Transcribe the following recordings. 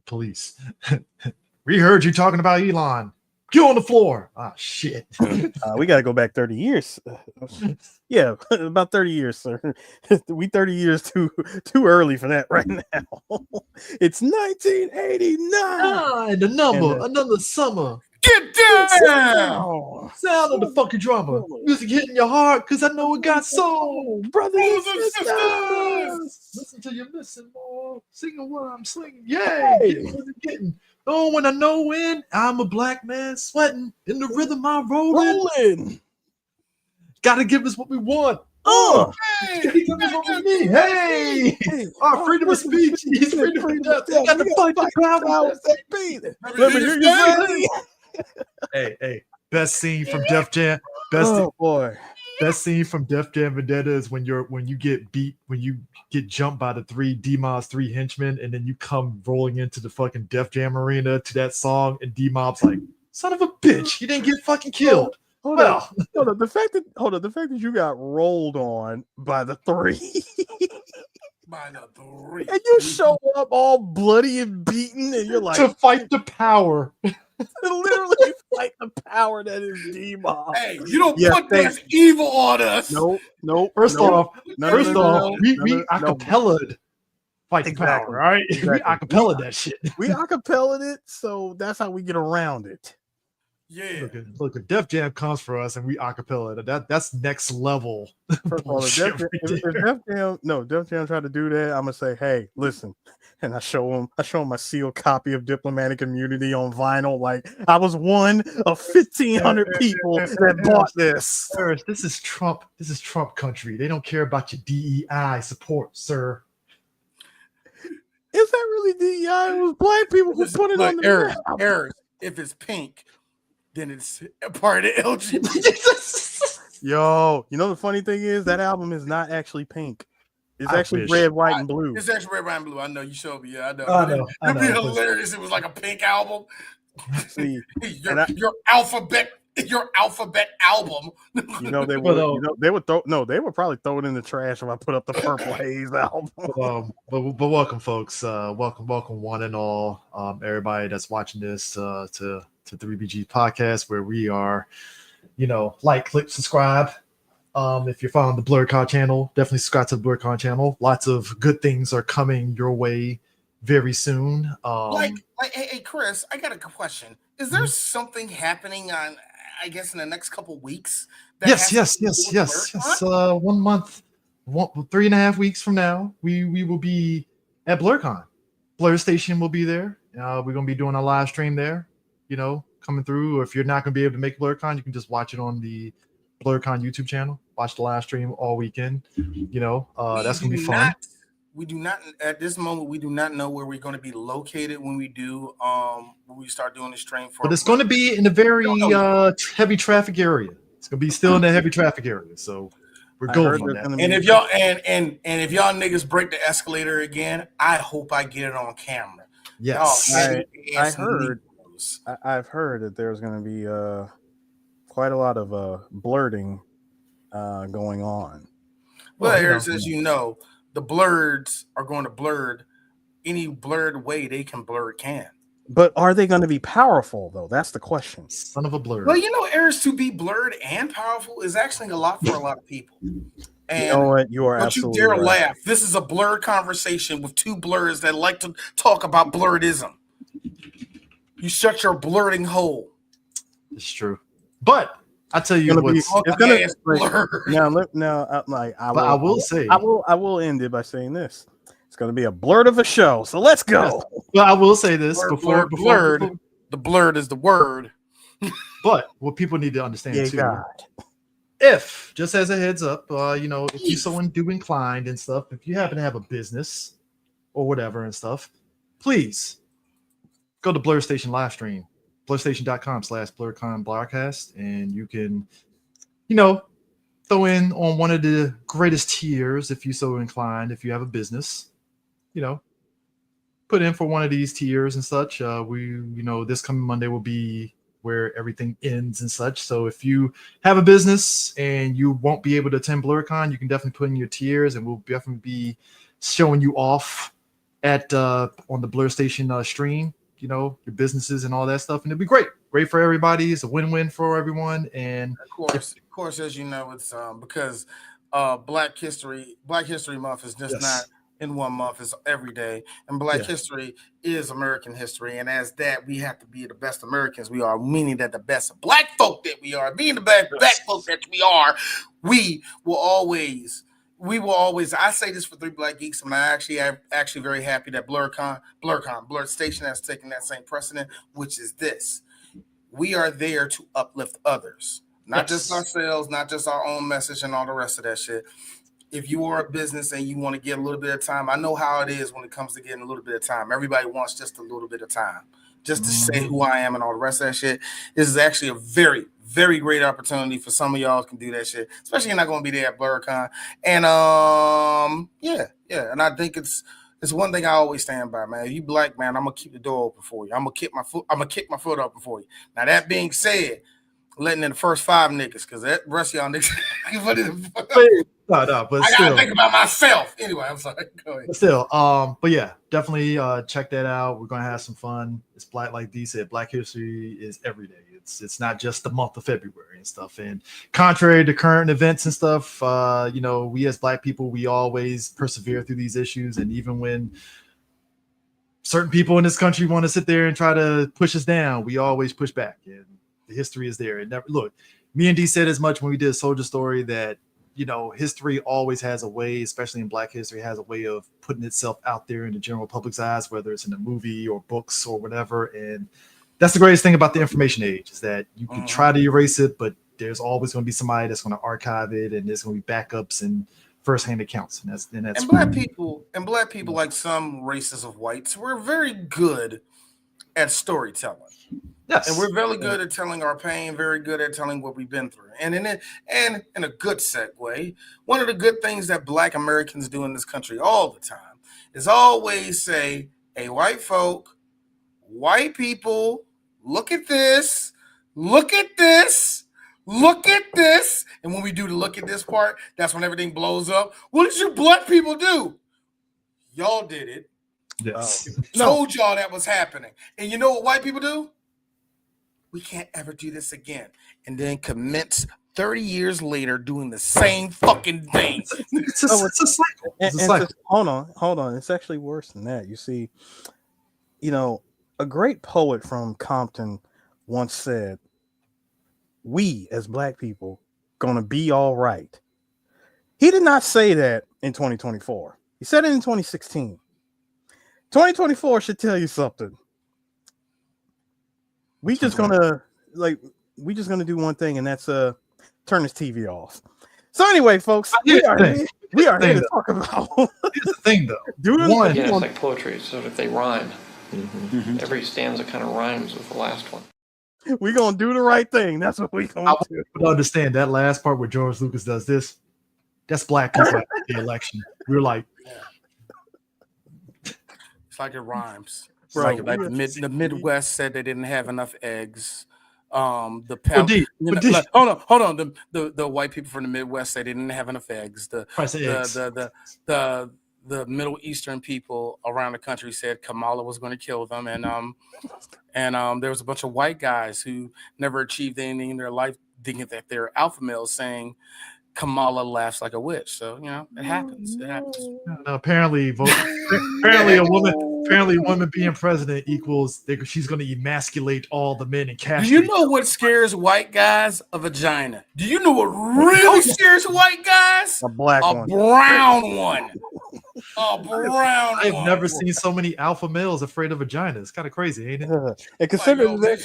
police. We heard you talking about Elon. Get on the floor. Ah, shit. We got to go back 30 years. Yeah, about 30 years, sir. We 30 years too early for that right now. It's 1989. The number, another summer. Get down! Sound of the fucking drummer. Music hitting your heart because I know it got soul. Brothers and sisters. Listen to you missing more. Singing what I'm slinging. Yay! Getting. Oh, when I know when I'm a black man sweating in the rhythm I'm rolling. Gotta give us what we want. Oh, hey, give us what we need. Hey, our freedom of speech. He's freedom of death. We got to fight the powers that be. Let me hear you say. Hey, best scene from Def Jam. Best scene from Def Jam Vendetta is when you get beat, when you get jumped by the D-Mob's three henchmen, and then you come rolling into the fucking Def Jam arena to that song, and D-Mob's like, son of a bitch, you didn't get fucking killed. Hold on. The fact that you got rolled on by the three. And you show up all bloody and beaten, and you're like, to fight the power. Literally fight the power that is D-Mob. Hey, you don't put this evil on us. Nope. First off, we acapella'd fight the power, right? Exactly. We acapella'd that shit. We acapella'd it, so that's how we get around it. Yeah. Look, if Def Jam comes for us and we acapella, that's next level. First of all, if Def Jam tried to do that, I'm gonna say, hey, listen. And I show him my sealed copy of Diplomatic Immunity on vinyl. Like, I was one of 1,500 people that bought this. This is Trump. This is Trump country. They don't care about your DEI support, sir. Is that really DEI? It was black people who put it on the Eric, if it's pink, then it's a part of LGBT. Yo, you know the funny thing is that album is not actually pink. It's actually red, white, and blue. It's actually red, white, and blue. I know you showed me. Yeah, I know. It'd be hilarious. It was like a pink album. See, your alphabet album. You know they would probably throw it in the trash if I put up the Purple Haze album. But welcome, folks. Welcome, one and all. Everybody that's watching this to 3BGPodcast, where we are, like, click, subscribe. If you're following the BlurredCon channel, definitely subscribe to the BlurredCon channel. Lots of good things are coming your way very soon. Hey, Chris, I got a question. Is there something happening on, I guess, in the next couple of weeks? Yes. 1 month, 3.5 weeks from now, we will be at BlurredCon. Blur Station will be there. We're going to be doing a live stream there, coming through. Or if you're not going to be able to make BlurredCon, you can just watch it on the BlurredCon YouTube channel. Watch the live stream all weekend. That's gonna be fun. We do not at this moment. We do not know where we're going to be located when we do. When we start doing the stream for. But it's going to be in a very heavy traffic area. It's going to be still in the heavy traffic area. So we're going on that. And if y'all if y'all niggas break the escalator again, I hope I get it on camera. Yes, I've heard that there's going to be quite a lot of blurting going on. Well, as the blurs are going to blur any blurred way they can blur can. But are they going to be powerful though? That's the question. Son of a blur. Well, Airs to be blurred and powerful is actually a lot for a lot of people. And you know what? You are absolutely right. Don't you dare laugh. This is a blurred conversation with two blurs that like to talk about blurredism. You shut your blurting hole. It's true. But I tell you what, I will end it by saying this. It's going to be a blurred of a show. So let's go. Well, I will say this before the blurred is the word. But what people need to understand too, God. If just as a heads up, if you're so inclined and stuff, if you happen to have a business or whatever and stuff, please go to Blur Station live stream. BlurStation.com/BlurredConBroadcast, and you can, throw in on one of the greatest tiers if you so inclined. If you have a business, put in for one of these tiers and such. This coming Monday will be where everything ends and such. So if you have a business and you won't be able to attend BlurredCon, you can definitely put in your tiers, and we'll definitely be showing you off at on the Blur Station stream. Your businesses and all that stuff, and it'd be great for everybody. It's a win-win for everyone, and Of course, as you know, it's because Black History Month is just not in one month; it's every day. And Black History is American history, and as that, we have to be the best Americans we are, meaning that the best Black folk that we are, being the best Black folk that we are, we will always. I say this for Three Black Geeks, and I'm actually very happy that Blur Station has taken that same precedent, which is this: we are there to uplift others. Not just ourselves, not just our own message and all the rest of that shit. If you are a business and you want to get a little bit of time, I know how it is when it comes to getting a little bit of time. Everybody wants just a little bit of time, just to say who I am and all the rest of that shit. This is actually a very, very great opportunity for some of y'all can do that shit, especially you're not going to be there at BlurCon. And and I think it's one thing I always stand by, man. If you Black, man, I'm gonna keep the door open for you. I'm gonna kick my foot open for you. Now that being said, letting in the first 5 niggas, because that rest of y'all niggas. No, but I still, gotta think about myself. Anyway, I'm sorry. Go ahead. But still, but yeah, definitely check that out. We're gonna have some fun. It's Black, like D said, Black History is every day. It's not just the month of February and stuff. And contrary to current events and stuff, we as Black people, we always persevere through these issues. And even when certain people in this country want to sit there and try to push us down, we always push back. And the history is there. And never look. Me and D said as much when we did Soldier Story that history always has a way, especially in Black history, has a way of putting itself out there in the general public's eyes, whether it's in a movie or books or whatever. And that's the greatest thing about the information age is that you can try to erase it, but there's always going to be somebody that's going to archive it, and there's going to be backups and firsthand accounts. And Black people, like some races of whites, we're very good at storytelling. Yes. And we're very good at telling our pain, very good at telling what we've been through. And in a good segue, one of the good things that Black Americans do in this country all the time is always say, hey, white folk, white people, look at this, look at this, look at this. And when we do the look at this part, that's when everything blows up. What did you Black people do? Y'all did it. Yes. Told y'all that was happening. And you know what white people do? We can't ever do this again. And then commence 30 years later doing the same fucking thing. It's a cycle. It's a cycle. Hold on. It's actually worse than that. You see, a great poet from Compton once said, we as Black people gonna be all right. He did not say that in 2024. He said it in 2016. 2024 should tell you something. We just gonna do one thing, and that's turn this TV off. So anyway, folks, we are here to talk about. Here's the thing, though. It's like poetry. So if they rhyme, every stanza kind of rhymes with the last one. We're gonna do the right thing. That's what we gonna do. I understand that last part where George Lucas does this. That's Black people at the election. We're like, it's like it rhymes. Right. Like the Midwest said they didn't have enough eggs. Hold on. The white people from the Midwest said they didn't have enough eggs. The Middle Eastern people around the country said Kamala was going to kill them, and there was a bunch of white guys who never achieved anything in their life, thinking that they're alpha males, saying Kamala laughs like a witch. So it happens. It happens. Apparently, a woman being president equals she's going to emasculate all the men and castrate. Do you know what scares white guys? A vagina. Do you know what really scares white guys? A black one. Brown one. A brown one. I've never seen so many alpha males afraid of vaginas. It's kind of crazy, ain't it? And considering that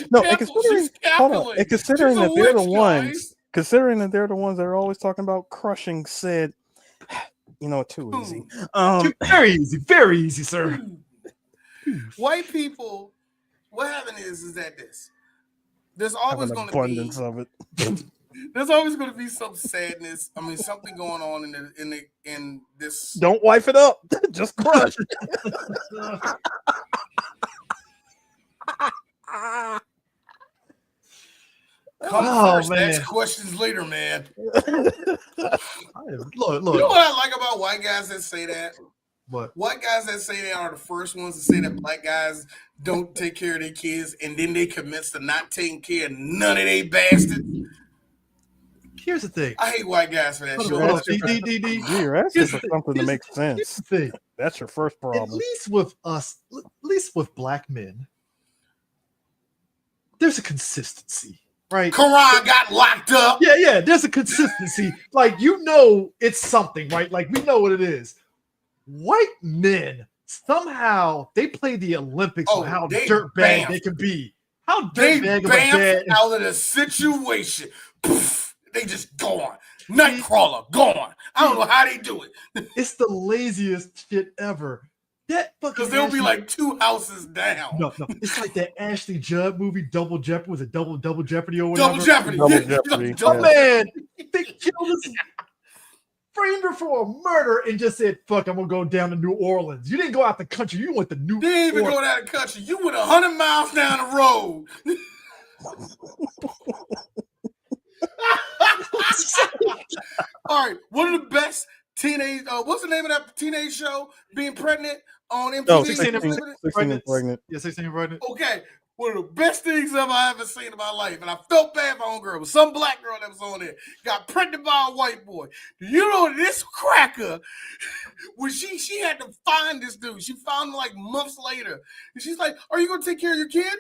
they're the ones. Considering that they're the ones that are always talking about crushing said, too easy. Very easy, sir. White people, what happened is that there's always going to be of it. There's always going to be some sadness. I mean, something going on in this. Don't wipe it up. Just crush it. Come first, man. Ask questions later, man. Look. You know what I like about white guys that say that? What? White guys that say they are the first ones to say that black guys don't take care of their kids, and then they commits to not taking care of none of they bastards. Here's the thing. I hate white guys for that shit. You're asking for something to make sense. That's your first problem. At least with us, at least with black men, there's a consistency, right? Quran got locked up. Yeah, there's a consistency. Like, you know it's something, right? Like, we know what it is. White men, somehow, they play the Olympics on how dirtbag they can be. How dirtbag of a dad. Out of the situation. Poof, they just gone. Nightcrawler, gone. I don't know how they do it. It's the laziest shit ever. That fucking because they'll be like 2 houses down. No, it's like that Ashley Judd movie, Double Jeopardy. Was it Double Jeopardy or whatever? Double Jeopardy. Oh man, they killed us, framed her for a murder, and just said, "Fuck, I'm gonna go down to New Orleans." You didn't go out the country. You went to New. They didn't even go down the country. You went 100 miles down the road. All right, one of the best teenage. What's the name of that teenage show? Being pregnant on MTV. Oh, 16 and pregnant. Yeah, 16 and pregnant. Okay, one of the best things I've ever seen in my life, and I felt bad for my own girl. It was some black girl that was on there, got pregnant by a white boy. Do you know this cracker? When she had to find this dude, she found him like months later, and she's like, "Are you gonna take care of your kid?"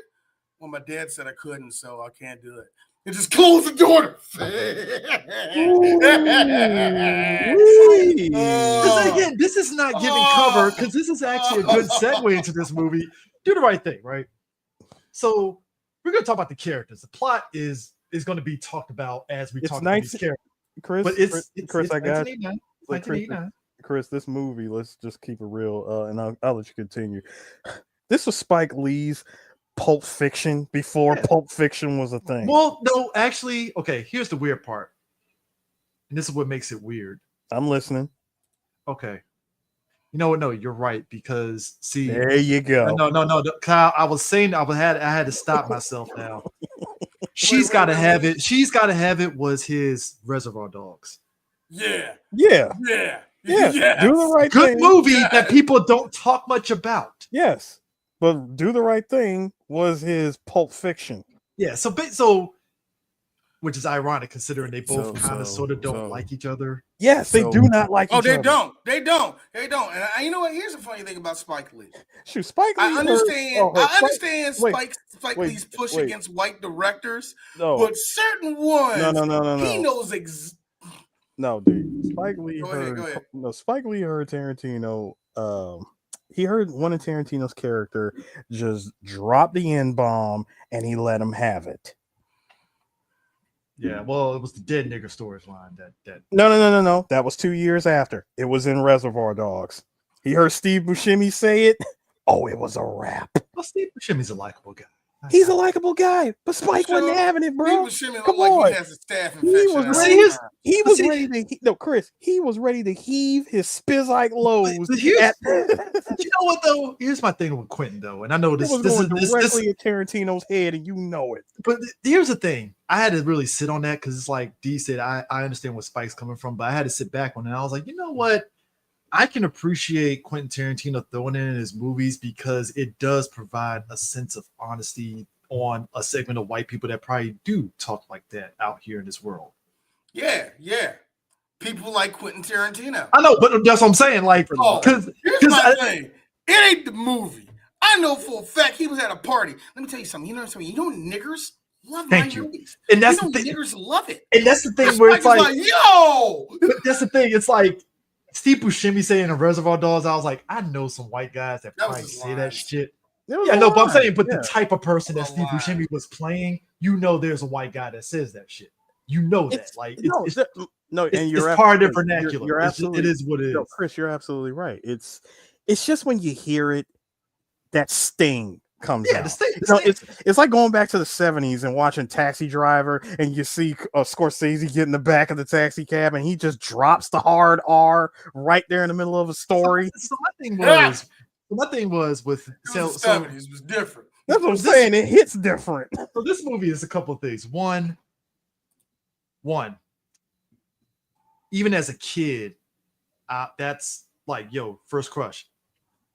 Well, my dad said I couldn't, so I can't do it. And just close the door. Again, this is not giving cover because this is actually a good segue into this movie. Do the right thing, right? So we're going to talk about the characters. The plot is going to be talked about as we talk about these characters. Chris, but it's I got 1989. Chris, this movie, let's just keep it real, and I'll let you continue. This was Spike Lee's Pulp Fiction before Pulp Fiction was a thing. Well, no, actually, okay, here's the weird part. And this is what makes it weird. I'm listening. Okay. You know what? No, you're right, because see, there you go. No, Kyle, I was saying I had to stop myself now. She's got to have it. She's got to have it was his Reservoir Dogs. Yeah. Do the right thing. Good movie that people don't talk much about. Yes. But Do the Right Thing was his Pulp Fiction. Yeah, so which is ironic considering they both kind of sort of don't like each other. Yes, they do not like each other. They don't. And you know what? Here's the funny thing about Spike Lee. Shoot, Spike Lee. I understand Spike Lee's push against white directors, but certain ones, no. He knows No, dude. Spike Lee heard. Go ahead. No, Spike Lee heard Tarantino. He heard one of Tarantino's character just drop the N-bomb, and he let him have it. Yeah, well, it was the dead nigger storyline that. No. That was 2 years after. It was in Reservoir Dogs. He heard Steve Buscemi say it. Oh, it was a wrap. Well, Steve Buscemi's a likable guy. He's a likable guy, but Spike wasn't having it, bro. Come on. He has a staph infection. Chris, he was ready to heave his Spizike lows. You know what though? Here's my thing with Quentin though, and I know this is directly at Tarantino's head, and you know it. But here's the thing: I had to really sit on that because it's like D said. I understand where Spike's coming from, but I had to sit back on it. I was like, you know what? I can appreciate Quentin Tarantino throwing it in his movies because it does provide a sense of honesty on a segment of white people that probably do talk like that out here in this world. Yeah. People like Quentin Tarantino. I know, but that's what I'm saying. Like, because here's my thing. It ain't the movie. I know for a fact he was at a party. Let me tell you something. You know niggers love my movies. And that's the thing. Niggers love it. And that's the thing where it's like, yo. But that's the thing. It's like Steve Buscemi saying in Reservoir Dogs, I was like, I know some white guys that probably say that shit. Yeah, no, but I'm saying, but the type of person that Steve Buscemi was playing, you know, there's a white guy that says that shit. You know that, it's part of their vernacular. You're absolutely, it is what it is. No, Chris, you're absolutely right. It's just when you hear it, that sting comes out. It's like going back to the 70s and watching Taxi Driver, and you see Scorsese get in the back of the taxi cab, and he just drops the hard R right there in the middle of a story. So my thing was with the 70s was different. That's what I'm saying. It hits different. So this movie is a couple of things. One, even as a kid, that's like, yo, first crush,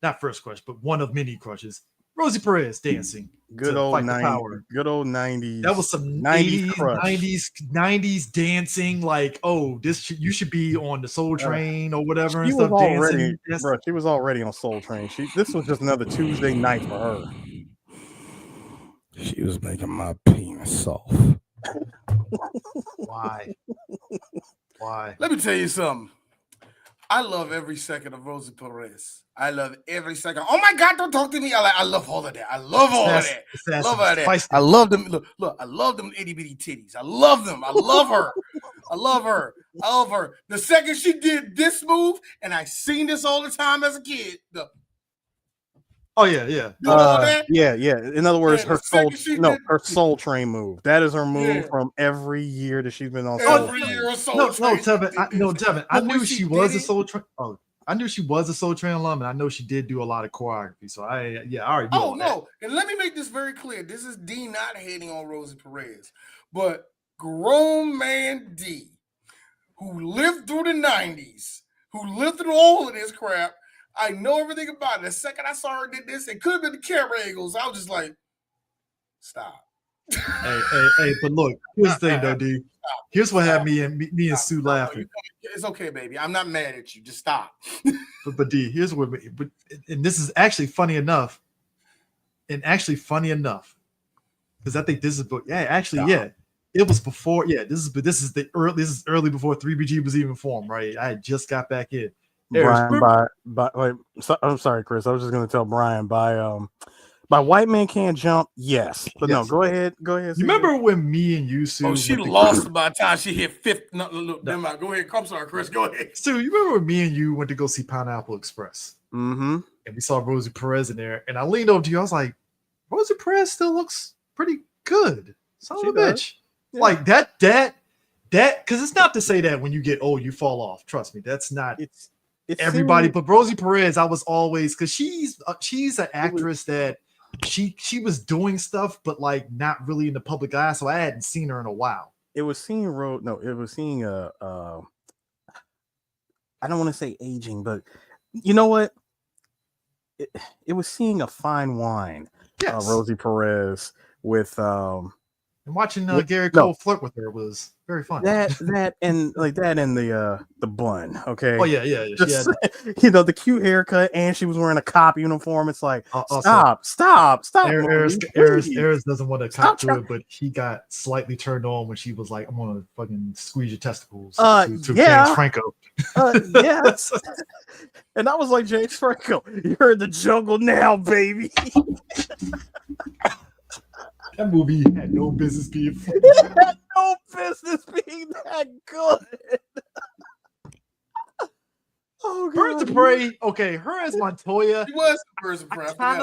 not first crush, but one of many crushes. Rosie Perez dancing. Good to old fight the 90s. power. Good old 90s. That was some 90s crush. 90s dancing. Like, oh, you should be on the Soul Train or whatever and stuff. Already, dancing. bro. She was already on Soul Train. This was just another Tuesday night for her. She was making my penis soft. Why? Let me tell you something. I love every second of Rosie Perez. I love every second. Oh my God, don't talk to me. I love all of that. I love all of that. I love all of that. I love them. Look, I love them itty bitty titties. I love them. I love her. I love her. I love her. The second she did this move, and I seen this all the time as a kid. Oh yeah. Yeah. In other words, her Soul Train move. That is her move from every year that she's been on Soul Train. Tevin. I knew she was a Soul Train. Oh, I knew she was a Soul Train alum, and I know she did do a lot of choreography. So I already know. Oh no, and let me make this very clear. This is D not hating on Rosie Perez, but grown man D, who lived through the 90s, who lived through all of this crap. I know everything about it. The second I saw her did this, it could have been the camera angles. I was just like, stop. Hey, but look, here's the thing though, D. Here's what had me and Sue laughing. It's okay, baby. I'm not mad at you. Just stop. but D, here's what and this is actually funny enough. Because I think this is it was before. Yeah, this is early before 3BG was even formed, right? I just got back in. Brian, I'm sorry, Chris. I was just going to tell Brian by White Man Can't Jump. Yes, but no, go ahead. You remember when me and you, Sue? Oh, she lost by the time she hit fifth. No, look, never mind. Go ahead. I'm sorry, Chris. Go ahead. Sue, you remember when me and you went to go see Pineapple Express? Mm-hmm. And we saw Rosie Perez in there, and I leaned over to you. I was like, Rosie Perez still looks pretty good. Son of a bitch. Yeah. Like that, because it's not to say that when you get old you fall off. Trust me, that's not. It's everybody, but Rosie Perez, I was always because she's an actress that she was doing stuff, but like not really in the public eye. So I hadn't seen her in a while. It was seeing I don't want to say aging, but you know what? It was seeing a fine wine. Yes. Rosie Perez with and watching Gary Cole flirt with her was very fun. That and the bun. Okay. Oh yeah. Just, the cute haircut, and she was wearing a cop uniform. It's like stop. Eris doesn't want to cop to it, but he got slightly turned on when she was like, "I'm gonna fucking squeeze your testicles." To James Franco. Yes. And I was like, James Franco, you're in the jungle now, baby. That movie had no business being funny. It had no business being that good. Oh, Birds of Prey. Okay, her as Montoya. She was Birds of Prey. I kind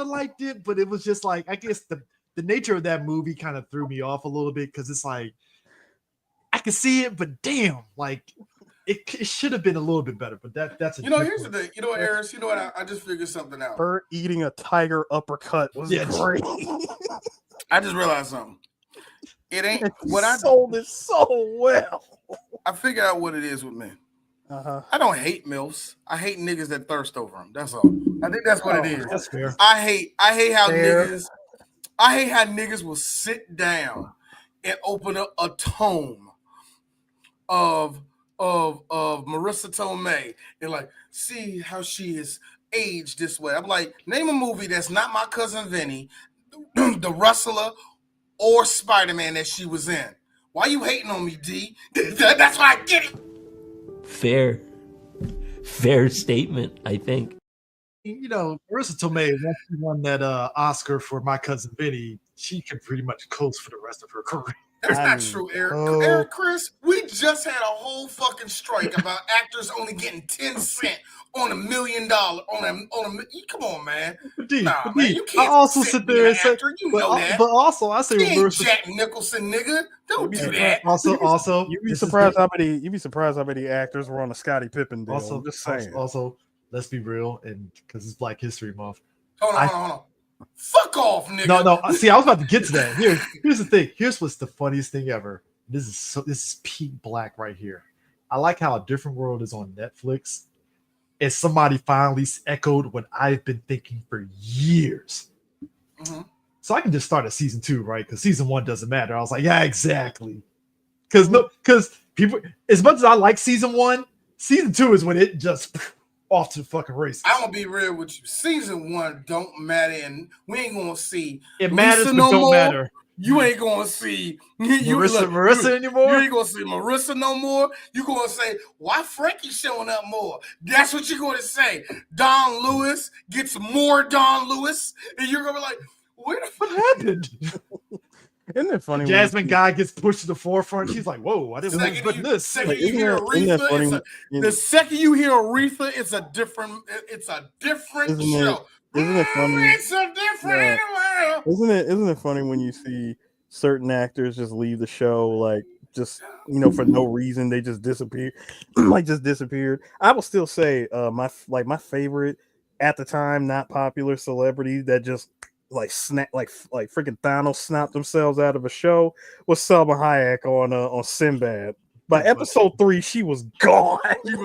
of liked it, but it was just like, I guess the nature of that movie kind of threw me off a little bit because it's like I could see it, but damn, like it should have been a little bit better. But that's here's the thing. You know what, Eris? You know what? I just figured something out. Her eating a tiger uppercut was great. I just realized something. It ain't what I sold it so well. I figured out what it is with men. I don't hate MILFs. I hate niggas that thirst over them. That's all. I think that's what it is. That's fair. I hate how niggas will sit down and open up a tome of Marissa Tomei and like see how she is aged this way. I'm like, name a movie that's not My Cousin Vinny, The Rustler, or Spider-Man that she was in. Why you hating on me, D? That's why I get it. Fair statement, I think. Marissa Tomei, once she won that Oscar for My Cousin Vinny, she can pretty much coast for the rest of her career. That's not true, Eric. Chris, we just had a whole fucking strike about actors only getting 10 cents on $1 million. Come on, man. Man, you can't. I also sit there and say, but also I say Marissa. Jack Nicholson, nigga. Don't do that. Also, you'd be surprised how many actors were on a Scottie Pippen deal. Also, just saying. Also, let's be real, and because it's Black History Month. Hold on. Fuck off, nigga. No. See, I was about to get to that. Here's the thing. Here's what's the funniest thing ever. This is peak Black right here. I like how A Different World is on Netflix, and somebody finally echoed what I've been thinking for years. Mm-hmm. So I can just start at season 2, right? Because season 1 doesn't matter. I was like, yeah, exactly. Because people, as much as I like season 1, season 2 is when it just off to the fucking races. I'm gonna be real with you. Season 1 don't matter, and we ain't gonna see it matters, Lisa but no don't more. matter. You ain't gonna see Marissa anymore. You ain't gonna see Marissa no more. You gonna say, why Frankie showing up more? That's what you're gonna say. Don Lewis gets more Don Lewis, and you're gonna be like, what happened? Isn't it funny? Jasmine guy gets pushed to the forefront. She's like, "Whoa, I didn't expect this." Second you hear Aretha, the second you hear Aretha, it's a different show. Isn't it funny? It's a different world. Isn't it funny when you see certain actors just leave the show, like, just, for no reason, they just disappear, disappeared. I will still say my favorite at the time, not popular celebrity that just snap like freaking Thanos snapped themselves out of a show was Selma Hayek on Sinbad. By episode 3, she was gone. She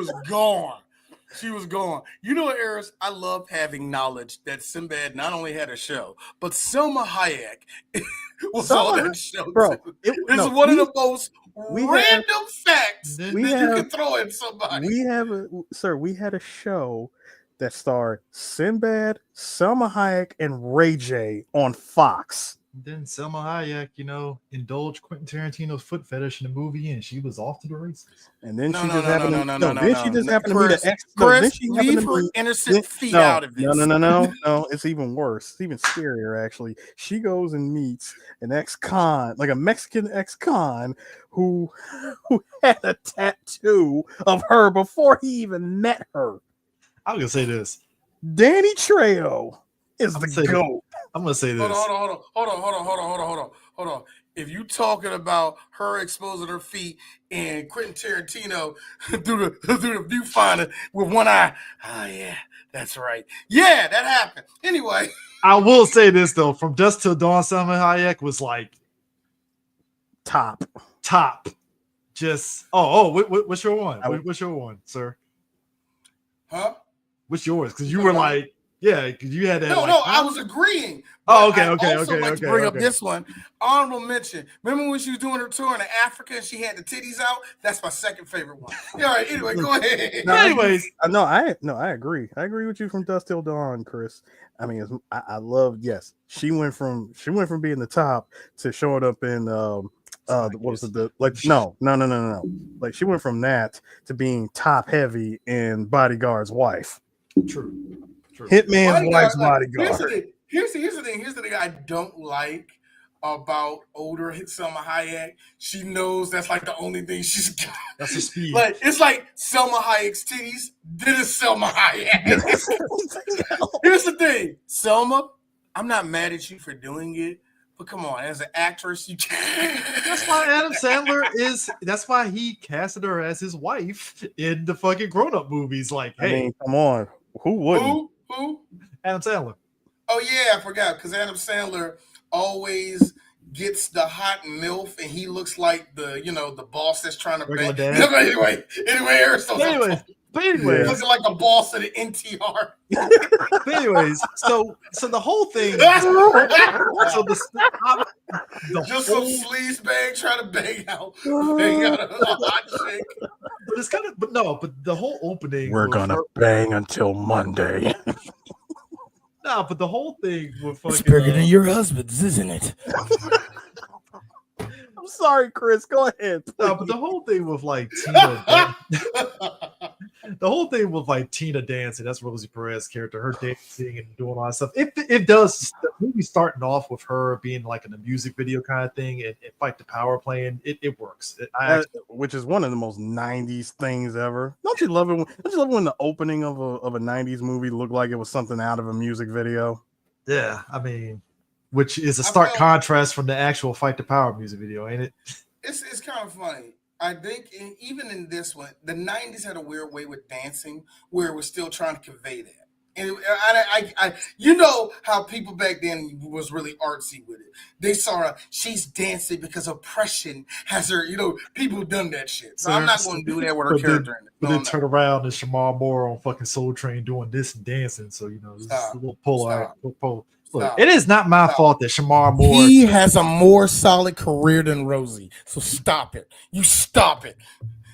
was gone. You know what, Eris? I love having knowledge that Sinbad not only had a show, but Selma Hayek was on that show. Bro, it's one of the most random facts that you can throw at somebody. We had a show that starred Sinbad, Selma Hayek, and Ray J on Fox. Then Selma Hayek, indulged Quentin Tarantino's foot fetish in the movie, and she was off to the races. And then she just happened to meet an ex. Chris, leave her innocent feet out of this. No. It's even worse. It's even scarier, actually. She goes and meets an ex-con, like a Mexican ex-con, who had a tattoo of her before he even met her. I'm gonna say this: Danny Trejo is the GOAT. I'm gonna say this. Hold on. If you talking about her exposing her feet and Quentin Tarantino through the viewfinder with one eye, oh yeah, that's right. Yeah, that happened. Anyway, I will say this though: From Dusk Till Dawn, Selma Hayek was like top. Just what's your one? What's your one, sir? Huh? What's yours? Because you were like, yeah, because you had that. No, I was agreeing. Oh, okay. To bring up this one. Honorable mention. Remember when she was doing her tour in Africa and she had the titties out? That's my second favorite one. Yeah, all right. Anyway, go ahead. I agree. I agree with you from Dusk Till Dawn, Chris. I mean, I love. Yes, she went from being the top to showing up in what was it? No. Like, she went from that to being top heavy in Bodyguard's wife. True. Hitman's wife's bodyguard. Here's the thing I don't like about older Selma Hayek. She knows that's like the only thing she's got. That's the speed. Like, it's like Selma Hayek's titties. Then it's Selma Hayek. Here's the thing, Selma, I'm not mad at you for doing it, but come on, as an actress, you can't. That's why Adam Sandler that's why he casted her as his wife in the fucking grown-up movies. Like, hey, I mean, come on. Who wouldn't? Who? Adam Sandler. Oh yeah, I forgot, because Adam Sandler always gets the hot MILF, and he looks like the boss that's trying to bang. Anyway, Anyways, looking like the boss of the NTR. But anyways, so the whole thing. Just some sleaze bag trying to bang out a hot chick. But it's kind of, but the whole opening. We're gonna bang until Monday. No, but the whole thing with fucking. It's bigger than your husband's, isn't it? I'm sorry, Chris. Go ahead. Please. No, but the whole thing with like Tina. The whole thing with like Tina dancing, that's Rosie Perez's character, her dancing and doing all that stuff. It does, the movie starting off with her being like in a music video kind of thing and Fight the Power playing, it works. Which is one of the most 90s things ever. Don't you love it when the opening of a 90s movie looked like it was something out of a music video? Yeah, I mean, which is a stark contrast from the actual Fight the Power music video, ain't it? It's kind of funny. I think even in this one, the 90s had a weird way with dancing where it was still trying to convey that. And I you know how people back then was really artsy with it. They saw her. She's dancing because oppression has her. People done that shit. So Sir, I'm not going to do that with her character. But then turn around and Shamar Moore on fucking Soul Train doing this and dancing. So this is a little polar. Look, it is not my fault that Shamar Moore. He has a more solid career than Rosie. So stop it. You stop it.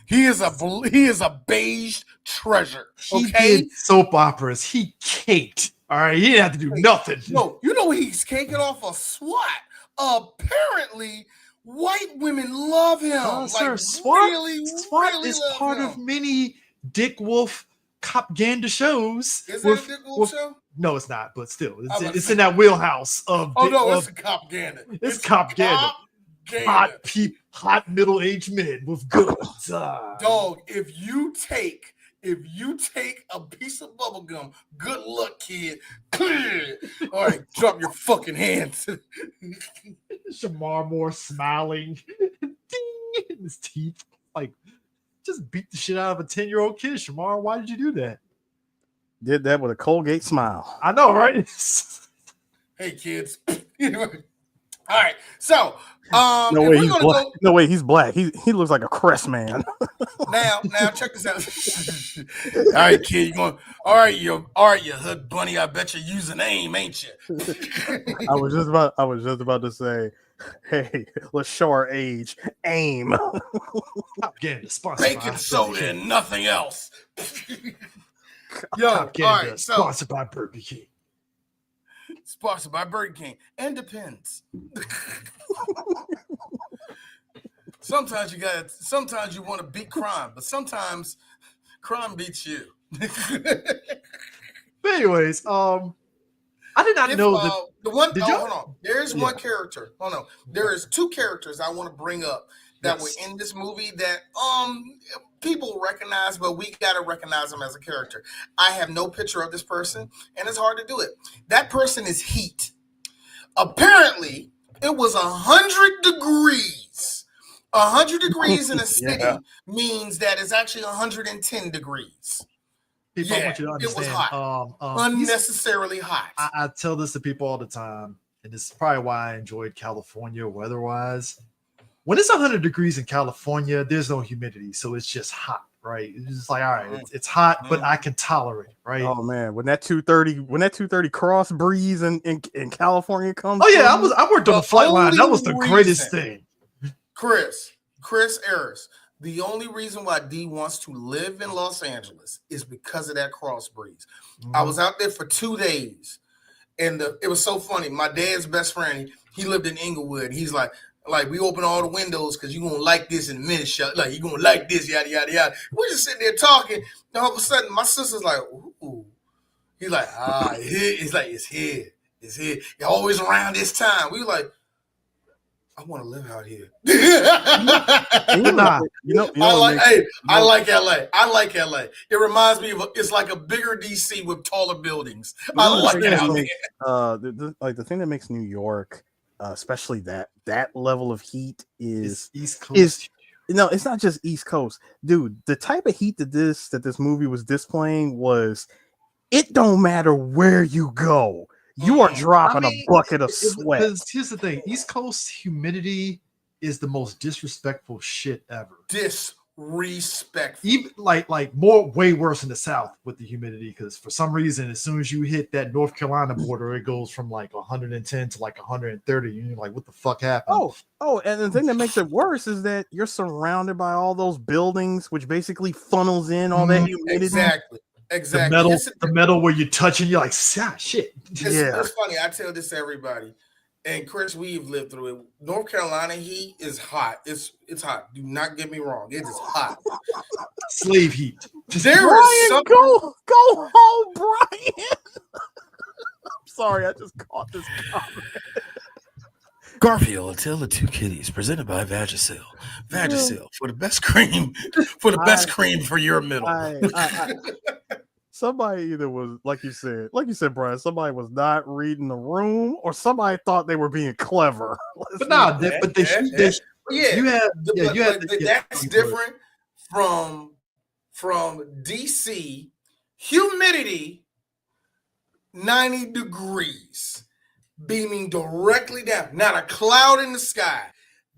He is a beige treasure. Okay, He did soap operas. He caked. All right, he didn't have to do nothing. No, he's caking off a SWAT. Apparently, white women love him. Sir, SWAT is part of many Dick Wolf propaganda shows. Is that a Dick Wolf show? No, it's not. But still, it's in that wheelhouse of. It's a propaganda. It's propaganda. Hot middle-aged men with guns. Dog, if you take a piece of bubble gum, good luck, kid. All right, drop your fucking hands. Shamar Moore smiling, ding in his teeth, like just beat the shit out of a 10-year-old kid. Shamar, why did you do that? Did that with a Colgate smile. I know, right? Hey, kids. All right, so no way he's black. No way he's black. He looks like a Crest man. Now check this out. All right, kid, all right, you hood bunny. I bet you're using AIM, ain't you? I was just about to say, hey, let's show our age. AIM. Bacon soda and nothing else. All right, sponsored by Burger King. Sponsored by Burger King and Depends. Sometimes you want to beat crime, but sometimes crime beats you. But anyways, I did not know that the one. Hold on. There is one character. Oh no, there is two characters I want to bring up that were in this movie that people recognize, but we gotta recognize them as a character. I have no picture of this person, and it's hard to do it. That person is Heat. Apparently, it was 100 degrees. 100 degrees in a city means that it's actually 110 degrees. People, I want you to understand. It was hot. Unnecessarily hot. I tell this to people all the time, and this is probably why I enjoyed California weather-wise. When it's 100 degrees in California, there's no humidity, so it's just hot, right? It's just like, all right, it's hot, but I can tolerate, right? Oh man, when that 230 cross breeze in California comes. Oh yeah, I worked on the flight line. That was the greatest thing. Chris Ayers. The only reason why D wants to live in Los Angeles is because of that cross breeze. Mm-hmm. I was out there for 2 days, and it was so funny. My dad's best friend, he lived in Inglewood. He's like, we open all the windows because you're going to like this in a minute. Like, you're going to like this, yada, yada, yada. We're just sitting there talking. And all of a sudden, my sister's like, ooh. He's like, it's like, it's here. It's here. You're always around this time. We were like, I want to live out here. I like LA. I like LA. It reminds me of it's like a bigger DC with taller buildings. I like it out there. The thing that makes New York, especially that level of heat is East Coast. No, it's not just East Coast, dude. The type of heat that this movie was displaying was, it don't matter where you go. You are dropping a bucket of sweat. Here's the thing: East Coast humidity is the most disrespectful shit ever. Disrespectful. Even way worse in the South with the humidity, because for some reason, as soon as you hit that North Carolina border, it goes from 110 to 130. And you're like, what the fuck happened? Oh, and the thing that makes it worse is that you're surrounded by all those buildings, which basically funnels in all that humidity. Exactly. The metal where you're touching, you're like, shit. It's funny. I tell this to everybody, and Chris, we've lived through it. North Carolina heat is hot. It's hot. Do not get me wrong. It is hot. Slave heat. Go home, Brian. I'm sorry, I just caught this comment. Garfield, A Tale of Two Kitties, presented by Vagisil. Vagisil for the best cream, cream for your middle. Somebody either was, like you said, Brian, somebody was not reading the room, or somebody thought they were being clever. That's different from DC humidity 90 degrees. beaming directly down, not a cloud in the sky.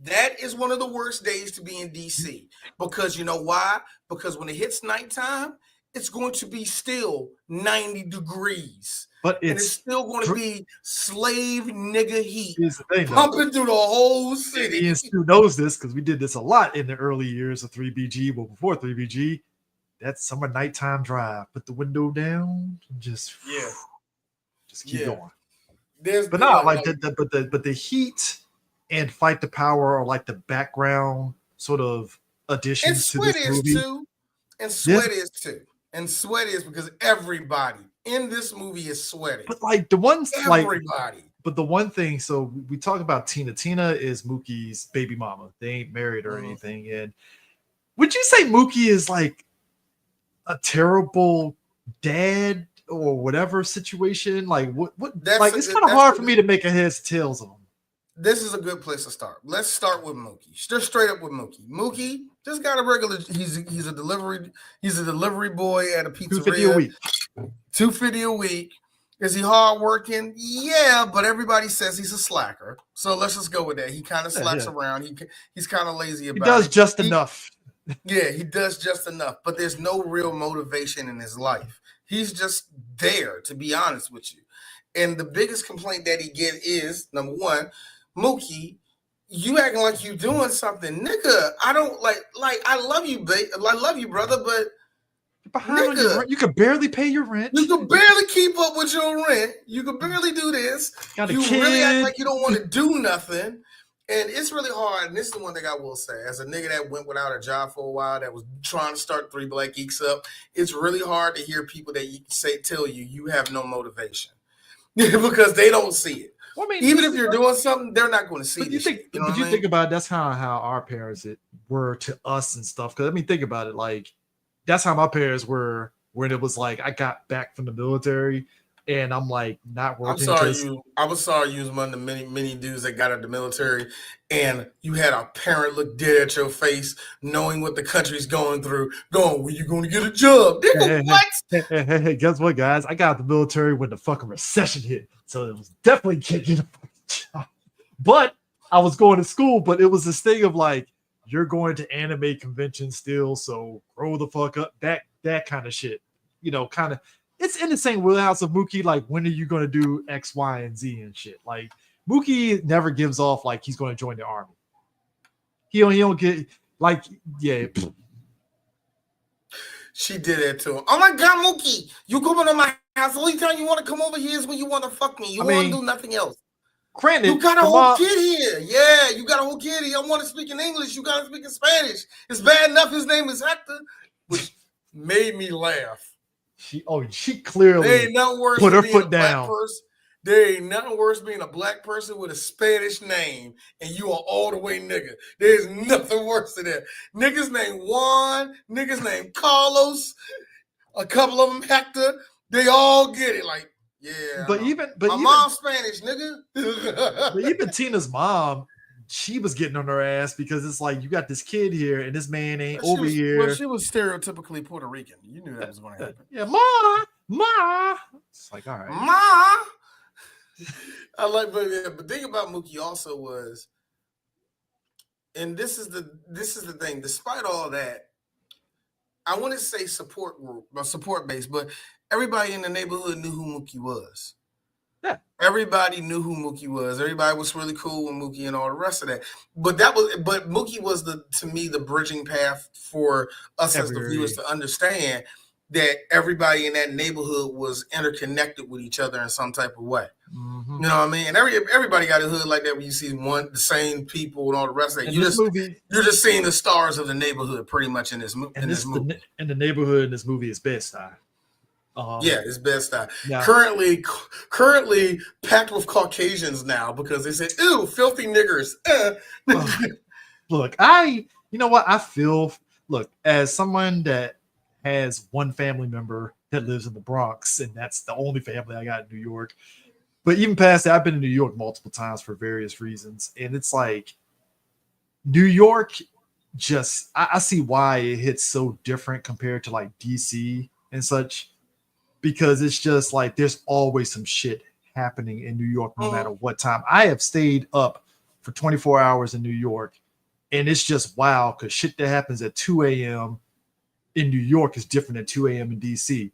That is one of the worst days to be in DC, because you know why? Because when it hits nighttime, it's going to be still 90 degrees. But it's still going to be slave nigga heat pumping through the whole city. Ian Stu knows this because we did this a lot in the early years of 3BG. Well, before 3BG, that summer nighttime drive. Put the window down and just keep going. But not like the heat and Fight the Power are like the background sort of additions to this movie. And Sweat is too. And Sweat is because everybody in this movie is sweating. But like the ones everybody. But the one thing, so we talk about Tina. Tina is Mookie's baby mama. They ain't married or anything. And would you say Mookie is like a terrible dad or whatever situation? Like what like it's kind of hard for me to make a heads tails of him. This is a good place to start. Let's start with Mookie. Just straight up with Mookie. Mookie just got a regular. He's a delivery boy at a pizzeria. $250 a week. Is he hard working? Yeah, but everybody says he's a slacker. So let's just go with that. He kind of slacks around. He's kind of lazy about it. He does just enough. Yeah, he does just enough. But there's no real motivation in his life. He's just there, to be honest with you. And the biggest complaint that he get is, number one, Mookie, you acting like you doing something, nigga. I don't like I love you, babe. I love you, brother, but behind nigga, on you can barely pay your rent. You can barely keep up with your rent. You can barely do this. Got a you kid. Really act like you don't want to do nothing. And it's really hard. And this is the one thing I will say. As a nigga that went without a job for a while, that was trying to start 3 Black Geeks up, it's really hard to hear people that you tell you have no motivation because they don't see it. Well, I mean, even if you're doing something, they're not going to see it. Think about it, that's how our parents were to us and stuff. Because I mean, think about it. Like that's how my parents were when it was like I got back from the military and I'm like not working. I was sorry you was one of the many dudes that got out of the military and you had a parent look dead at your face, knowing what the country's going through, going, "When you going to get a job?" What? Hey, guess what, guys? I got out of the military when the fucking recession hit. So it was definitely getting a job. But I was going to school, but it was this thing of like, you're going to anime conventions still, so grow the fuck up. That kind of shit. You know, kind of it's in the same wheelhouse of Mookie, like when are you going to do X, Y, and Z and shit? Like Mookie never gives off like he's going to join the army. He don't get like, yeah. She did it to him. "Oh my God, Mookie, you coming to my house? The only time you want to come over here is when you want to fuck me. You want to do nothing else. Granted, you got a whole kid here. Yeah, you got a whole kid here. I want to speak in English. You got to speak in Spanish. It's bad enough his name is Hector," which made me laugh. She clearly put her foot down. There ain't nothing worse being a black person with a Spanish name and you are all the way nigga. There's nothing worse than that. Niggas named Juan, niggas named Carlos, a couple of them Hector, they all get it. Like, yeah. But my mom's Spanish, nigga. But even Tina's mom, she was getting on her ass because it's like you got this kid here and this man ain't over here. Well, she was stereotypically Puerto Rican. You knew that was going to happen. Yeah, Ma. It's like, all right, Ma. I like, but thing about Mookie also was, and this is the thing. Despite all that, I want to say support base, but everybody in the neighborhood knew who Mookie was. Yeah, everybody knew who Mookie was. Everybody was really cool with Mookie and all the rest of that. But Mookie was to me the bridging path for us as the viewers to understand that everybody in that neighborhood was interconnected with each other in some type of way. Mm-hmm. You know what I mean? And everybody got a hood like that when you see the same people and all the rest of it. You're just seeing the stars of the neighborhood pretty much in this movie. And the neighborhood in this movie is Bed-Stuy. It's Bed-Stuy. Yeah. Currently packed with Caucasians now because they said, "Ew, filthy niggers." Look, you know what? I feel, as someone that has one family member that lives in the Bronx, and that's the only family I got in New York. But even past that, I've been in New York multiple times for various reasons. And it's like New York I see why it hits so different compared to like DC and such, because it's just like there's always some shit happening in New York no matter what time. I have stayed up for 24 hours in New York, and it's just wow, because shit that happens at 2 a.m. in New York is different than 2 a.m. in DC.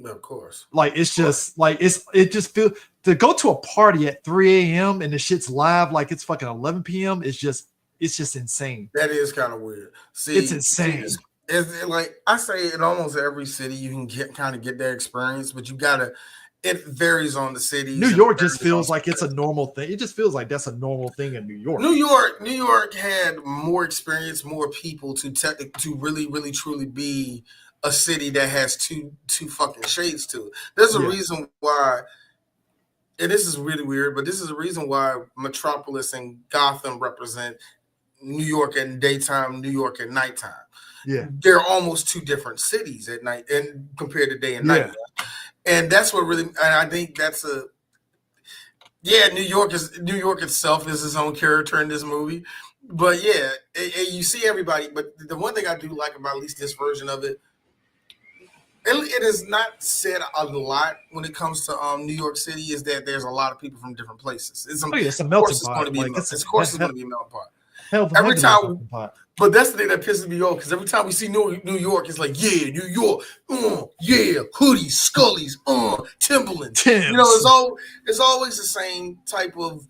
Of course. Like it's just like it just feels to go to a party at 3 a.m. and the shit's live like it's fucking 11 p.m. It's just insane. That is kind of weird. See, it's insane. It's like I say, in almost every city you can get that experience, but you gotta. It varies on the city. New York just feels like it's a normal thing. It just feels like that's a normal thing in New York. New York had more experience, more people to really, really, truly be a city that has two fucking shades to it. There's a reason why, and this is really weird, but this is a reason why Metropolis and Gotham represent New York at daytime, New York at nighttime. Yeah, they're almost two different cities at night and compared to day and night. And that's what really, and I think that's New York itself is its own character in this movie. But yeah, you see everybody. But the one thing I do like about at least this version of it, it is not said a lot when it comes to New York City, is that there's a lot of people from different places. It's a melting pot. Of course, it's going to be a melting pot. Every time, but that's the thing that pisses me off, because every time we see New York, it's like, yeah, New York, hoodies, Scullies, Timberlands. Timbs. You know, it's always the same type of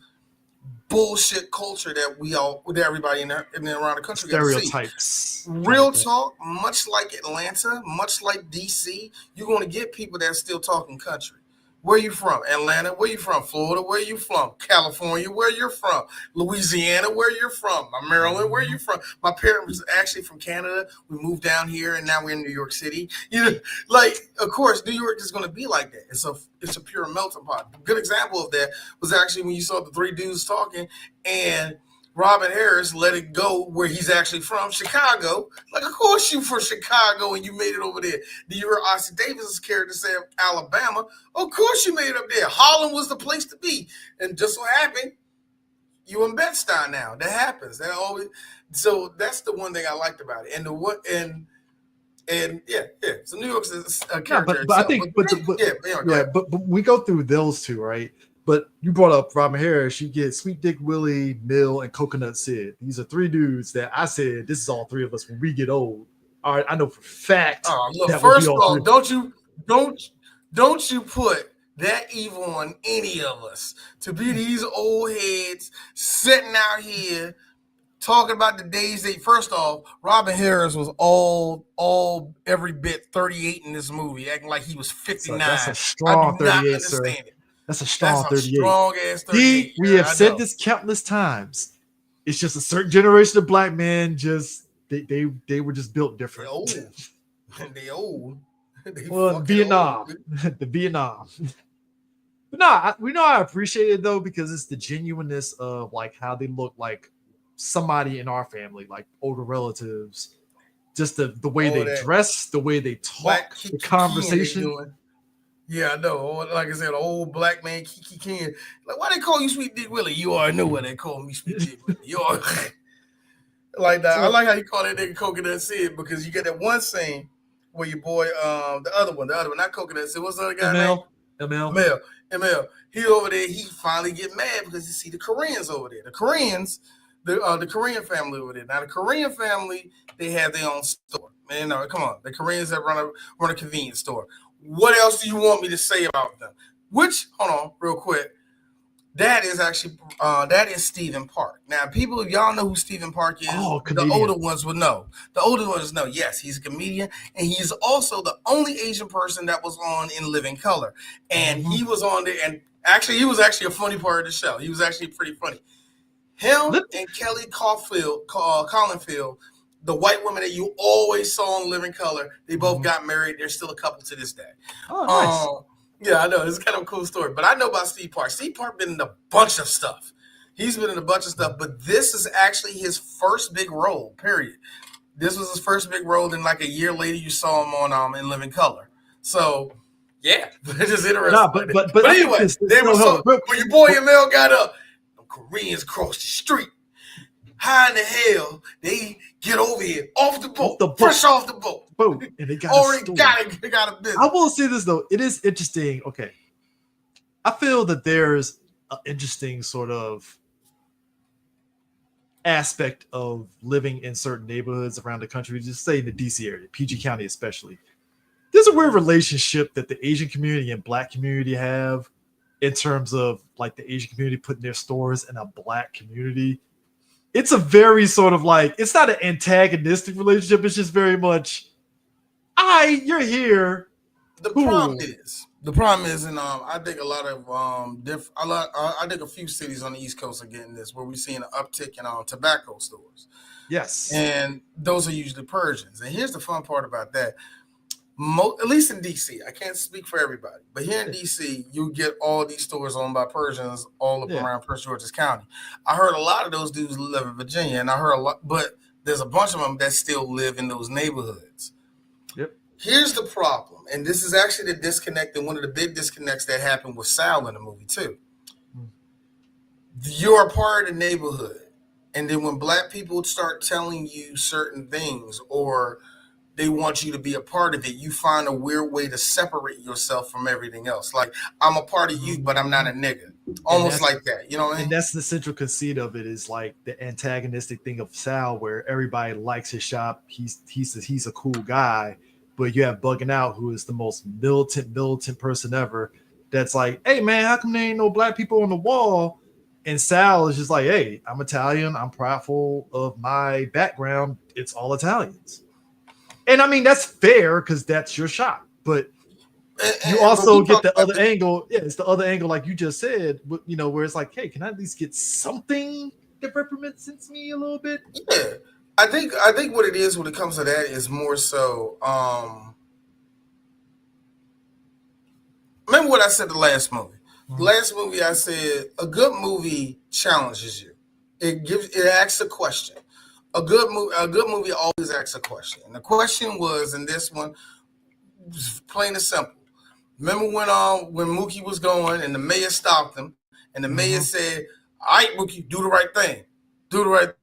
bullshit culture that everybody in around the country stereotypes. Real talk, much like Atlanta, much like DC, you're going to get people that are still talking country. Where you from? Atlanta. Where you from? Florida. Where you from? California. Where you're from? Louisiana. Where you're from? Maryland. Where you from? My parents were actually from Canada. We moved down here, and now we're in New York City. You know, like, of course, New York is going to be like that. It's a pure melting pot. A good example of that was actually when you saw the three dudes talking, and Robin Harris let it go where he's actually from, Chicago. Like, of course you from Chicago and you made it over there. Did you hear Ossie Davis's character say Alabama? Of course you made it up there. Holland was the place to be. And just so happened, you in Bed-Stuy now. That happens. So that's the one thing I liked about it. So New York's a character. But I think, but we go through those two, right? But you brought up Robin Harris. You get Sweet Dick Willie, Mill, and Coconut Sid. These are three dudes that I said this is all three of us when we get old. All right, I know for a fact. Look, first of all, don't you put that evil on any of us to be these old heads sitting out here talking about the days that. First off, Robin Harris was all every bit 38 in this movie, acting like he was 59. So that's a strong 38, sir. That's a strong 38. Strong ass 38. We have said this countless times. It's just a certain generation of black men. Just they were just built different. They old. Vietnam, the Vietnam. But no, I appreciate it though, because it's the genuineness of like how they look like somebody in our family, like older relatives. Just the way they dress, the way they talk, the conversation. Yeah, I know. Like I said, an old black man, Kiki Ken. Like, why they call you Sweet Dick Willie? You already know why they call me Sweet Dick Willie. You already like that. I like how you call that nigga Coconut Sid, because you get that one scene where your boy, the other one, not Coconut Sid. What's the other guy name? ML. He over there. He finally get mad because you see the Koreans over there. The Koreans, the Korean family over there. Now the Korean family, they have their own store. Man, no, come on. The Koreans that run a convenience store. What else do you want me to say about them? Which, hold on, real quick. That is actually Stephen Park. Now, people, if y'all know who Stephen Park is, the older ones would know. The older ones know, yes, he's a comedian, and he's also the only Asian person that was on In Living Color. And he was on there, and actually, he was actually a funny part of the show. He was actually pretty funny. Him and Kelly Collinfield, the white woman that you always saw in Living Color, they both got married. They're still a couple to this day. Oh, nice. Yeah, I know. It's kind of a cool story. But I know about Steve Park. Steve Park been in a bunch of stuff. He's been in a bunch of stuff. But this is actually his first big role, period. This was his first big role. Then like a year later, you saw him on In Living Color. So, yeah. It's just interesting. Nah, but anyway, when your boy Emil got up, the Koreans crossed the street. How in the hell they get over here off the boat, fresh off the boat? And they got they got a business. I will say this though, it is interesting. Okay, I feel that there's an interesting sort of aspect of living in certain neighborhoods around the country, just say in the DC area, PG County especially. There's a weird relationship that the Asian community and Black community have in terms of like the Asian community putting their stores in a Black community. It's a very sort of like, it's not an antagonistic relationship. It's just very much, you're here. The problem is, and I think a lot of I think a few cities on the East Coast are getting this, where we're seeing an uptick in tobacco stores. Yes, and those are usually Persians. And here's the fun part about that. At least in DC, I can't speak for everybody, but here in DC, you get all these stores owned by Persians all up around Prince George's County. I heard a lot of those dudes live in Virginia, and I heard a lot, but there's a bunch of them that still live in those neighborhoods. Yep. Here's the problem, and this is actually the disconnect, and one of the big disconnects that happened with Sal in the movie too. You're a part of the neighborhood, and then when Black people start telling you certain things, or they want you to be a part of it, you find a weird way to separate yourself from everything else. Like, I'm a part of you, but I'm not a nigga. Almost like that. You know what I mean? And that's the central conceit of it, is like the antagonistic thing of Sal, where everybody likes his shop. He's a cool guy, but you have Bugging Out, who is the most militant person ever. That's like, hey man, how come there ain't no Black people on the wall? And Sal is just like, hey, I'm Italian. I'm proudful of my background. It's all Italians. And I mean, that's fair because that's your shop. But you also get the other angle. Yeah, it's the other angle, like you just said, you know, where it's like, hey, can I at least get something that represents me a little bit? Yeah. I think what it is when it comes to that is more so, remember what I said the last movie. The last movie I said, a good movie challenges you. It asks a question. A good movie always asks a question. And the question was, in this one, plain and simple. Remember when Mookie was going and the mayor stopped him, and the mayor said, all right, Mookie, do the right thing. Do the right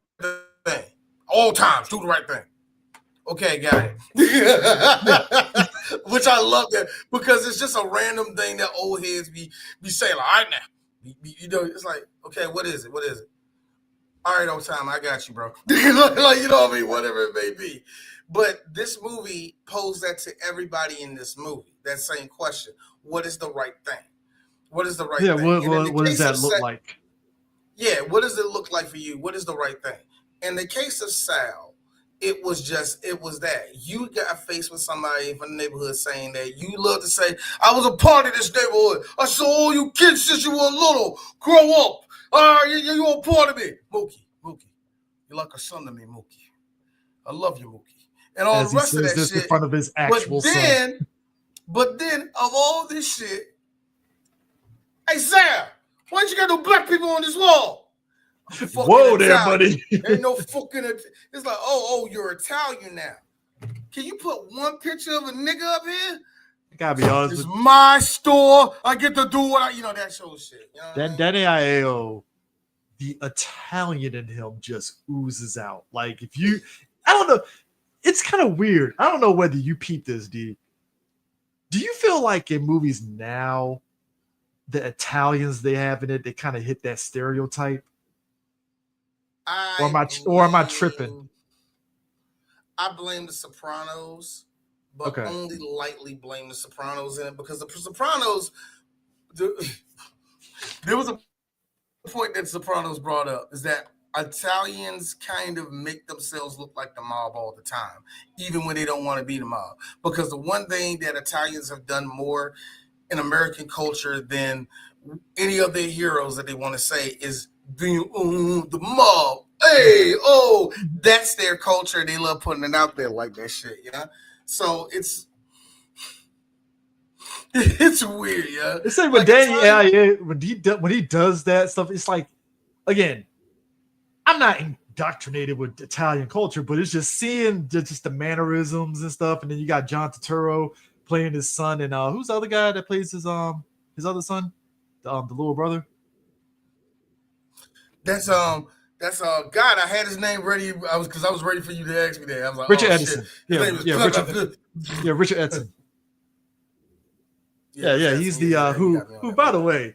thing. All times, do the right thing. Okay, got it. Which I love that, because it's just a random thing that old heads be saying, like, all right now. You know, it's like, okay, what is it? What is it? All right, on time, I got you, bro. Like, you know what I mean? Whatever it may be. But this movie posed that to everybody in this movie, that same question. What is the right thing? What is the right thing? Yeah, what does that look like? Yeah, what does it look like for you? What is the right thing? In the case of Sal, it was that. You got faced with somebody from the neighborhood saying that you love to say, I was a part of this neighborhood. I saw all you kids since you were little. Grow up. You a part of it. Mookie, you're like a son to me, Mookie. I love you, Mookie. And all the rest of that shit. In front of his actual son. But then, of all this shit, hey, Sam, why don't you got no Black people on this wall? Whoa there, buddy. Ain't no fucking. It's like, oh, you're Italian now. Can you put one picture of a nigga up here? I gotta be honest. It's my store. I get to do what that show shit. You know that Danny Aiello, the Italian in him just oozes out. Like, I don't know. It's kind of weird. I don't know whether you peep this, D. Do you feel like in movies now, the Italians they have in it, they kind of hit that stereotype? Or am I tripping? I blame The Sopranos, but only lightly blame The Sopranos in it, because The Sopranos, there was a point that Sopranos brought up, is that Italians kind of make themselves look like the mob all the time, even when they don't want to be the mob. Because the one thing that Italians have done more in American culture than any of their heroes that they want to say is being the mob. Hey, that's their culture. They love putting it out there like that shit, yeah. So it's weird, yeah. It's like when Danny, when he does that stuff, it's like, again, I'm not indoctrinated with Italian culture, but it's just seeing just the mannerisms and stuff. And then you got John Turturro playing his son, and who's the other guy that plays his other son, the little brother? That's God. I had his name ready. I was ready for you to ask me that. I was like, Richard Edison. Richard Edison. Yeah, he's the who by the way,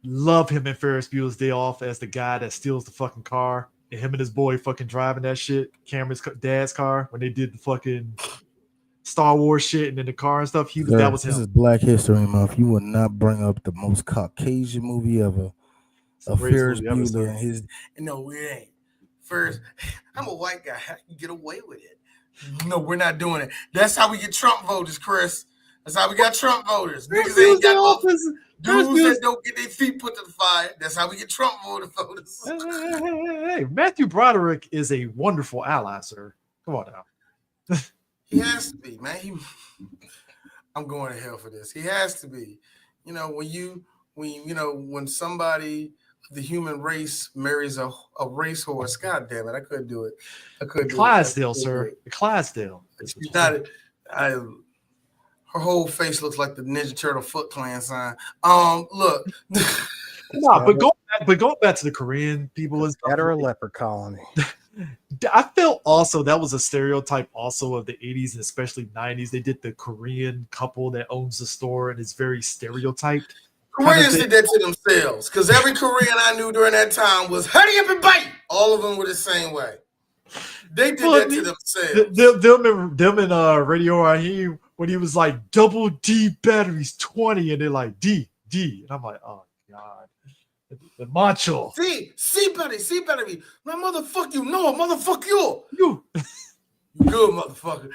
love him in Ferris Bueller's Day Off as the guy that steals the fucking car, and him and his boy fucking driving that shit, Cameron's dad's car, when they did the fucking Star Wars shit and in the car and stuff. That was him. This is Black History Month. You will not bring up the most Caucasian movie ever. A Ferris Bueller and his. No, it ain't. First, I'm a white guy. How can you get away with it? No, we're not doing it. That's how we get Trump voters, Chris. That's how we got Trump voters. Niggas ain't got dudes that don't get their feet put to the fire. That's how we get Trump voters. Hey, Matthew Broderick is a wonderful ally, sir. Come on now. He has to be, man. I'm going to hell for this. He has to be. You know, when somebody, the human race marries a racehorse, God damn it, I couldn't do it. Clydesdale, sir. Clydesdale. She's not it. Her whole face looks like the Ninja Turtle Foot Clan sign. Look. No, but going back to the Korean people is that or a leper colony. I felt also that was a stereotype also of the 80s and especially 90s. They did the Korean couple that owns the store and is very stereotyped. Koreans did that to themselves because every Korean I knew during that time was hurry up and bite. All of them were the same way. They did that to themselves. Them in Radio Raheem when he was like double D batteries 20 and they're like D. And I'm like, oh God. The macho. See, buddy. My motherfucker, you know, motherfuck you. You good motherfucker.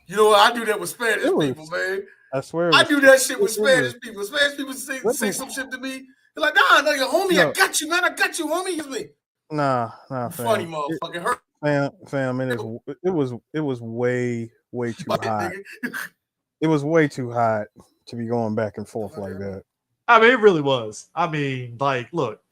You know what? I do that with Spanish people, man. I swear. I do that shit with Spanish people. Spanish people say some shit to me. They're like, nah, your homie, I got you, man. I got you, homie. Use me. Nah, funny motherfucker. Fam, it was way too hot. It was way too hot to be going back and forth like that. I mean, it really was. I mean, like, look,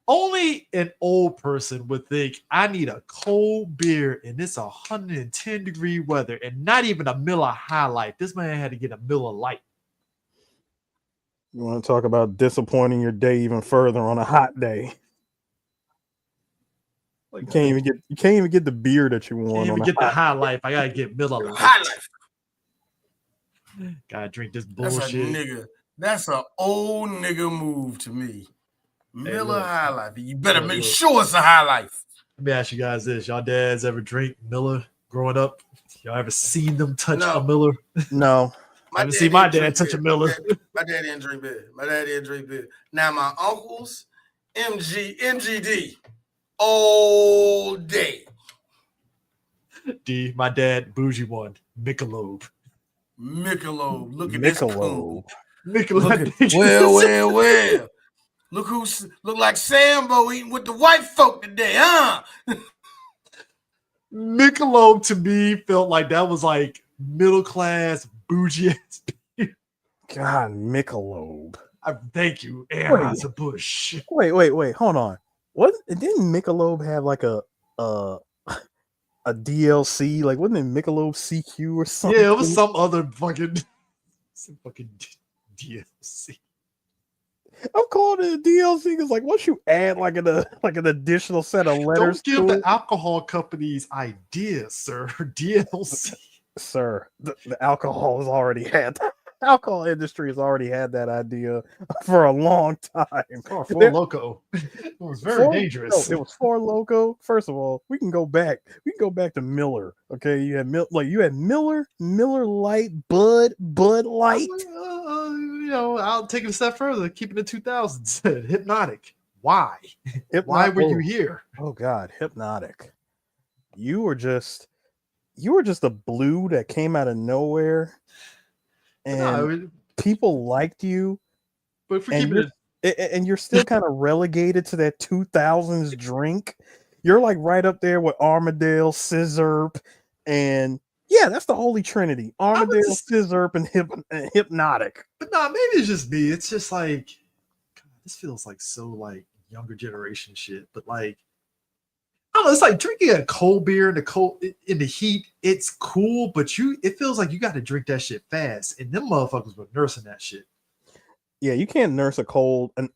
only an old person would think I need a cold beer in this 110-degree weather and not even a Miller High Life. This man had to get a Miller Lite. You want to talk about disappointing your day even further on a hot day? Like, you can't even get the beer that you want. Can't even get the High Life. I gotta get Miller Lite. High Life. Gotta drink this bullshit. That's an old nigga move to me. Miller High Life. You better make sure it's a High Life. Let me ask you guys this. Y'all dads ever drink Miller growing up? Y'all ever seen them touch a Miller? No. I haven't seen my dad touch a Miller. My dad didn't drink beer. Now my uncles, MGD, all day. D, my dad, bougie one, Michelob. Look at Michelob. Well. Look like Sambo eating with the white folk today, huh? Michelob to me felt like that was like middle class bougie ass beer. God, Michelob. Thank you, Anheuser-Busch. Wait, hold on. What didn't Michelob have like a DLC? Like, wasn't it Michelob CQ or something? Yeah, it was some fucking DLC. I'm calling it a DLC because, like, once you add like an additional set of letters, don't give the alcohol companies ideas, sir. DLC, sir. The alcohol has already had. The alcohol industry has already had that idea for a long time. Oh, Four Loko. It was very dangerous. No, it was Four Loko. First of all, we can go back. We can go back to Miller. Okay, you had Miller Lite, Bud Light. I'll take it a step further. Keeping the 2000s. Hypnotic. Why? Why were you here? Oh God, Hypnotic. You were just a blue that came out of nowhere. And people liked you, but if we keep and you're still kind of relegated to that 2000s drink. You're like right up there with Armadale, Scissorp, and that's the Holy Trinity: Armadale, Scissorp, and Hypnotic. But maybe it's just me. It's just like, God, this feels like so like younger generation shit. But like, I don't know, it's like drinking a cold beer in the heat. It's cool, but it feels like you got to drink that shit fast, and them motherfuckers were nursing that shit. Yeah, you can't nurse an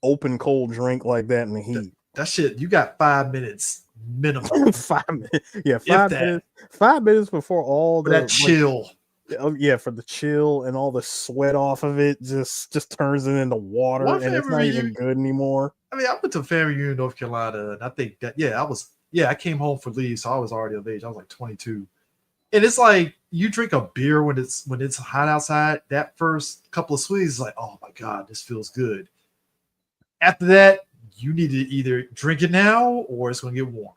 open cold drink like that in the heat. That shit, you got 5 minutes minimum. 5 minutes. Yeah, If 5 that. minutes. 5 minutes before all For the that chill. for the chill and all the sweat off of it just turns it into water, One and it's family not even reunion- good anymore. I mean, I went to a family reunion in North Carolina, and I think that I came home for leave, so I was already of age. I was like 22. And it's like you drink a beer when it's hot outside. That first couple of sweets is like, oh my god, this feels good. After that, you need to either drink it now or it's gonna get warm.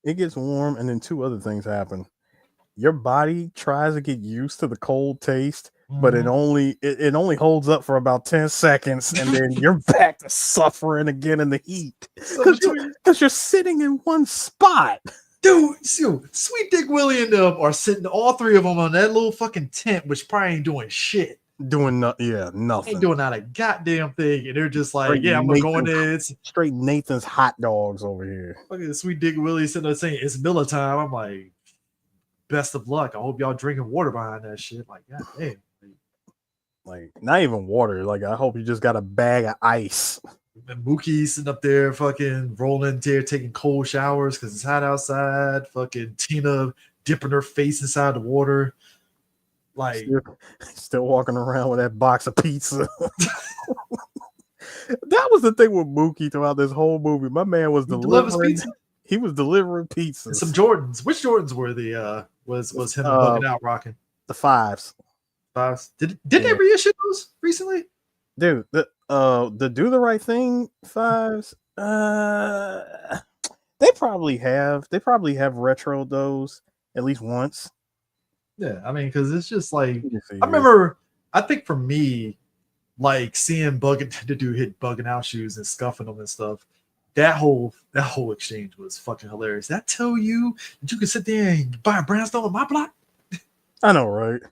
It gets warm, and then 2 other things happen. Your body tries to get used to the cold taste, but it only holds up for about 10 seconds, and then you're back to suffering again in the heat because you're sitting in one spot. Dude, Sweet Dick Willie and them are sitting, all 3 of them, on that little fucking tent, which probably ain't doing shit. Nothing. Ain't doing not a goddamn thing, and they're just like, Straight I'm gonna go in there. It's straight Nathan's hot dogs over here. fucking Sweet Dick Willie sitting there saying it's Miller time. I'm like, best of luck. I hope y'all drinking water behind that shit. Like, god damn. Like, not even water. Like, I hope you just got a bag of ice. And Mookie sitting up there fucking rolling there, taking cold showers because it's hot outside. Fucking Tina dipping her face inside the water. Like, Still walking around with that box of pizza. That was the thing with Mookie throughout this whole movie. My man was delivering pizza. He was delivering pizzas. And some Jordans. Which Jordans were the was him bugging out rocking? The 5s. Did they reissue those recently? Dude, the Do the Right Thing 5s, they probably have retro those at least once. Yeah, I mean, because it's just like I remember. I think for me, like seeing the dude hit bugging out shoes and scuffing them and stuff. That whole exchange was fucking hilarious. Did I tell you that you could sit there and buy a brownstone on my block? I know, right?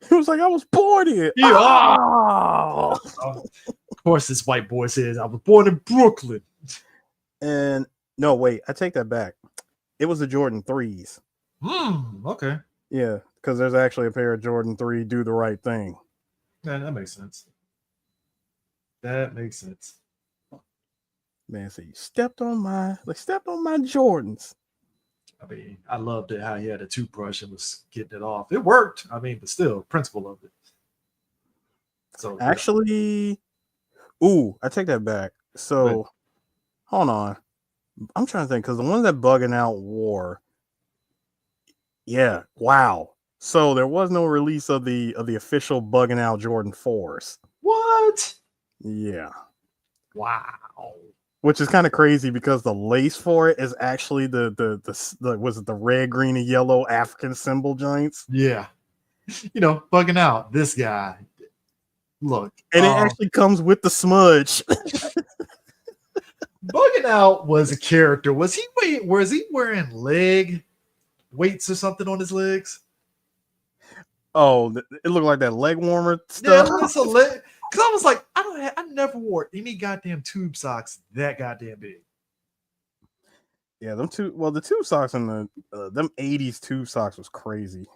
He was like, I was born here. Yeah. Oh. Of course, this white boy says, I was born in Brooklyn. And no, wait, I take that back. It was the Jordan 3s. Okay. Yeah, because there's actually a pair of Jordan 3 Do the Right Thing. Yeah, that makes sense. That makes sense. Man, so you stepped on my Jordans. I mean, I loved it how he had a toothbrush and was getting it off. It worked. I mean, but still, principle of it. So actually, I take that back. So, hold on. I'm trying to think because the one that Bugging Out wore. Yeah, wow. So there was no release of the official Bugging Out Jordan 4s. What? Yeah. Wow. Which is kind of crazy because the lace for it is actually the was it the red, green, and yellow African symbol joints? Yeah. Bugging Out. This guy. Look. And it actually comes with the smudge. Bugging Out was a character. Was he wearing leg weights or something on his legs? Oh, it looked like that leg warmer stuff. Yeah, it's a leg. Because I was like, I never wore any goddamn tube socks that goddamn big. Yeah, the tube socks and them 80s tube socks was crazy.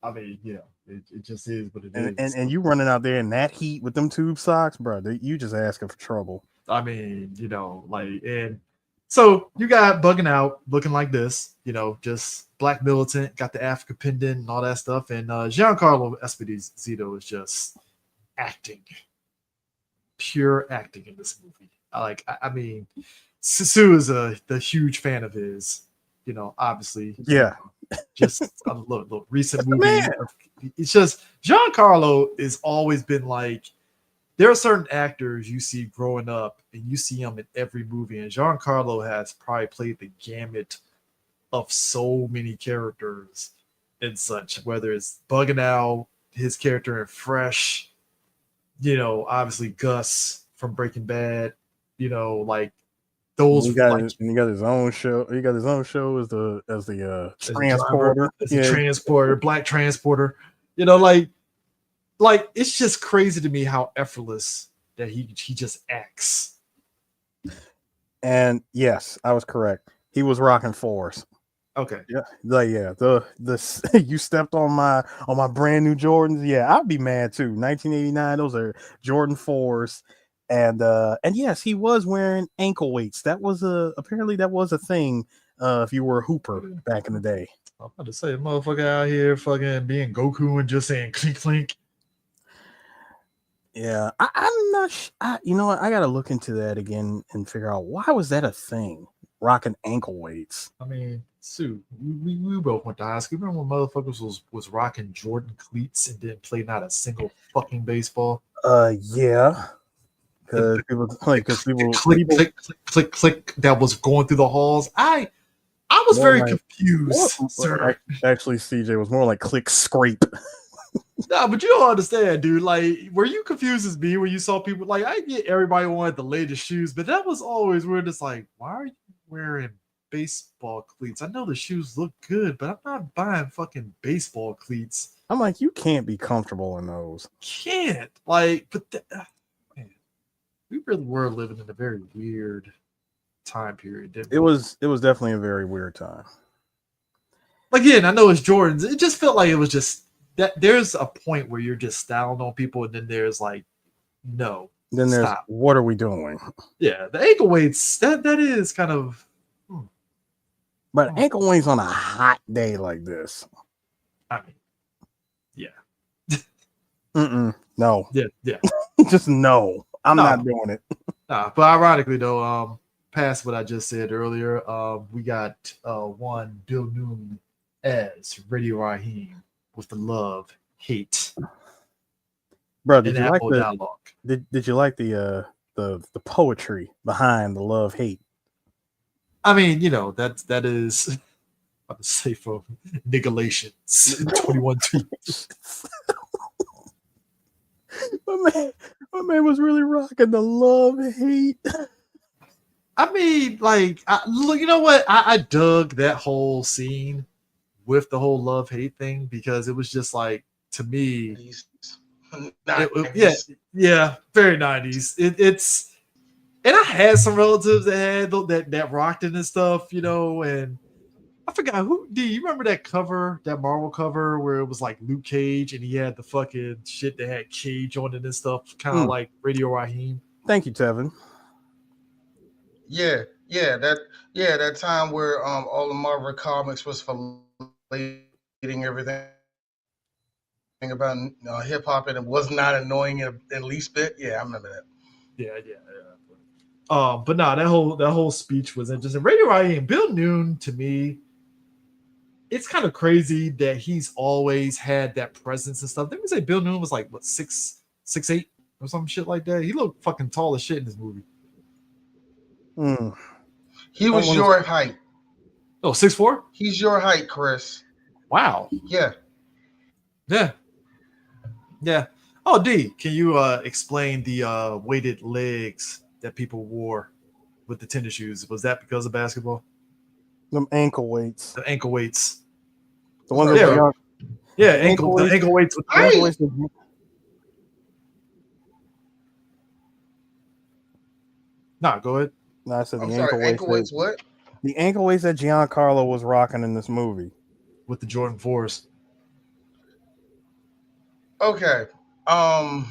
I mean, it just is what it is. And you running out there in that heat with them tube socks, bro, you just asking for trouble. I mean, and so you got Bugging Out looking like this, just black militant, got the Africa pendant and all that stuff. And Giancarlo Esposito is just acting, pure acting in this movie. I mean, Susu is the huge fan of his, obviously. Yeah. Just look, recent movie. It's just Giancarlo has always been like, there are certain actors you see growing up and you see them in every movie. And Giancarlo has probably played the gamut of so many characters and such, whether it's Bugging Out, his character in Fresh, obviously Gus from Breaking Bad, like those. He got his own show. He got his own show as the transporter. As a transporter, black transporter. Like it's just crazy to me how effortless that he just acts. And yes, I was correct. He was rocking 4s. Okay. Yeah. The you stepped on my brand new Jordans. Yeah, I'd be mad too. 1989, those are Jordan 4s. And yes, he was wearing ankle weights. Apparently that was a thing. If you were a hooper back in the day. I'm about to say, motherfucker out here fucking being Goku and just saying clink clink. Yeah, I'm not. You know what? I gotta look into that again and figure out why was that a thing. Rocking ankle weights. I mean, Sue, we both went to high school. Remember when motherfuckers was rocking Jordan cleats and didn't play not a single fucking baseball? Yeah. Because people click, click, click that was going through the halls. I was very confused, sir. Actually, CJ was more like click scrape. Nah, but you don't understand, dude. Like, were you confused as me when you saw people? Like, I get everybody wanted the latest shoes, but that was always weird. It's like, why are you wearing baseball cleats? I know the shoes look good, but I'm not buying fucking baseball cleats. I'm like, you can't be comfortable in those. Can't. Like, but man, we really were living in a very weird time period, didn't we? It was definitely a very weird time. Again, I know it's Jordans. It just felt like it was just that there's a point where you're just styling on people, and then there's like, no. Then there's stop. What are we doing? Yeah, the ankle weights, that is kind of But ankle weights on a hot day like this. I mean, no. Yeah. Just no. I'm not doing it. But ironically though, past what I just said earlier, we got one Bill Noon as Radio Raheem with the love hate. Bro, did you like the dialogue? Did you like the poetry behind the love hate? I mean, you know, that is I'm to say from Nigalations 21-2. My man was really rocking the love hate. I mean, like, look, you know what? I dug that whole scene with the whole love hate thing because it was just like, to me, yeah, very 90s. It's, and I had some relatives that had that rocked it and stuff, you know, and I forgot who. Do you remember that cover, that Marvel cover, where it was like Luke Cage and he had the fucking shit that had Cage on it and stuff, kind of like Radio Raheem? Thank you, Tevin. Yeah, that time where all the Marvel comics was filleting everything about hip hop and it was not annoying in least bit. Yeah, I remember that. Yeah. But no, that whole speech was interesting. Radio Raheem, Bill Noon, to me, it's kind of crazy that he's always had that presence and stuff. Didn't we say Bill Noon was like what 6'8" or some shit like that? He looked fucking tall as shit in this movie. He was your height. Oh, 6'4"? He's your height, Chris. Wow. Yeah. Oh, D, can you explain the weighted legs that people wore with the tennis shoes? Was that because of basketball? Them ankle weights. The ankle weights. The ones that ankle weights. With ankle weights. Nah, go ahead. No, I said ankle weights. What? The ankle weights that Giancarlo was rocking in this movie with the Jordan 4s. Okay. I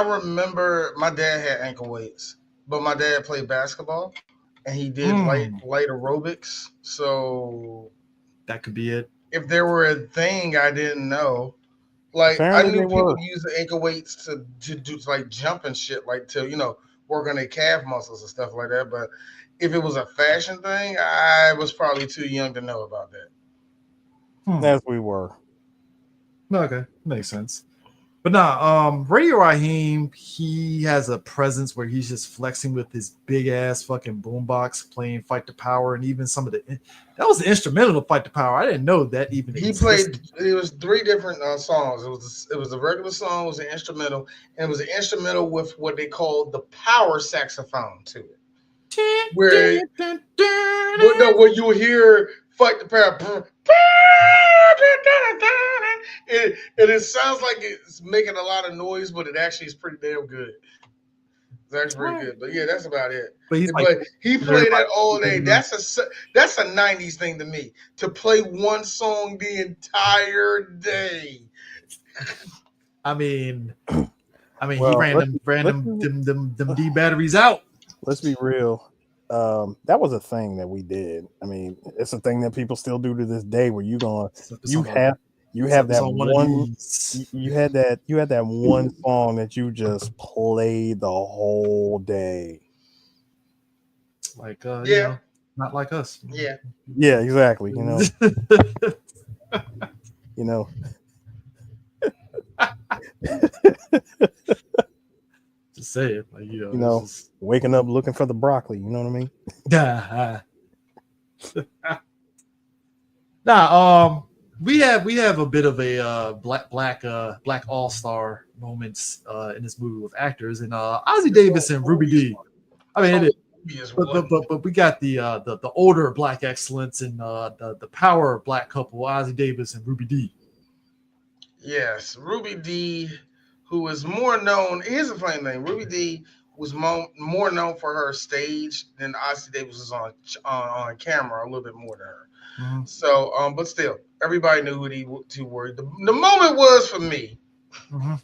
remember my dad had ankle weights, but my dad played basketball and he did light aerobics. So that could be it. If there were a thing I didn't know, like apparently I knew people use the ankle weights to do like jump and shit, like to work on their calf muscles and stuff like that. But if it was a fashion thing, I was probably too young to know about that. As we were. Okay, makes sense. But nah, Radio Raheem, he has a presence where he's just flexing with his big ass fucking boombox playing Fight the Power, and even some of that was the instrumental to Fight the Power. I didn't know that even existed. It was 3 different songs. It was a regular song, it was an instrumental, and it was an instrumental with what they called the power saxophone to it. Where you will hear Fight the Power. And it sounds like it's making a lot of noise, but it actually is pretty damn good. It's actually pretty good. But yeah, that's about it. But he played that all day. That's a 90s thing to me, to play one song the entire day. I mean, I mean, he ran them D batteries out. Let's be real. That was a thing that we did. I mean, it's a thing that people still do to this day. Where you have that one song that you just play the whole day. Like you know, not like us. Yeah, exactly. You know, you know. Just say it, like you know, waking up looking for the broccoli. You know what I mean? We have a bit of a black all-star moments in this movie with actors, and Ozzie Davis and Ruby Dee. I mean, but we got the older black excellence and the power black couple, Ozzie Davis and Ruby Dee. Yes, Ruby Dee, who is more known. Here's the funny thing: Ruby Dee was more known for her stage than Ozzie Davis was on camera, a little bit more than her. Mm-hmm. So, but still, everybody knew who the two were. The moment was for me. Mm-hmm.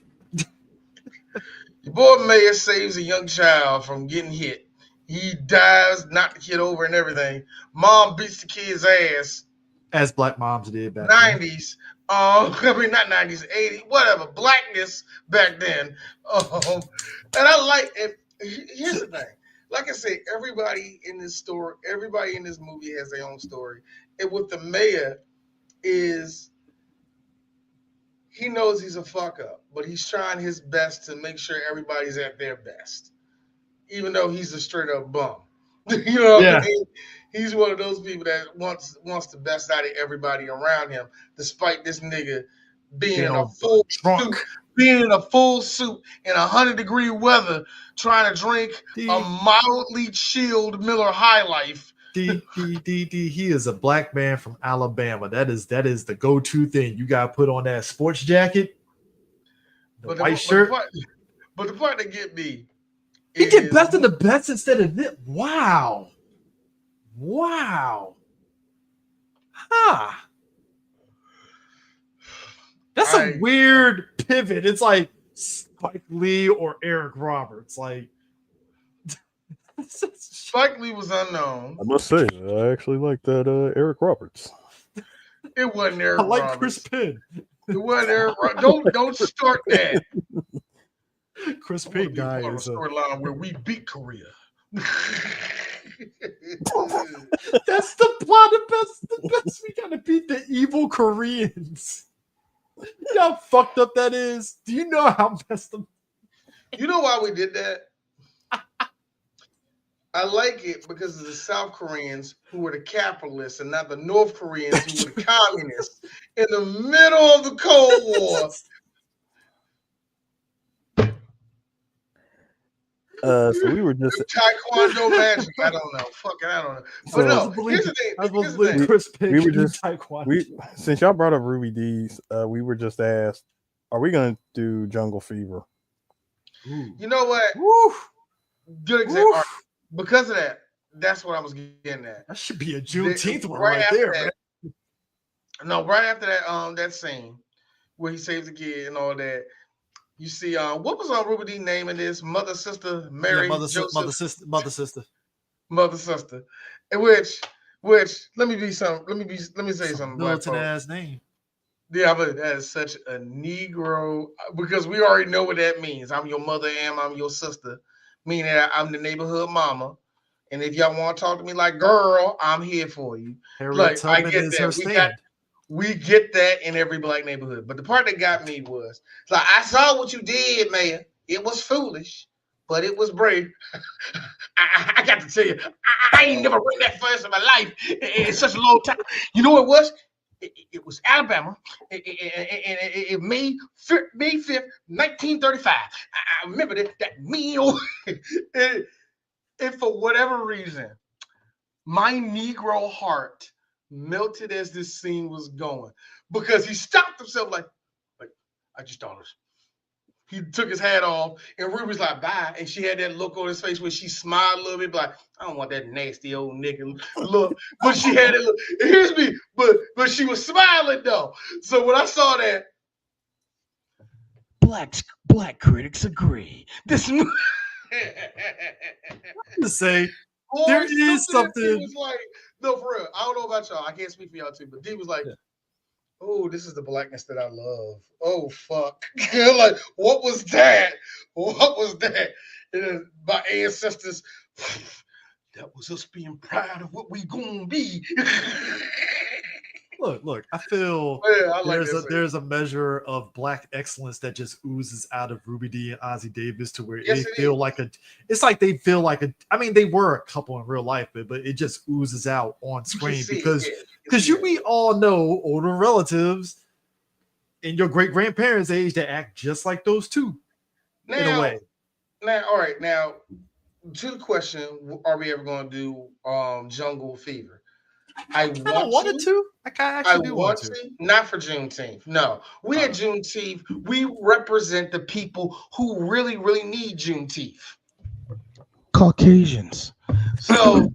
Your boy Mayor saves a young child from getting hit. He dives, knocked the kid over and everything. Mom beats the kid's ass. As black moms did back 90s. I mean, not 90s, 80s, whatever. Blackness back then. And I like it. Here's the thing. Like I said, everybody in this story, everybody in this movie has their own story. And with the mayor is, he knows he's a fuck up, but he's trying his best to make sure everybody's at their best, even though he's a straight up bum. You know what I mean? He's one of those people that wants the best out of everybody around him, despite this nigga being in a full suit, being in a full suit in 100-degree weather, trying to drink a mildly chilled Miller High Life. He is a black man from Alabama. That is the go-to thing. You gotta put on that sports jacket, the white shirt. But the part that get me, he get best of the best instead of this. Wow. Huh. That's a weird pivot. It's like Spike Lee or Eric Roberts. Like Spike Lee was unknown. I must say, I actually like that Eric Roberts. It wasn't Eric Roberts. I like Chris Penn. It wasn't Eric Roberts. Don't start that. Chris Penn guy is a storyline where we beat Korea. That's the plot. The best. We gotta beat the evil Koreans. You know how fucked up that is? Do you know how messed up? You know why we did that? I like it because of the South Koreans who were the capitalists and not the North Koreans who were the communists in the middle of the Cold War. So we were just Taekwondo magic. I don't know. Fucking, I don't know. But no, here's the thing. We were just since y'all brought up Ruby Dee's, we were just asked, are we gonna do Jungle Fever? You know what? Woo. Good example. Right. Because of that, that's what I was getting at. That should be a Juneteenth one right there. That, no, right after that, that scene where he saves the kid and all that. You see, what was Ruby Dee name in this? Mother, sister, Mary, Joseph? Mother, sister. And which let me say something. Militant ass name. Yeah, but that is such a Negro, because we already know what that means. I'm your mother and I'm your sister, meaning that I'm the neighborhood mama. And if y'all want to talk to me like girl, I'm here for you. Harriet Tubman is her stand. We get that in every black neighborhood. But the part that got me was, like, I saw what you did, Mayor. It was foolish, but it was brave. I got to tell you, I ain't never run that fast in my life in such a long time. You know what it was? It was Alabama. May 5th, 1935. I remember that meal. And for whatever reason, my Negro heart melted as this scene was going, because he stopped himself like I just thought it was. He took his hat off and Ruby's like, bye. And she had that look on his face where she smiled a little bit, like, I don't want that nasty old nigga look. But she had it look. Here's me, but she was smiling though. So when I saw that, Black critics agree. This movie. To say Or there is something. He was like, no, for real. I don't know about y'all. I can't speak for y'all too, but D was like, oh, this is the blackness that I love. Oh, fuck. Like, what was that? What was that? And then my ancestors, that was us being proud of what we gonna be. Look. I feel I like there's a measure of black excellence that just oozes out of Ruby Dee and Ozzie Davis to where they feel like a. It's like they feel like a. I mean, they were a couple in real life, but it just oozes out on screen because we all know older relatives and your great grandparents' age that act just like those two in a way. Now, all right. Now, to the question: are we ever going to do Jungle Fever? I wanted to. I actually want to. Not for Juneteenth. No, we at Juneteenth. We represent the people who really, really need Juneteenth. Caucasians. So,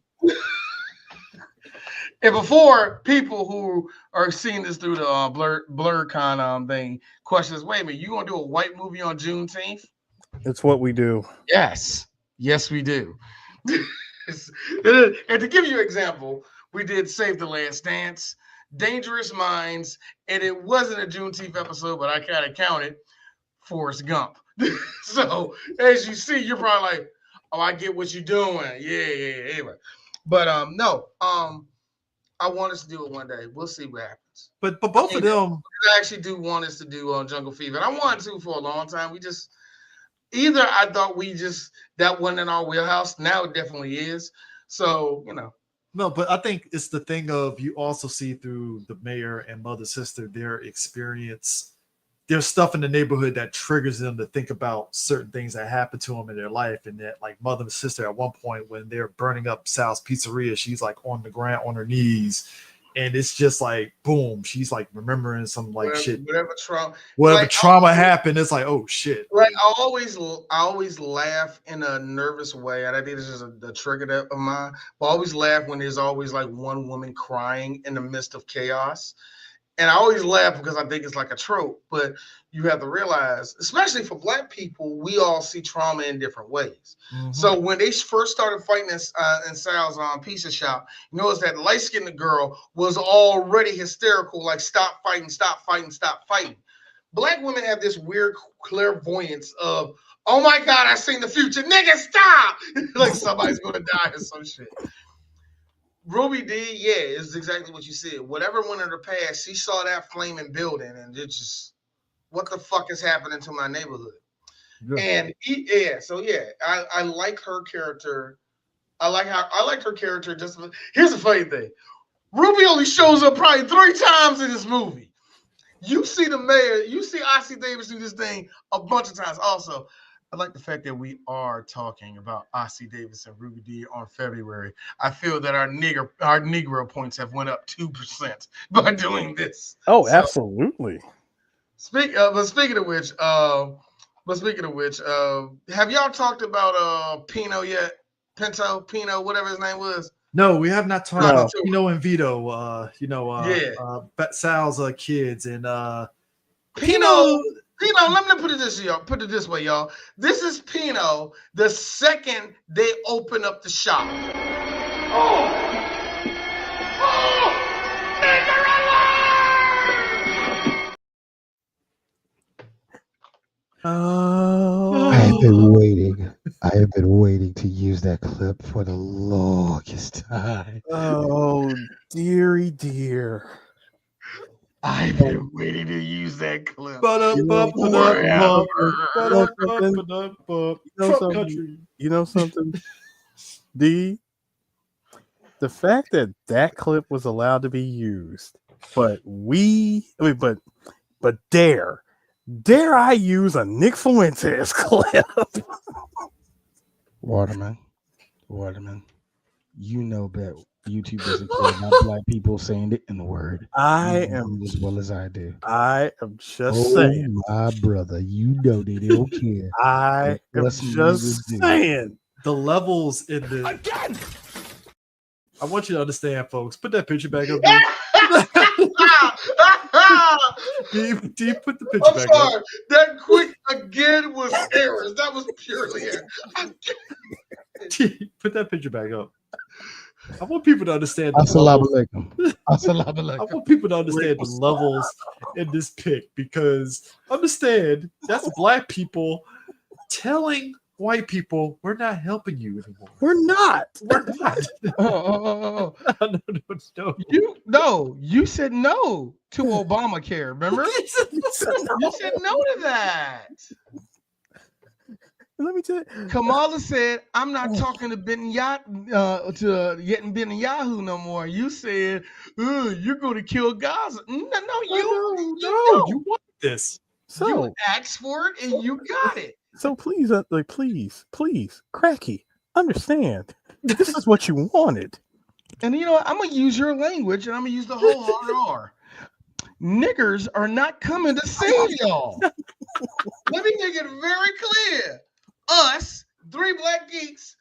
and before people who are seeing this through the BlurCon thing questions, wait a minute, you gonna do a white movie on Juneteenth? It's what we do. Yes, we do. And to give you an example. We did Save the Last Dance, Dangerous Minds, and it wasn't a Juneteenth episode, but I kind of counted Forrest Gump. So as you see, you're probably like, "Oh, I get what you're doing." Yeah. Anyway, but no, I want us to do it one day. We'll see what happens. But both of them, I actually do want us to do Jungle Fever. And I wanted to for a long time. We just either I thought that wasn't in our wheelhouse. Now it definitely is. So No, but I think it's the thing of you also see through the mayor and mother sister their experience. There's stuff in the neighborhood that triggers them to think about certain things that happened to them in their life, and that like mother and sister at one point when they're burning up Sal's pizzeria, she's like on the ground on her knees, and it's just like boom, she's like remembering some like whatever trauma happened. It's like oh shit. Right. I always laugh in a nervous way, and I think this is a trigger of mine. But I always laugh when there's always like one woman crying in the midst of chaos. And I always laugh because I think it's like a trope, but you have to realize, especially for Black people, we all see trauma in different ways. Mm-hmm. So when they first started fighting in Sal's pizza shop, you notice that light-skinned girl was already hysterical, like stop fighting. Black women have this weird clairvoyance of, oh my God, I seen the future. Nigga, stop! Like somebody's going to die or some shit. Ruby Dee, it's exactly what you said. Whatever went in her past, she saw that flaming building and it just, what the fuck is happening to my neighborhood? Yeah. And I like her character. I liked her character. Here's the funny thing. Ruby only shows up probably 3 times in this movie. You see the mayor, you see Ossie Davis do this thing a bunch of times. Also, I like the fact that we are talking about Ossie Davis and Ruby Dee on February. I feel that our Negro points have went up 2% by doing this. Oh, so, absolutely. Speaking of which, have y'all talked about Pino yet? Pino, whatever his name was. No, we have not talked about Pino and Vito. Sal's kids and Pino, let me put it this way, y'all. This is Pino the second they open up the shop. I have been waiting to use that clip for the longest time. Oh, dearie dear. I've been waiting to use that clip. You know something? The fact that clip was allowed to be used, but dare I use a Nick Fuentes clip? Waterman, you know that YouTube doesn't care about Black people saying the N-word. I am as well as I do. I am just saying, my brother, you know they don't care. I am just saying the levels in the again. I want you to understand, folks. Put that picture back up there. Do you put the picture I'm back sorry. up? That quick again was errors. That was purely error. Put that picture back up. I want people to understand the Assalamu levels. alaikum. Assalamu I alaikum. want people to understand the levels in this pick, because understand that's black people telling white people we're not helping you anymore. We're not. We're not. Oh. No. You said no to Obamacare, remember? You said no to that. Let me tell you. Kamala said, I'm not talking to Netanyahu no more. You said, you're going to kill Gaza. No, you want this. So you asked for it and you got it. So please, please, Cracky, understand. This is what you wanted. And you know what? I'm going to use your language, and I'm going to use the whole hard R. Niggers are not coming to save y'all. Let me make it very clear. Us, 3 black geeks,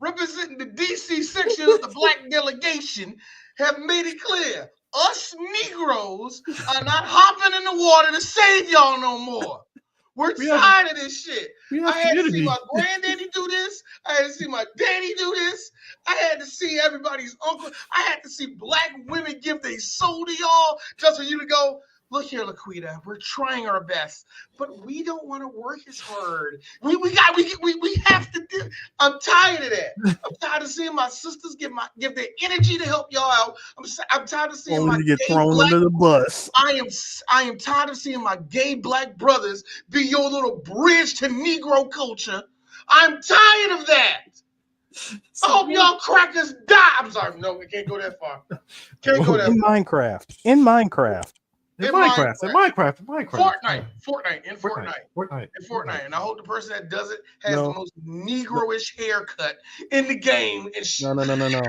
representing the DC section of the black delegation, have made it clear. Us Negroes are not hopping in the water to save y'all no more. We're tired of this shit. I had to see my granddaddy do this. I had to see my daddy do this. I had to see everybody's uncle. I had to see black women give their soul to y'all just for you to go, look here, Laquita, we're trying our best, but we don't want to work as hard. We have to do. I'm tired of that. I'm tired of seeing my sisters give their energy to help y'all out. I'm tired of seeing Only my to get gay thrown black, under the bus. I am tired of seeing my gay black brothers be your little bridge to Negro culture. I'm tired of that. I hope y'all crackers die. I'm sorry, no, we can't go that far. Can't go that In far. Minecraft. In Minecraft. In Minecraft. Fortnite. And I hope the person that does it has the most Negroish haircut in the game. And No.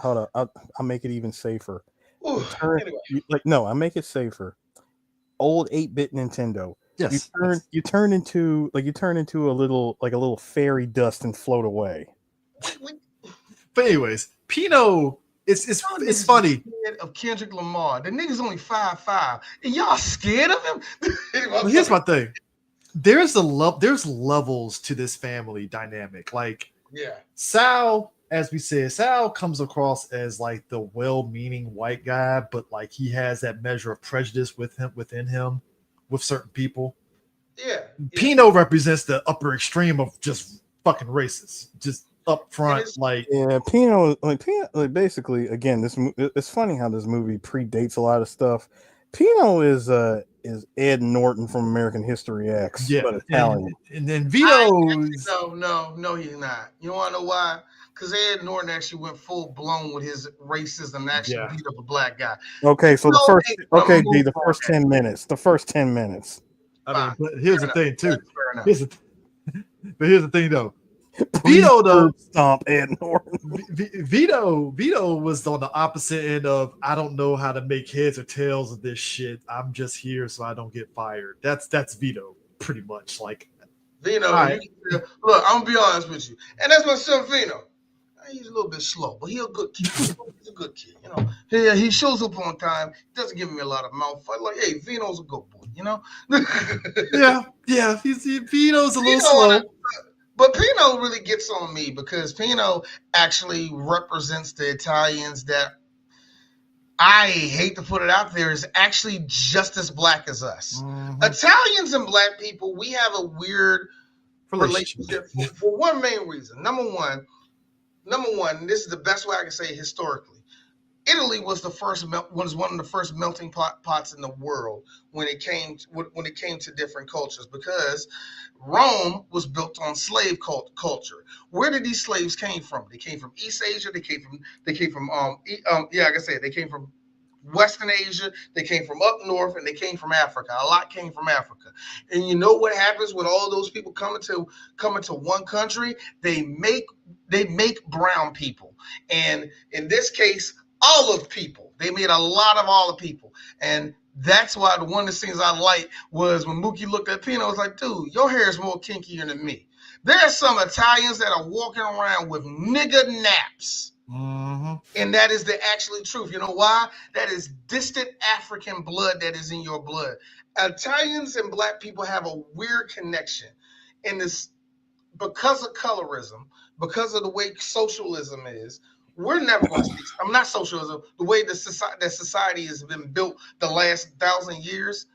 Hold up. I'll make it even safer. Anyway. I make it safer. Old 8-bit Nintendo. Yes. You turn into a little fairy dust and float away. But anyways, Pino, it's funny. Of Kendrick Lamar, the nigga's only 5'5", and y'all scared of him. Well, here's my thing. There's levels to this family dynamic. Like, Sal, as we said, Sal comes across as like the well-meaning white guy, but like he has that measure of prejudice within him with certain people. Yeah. Pino represents the upper extreme of just fucking racist, just up front. Pino, basically, again, it's funny how this movie predates a lot of stuff. Pino is Ed Norton from American History X, but Italian. And then Vito. No, he's not. You want to know why? Because Ed Norton actually went full blown with his racism and actually beat up a black guy. Okay, so the first 10 minutes. The first 10 minutes. I mean, but here's the thing too. Here's the thing though. Vito though, stomp Ed Norton. Vito was on the opposite end of I don't know how to make heads or tails of this shit. I'm just here so I don't get fired. That's Vito pretty much. Like Vito, look, I'm gonna be honest with you, and that's my son Vito. He's a little bit slow, but he's a good kid. He's a good kid, you know. He shows up on time. He doesn't give me a lot of mouth. Like, hey, Vito's a good boy, you know. Vito's a little slow. But Pino really gets on me because Pino actually represents the Italians that I hate to put it out there is actually just as black as us. Mm-hmm. Italians and black people, we have a weird relationship for one main reason. Number one, this is the best way I can say it historically. Italy was one of the first melting pots in the world when it came to different cultures, because Rome was built on slave culture. Where did these slaves came from? They came from East Asia. They came from Western Asia. They came from up north, and they came from Africa. A lot came from Africa. And you know what happens when all those people come into one country? They make brown people, and in this case, olive people. They made a lot of olive people. And that's why one of the things I liked was when Mookie looked at Pino, I was like, dude, your hair is more kinkier than me. There are some Italians that are walking around with nigger naps. And that is the actual truth. You know why? That is distant African blood that is in your blood. Italians and black people have a weird connection. And this, because of colorism, because of the way socialism is, we're never going to see. I'm not socialism. The way that society has been built the last 1,000 years,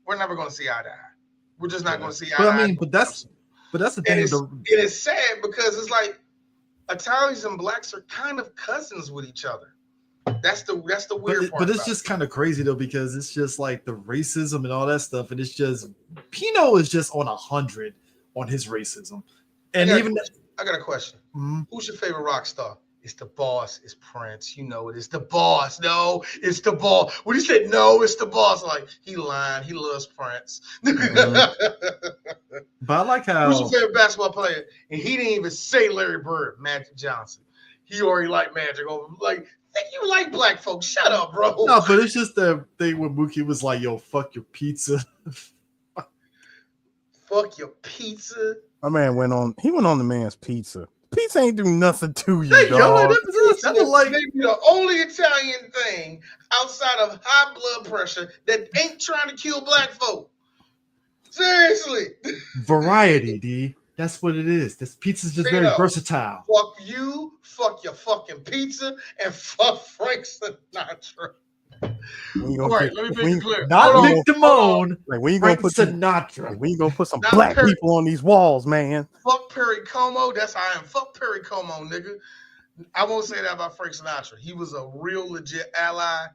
we're never going to see eye to eye. We're just not going to see eye to eye. But I mean, but that's the thing. It is sad because it's like Italians and blacks are kind of cousins with each other. That's the weird part. But it's just kind of crazy though, because it's just like the racism and all that stuff, and it's just Pino is just on 100 on his racism. And I got a question. Who's your favorite rock star? It's the boss. It's Prince. You know it. It's the boss. No, it's the boss. When he said no, it's the boss. Like he lying. He loves Prince. But I like how. Who's your favorite basketball player? And he didn't even say Larry Bird, Magic Johnson. He already liked Magic. Like, think you like black folks? Shut up, bro. No, but it's just the thing when Mookie was like, "Yo, fuck your pizza." Fuck your pizza. My man went on the man's pizza. Pizza ain't do nothing to you, Hey, dog. That is like maybe the only Italian thing outside of high blood pressure that ain't trying to kill black folk. Seriously. Variety, D. That's what it is. This pizza's just very versatile. Fuck you, fuck your fucking pizza, and fuck Frank Sinatra. All right, let me make it clear. Not Nick Damone. Like when you Frank gonna put Sinatra. when you gonna put some black people on these walls, man? Fuck Perry Como. That's how I am. Fuck Perry Como, nigga. I won't say that about Frank Sinatra. He was a real legit ally,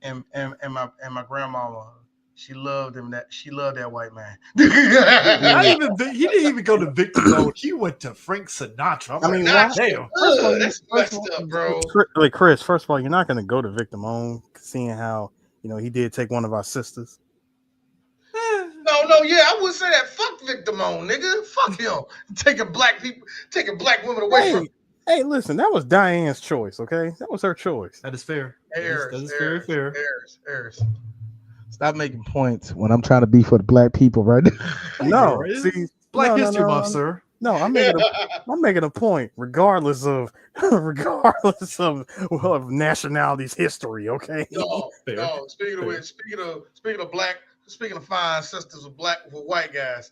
and my grandmama. She loved him. She loved that white man. He didn't even go to Victor Mode. He went to Frank Sinatra. I mean, damn. That's messed up, bro. Like Chris, first of all, you're not gonna go to Victor Moan, seeing how he did take one of our sisters. No, yeah, I wouldn't say that. Fuck Victor Moan, nigga. Fuck him. Taking black women away from. Hey, listen, that was Diane's choice. Okay, that was her choice. That is fair. That is very fair. Heirs. Stop making points when I'm trying to be for the black people, right? No, see, Black History Month, sir. No, I'm making a point, regardless of nationality's history. Okay. No. Speaking of fine sisters with white guys.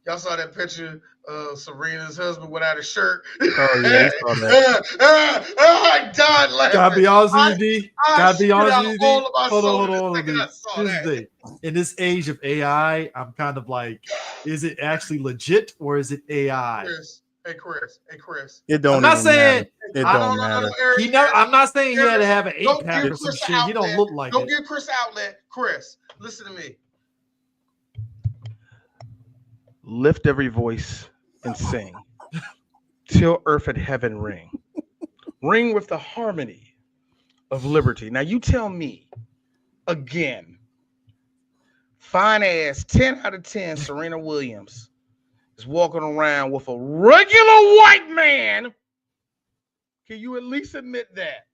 Y'all saw that picture of Serena's husband without a shirt. Oh yeah, I saw that. I died laughing. Gotta be honest with you, D. Gotta be honest with you, D. Hold on. Here's the thing. In this age of AI, I'm kind of like, is it actually legit or is it AI? Chris. It don't. I'm not saying it don't matter. I'm not saying he had to have an 8-pack or some shit. He don't look like it. Don't give Chris outlet. Chris, listen to me. Lift every voice and sing till earth and heaven ring. Ring with the harmony of liberty. Now you tell me again, fine ass 10 out of 10 Serena Williams is walking around with a regular white man. Can you at least admit that?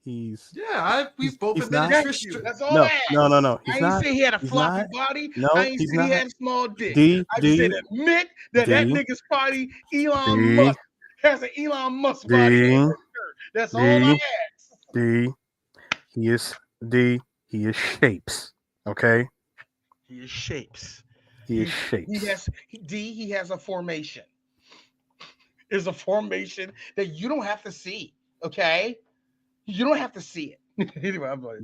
We've both admitted Tristan. That's all I asked. No. I ain't say he had a floppy body. No, I ain't say he had a small dick. I D, said admit that nigga's body, Elon Musk, has an Elon Musk body. That's all I asked. He is shapes. Okay? He is shapes. He is shapes. He has a formation. It's a formation that you don't have to see. Okay? You don't have to see it. Anyway, I'm like,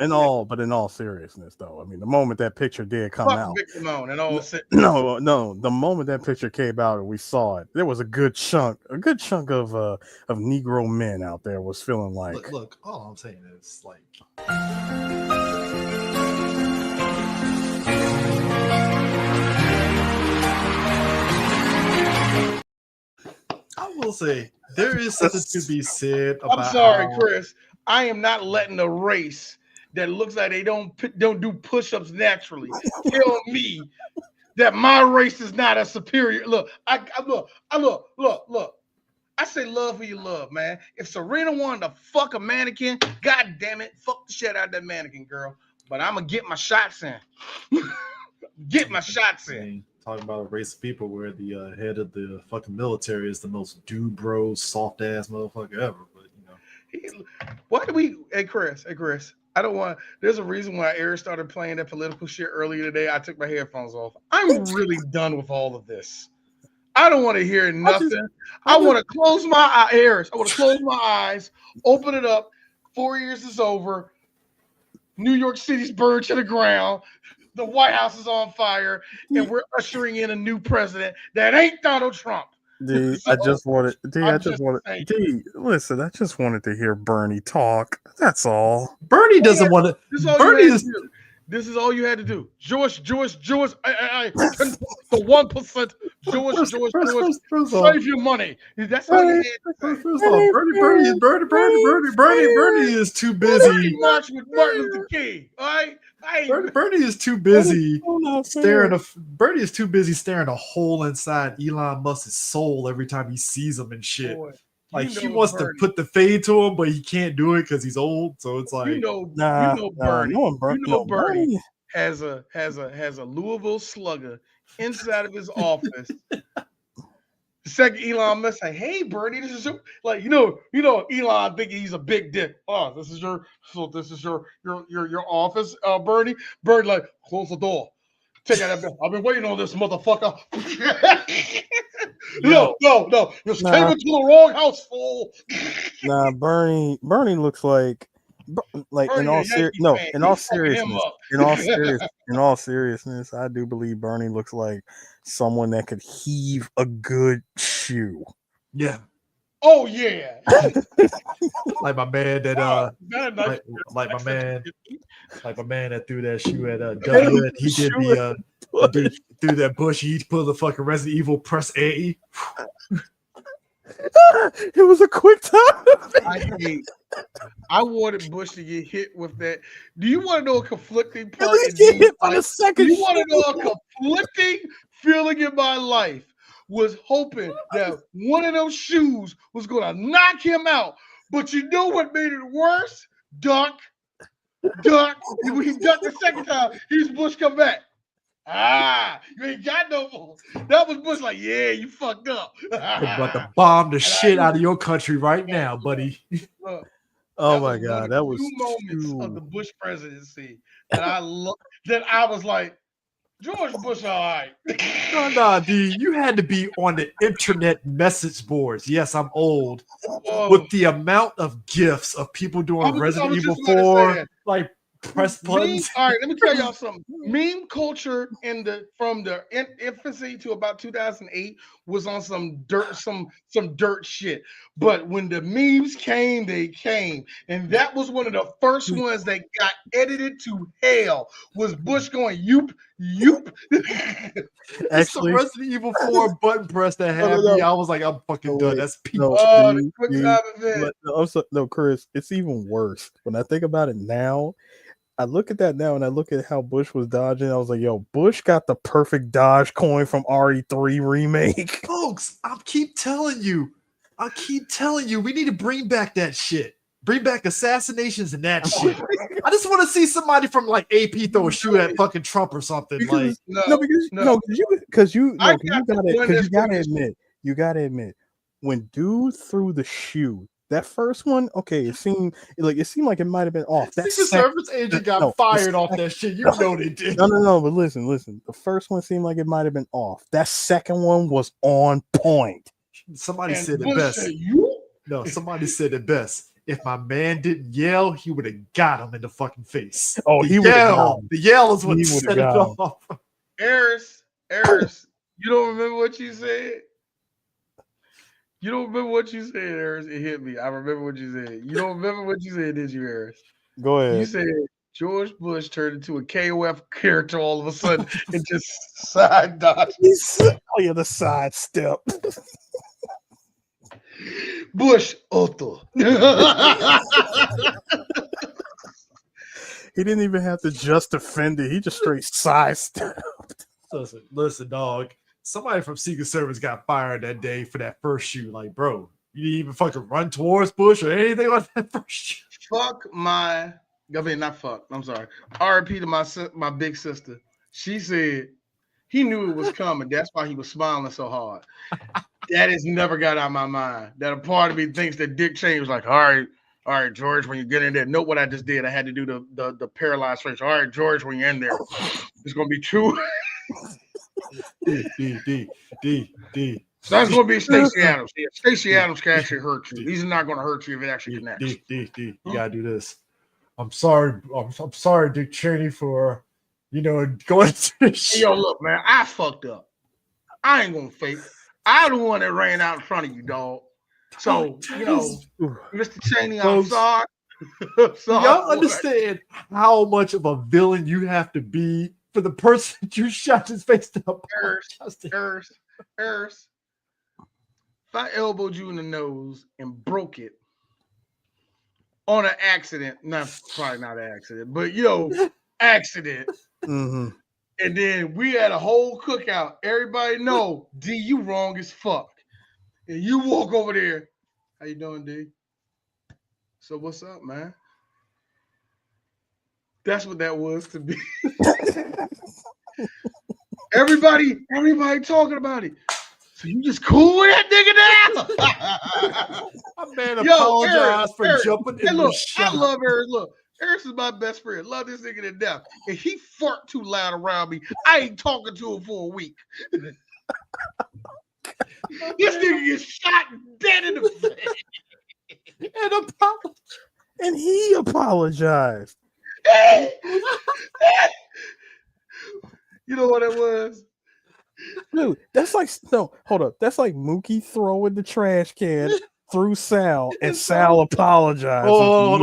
in all seriousness, though, I mean, the moment that picture did come out, the moment that picture came out and we saw it, there was a good chunk of Negro men out there was feeling like, look, all I'm saying is like. I will say there is something to be said about. I'm sorry, Chris. I am not letting a race that looks like they don't do push-ups naturally tell me that my race is not a superior. Look. I say love who you love, man. If Serena wanted to fuck a mannequin, god damn it, fuck the shit out of that mannequin, girl. But I'm gonna get my shots in. Get my shots in. talking about a race of people where the head of the fucking military is the most dude bro, soft ass motherfucker ever. But why do we? Hey Chris, I don't want. There's a reason why Eric started playing that political shit earlier today. I took my headphones off. I'm really done with all of this. I don't want to hear nothing. I want to close my ears. I want to close my eyes, open it up. 4 years is over. New York City's burned to the ground. The White House is on fire, and we're ushering in a new president that ain't Donald Trump. D, So, I just wanted. saying. D, listen. I just wanted to hear Bernie talk. That's all. Bernie doesn't want to. Bernie is. This is all you had to do. George. The 1%. George. Save your money. That's all you had to say. First off, Bernie is too busy. March with Martin Luther King. All right. Bernie is too busy staring. Bernie is too busy staring a hole inside Elon Musk's soul every time he sees him and shit. Boy, like he wants to put the fade to him, but he can't do it because he's old. So it's like Bernie has a Louisville Slugger inside of his office. The second Elon Musk say, "Hey Bernie, this is your Elon thinking he's a big dick. Oh, this is your office, Bernie. Bernie like close the door. Take out that bill. I've been waiting on this motherfucker. No. You came into the wrong house, fool. Nah, Bernie looks like Bernie, in all seriousness, I do believe Bernie looks like someone that could heave a good shoe. Yeah. Oh yeah. like my man that like my man that threw that shoe at W. He did through that bush. He pulled the fucking Resident Evil press A. It was a quick time. I wanted Bush to get hit with that. Do you want to know a conflicting part? At least get hit on the second. You want to know a conflicting feeling in my life? Was hoping that one of those shoes was going to knock him out. But you know what made it worse? Duck. When he ducked the second time, he's Bush come back. You ain't got no more. That was Bush like, yeah, you fucked up. I'm about to bomb the shit out of your country right now, buddy. Oh my God, that was 2 moments of the Bush presidency that I love. That I was like, George Bush, all right. No, D, you had to be on the internet message boards. Yes, I'm old. With the amount of gifts of people doing Resident Evil 4, like press buttons. All right, let me tell y'all something. Meme culture from the infancy to about 2008 was on some dirt shit. But when the memes came, they came, and that was one of the first ones that got edited to hell. Was Bush going yoop? Actually, the Resident Evil 4 button press that had me. I was like, I'm fucking done. That's peak. No, Chris, it's even worse. When I think about it now, I look at that now and I look at how Bush was dodging. I was like, yo, Bush got the perfect dodge coin from RE3 remake. Folks, I keep telling you, we need to bring back that shit. Bring back assassinations and that shit. I just want to see somebody from like AP throw a shoe at fucking Trump or something. You gotta admit, when dude threw the shoe, that first one, okay, it seemed like it might have been off. That Secret Service agent got fired off that shit. You know they did. No, but listen. The first one seemed like it might have been off. That second one was on point. Somebody said it best. Somebody said it best. If my man didn't yell, he would have got him in the fucking face. Oh, he would have. The yell is what set it off. Eris, you don't remember what you said? You don't remember what you said, Eris? It hit me. I remember what you said. You don't remember what you said, did you, Eris? Go ahead. You said George Bush turned into a KOF character all of a sudden and just side dodged. Oh, yeah, the side step. Bush Otto. He didn't even have to just defend it. He just straight sidestepped. Listen, dog. Somebody from Secret Service got fired that day for that first shoe. Like, bro, you didn't even fucking run towards Bush or anything like that first shoe. Not fuck. I'm sorry. RIP to my big sister. She said He knew it was coming. That's why he was smiling so hard. That has never got out of my mind. That a part of me thinks that Dick Cheney was like, all right, George, when you get in there, note what I just did. I had to do the paralyzed face. All right, George, when you're in there, it's gonna be two. D. So that's gonna be Stacey Adams. Yeah, Stacey Adams can actually hurt you. These are not gonna hurt you if it actually connects. D. You gotta do this. I'm sorry, Dick Cheney, for going to this shit. Yo, look, man, I fucked up. I ain't gonna fake. I the one that ran out in front of you, dog. So, Mr. Cheney, I'm sorry. Y'all understand how much of a villain you have to be for the person you shot his face up? If I elbowed you in the nose and broke it on an accident, probably not an accident, but accident. Mm-hmm. And then we had a whole cookout. Everybody know, D, you wrong as fuck. And you walk over there. How you doing, D? So what's up, man? That's what that was to me. Everybody talking about it. So you just cool with that nigga now? My man apologized for jumping in the shot. I love Eric. Look, Eric is my best friend. Love this nigga to death. If he fart too loud around me, I ain't talking to him for a week. This nigga gets shot dead in the face. And he apologized. You know what it was? Dude, that's like hold up. That's like Mookie throwing the trash can through Sal and Sal apologized. Hold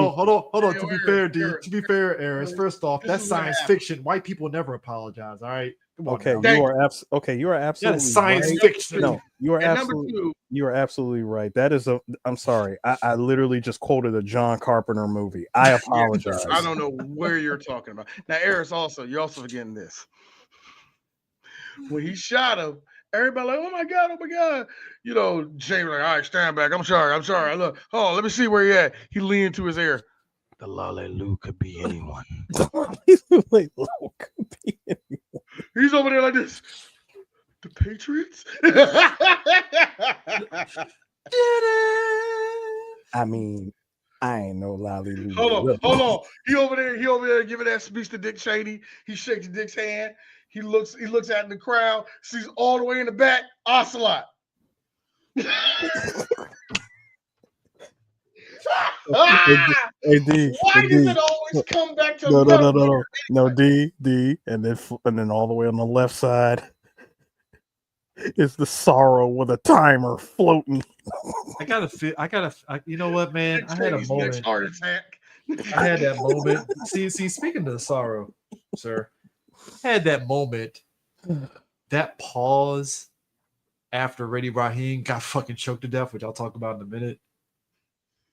on. To be fair, D. To be fair, Eris. First off, that's science fiction. White people never apologize. All right. Okay, you are absolutely. That's science right. fiction. No, you are absolutely. You are absolutely right. That is I'm sorry. I literally just quoted a John Carpenter movie. I apologize. I don't know where you're talking about. Now, Eris, you're also forgetting this. When he shot him, everybody like, oh my god. James like, all right, stand back. I'm sorry. Look, let me see where he at. He leaned into his ear. The Lale could be anyone. He's over there like this. The Patriots? I mean, I ain't no Lale. Hold on. He over there giving that speech to Dick Cheney. He shakes Dick's hand. He looks at the crowd, sees all the way in the back, Ocelot. Hey, D, why does it always come back to no, D, and then all the way on the left side is the sorrow with a timer floating. You know what, man? I had a moment. Next heart attack. I had that moment. See, speaking of the sorrow, sir, I had that moment, that pause after Reddy Raheem got fucking choked to death, which I'll talk about in a minute.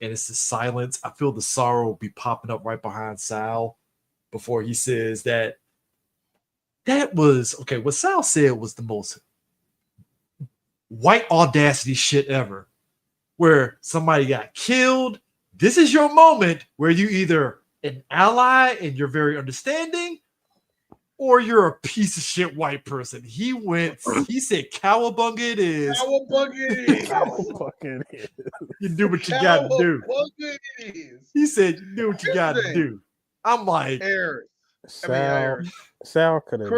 And it's the silence. I feel the sorrow be popping up right behind Sal before he says that was okay. What Sal said was the most white audacity shit ever, where somebody got killed. This is your moment where you either an ally and you're very understanding, or you're a piece of shit white person. He said, cowabunga it is. Cowabunga it is. You do what you got to do. He said, you do what you got to do. I'm like, Sal could have,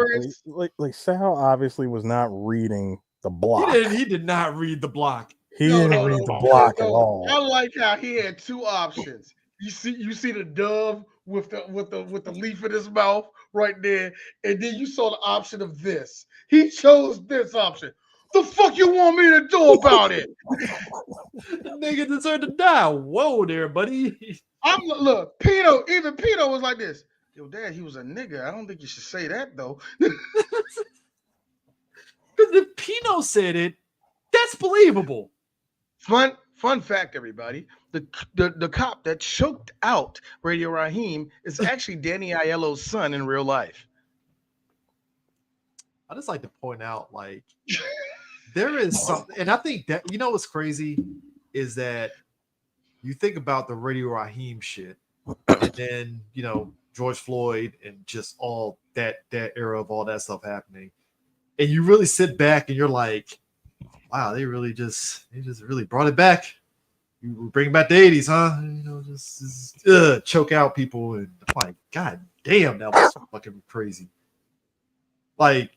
like Sal obviously was not reading the block. He did not read the block. He didn't read the block at all. I like how he had two options. You see the dove with the leaf in his mouth right there, and then you saw the option of this. He chose this option. The fuck you want me to do about it? The nigga deserved to die. Whoa there, buddy. Look, Pino was like this. Yo, Dad, he was a nigga. I don't think you should say that though. Because if Pino said it, that's believable. Fun fact, everybody. The cop that choked out Radio Raheem is actually Danny Aiello's son in real life. I just like to point out, like, there is something, and I think that, what's crazy is that you think about the Radio Raheem shit, and then, George Floyd and just all that era of all that stuff happening. and you really sit back and you're like, wow, they just really brought it back. You bring back the 80s, huh? You know, just choke out people, and I'm like, God damn, that was fucking crazy. Like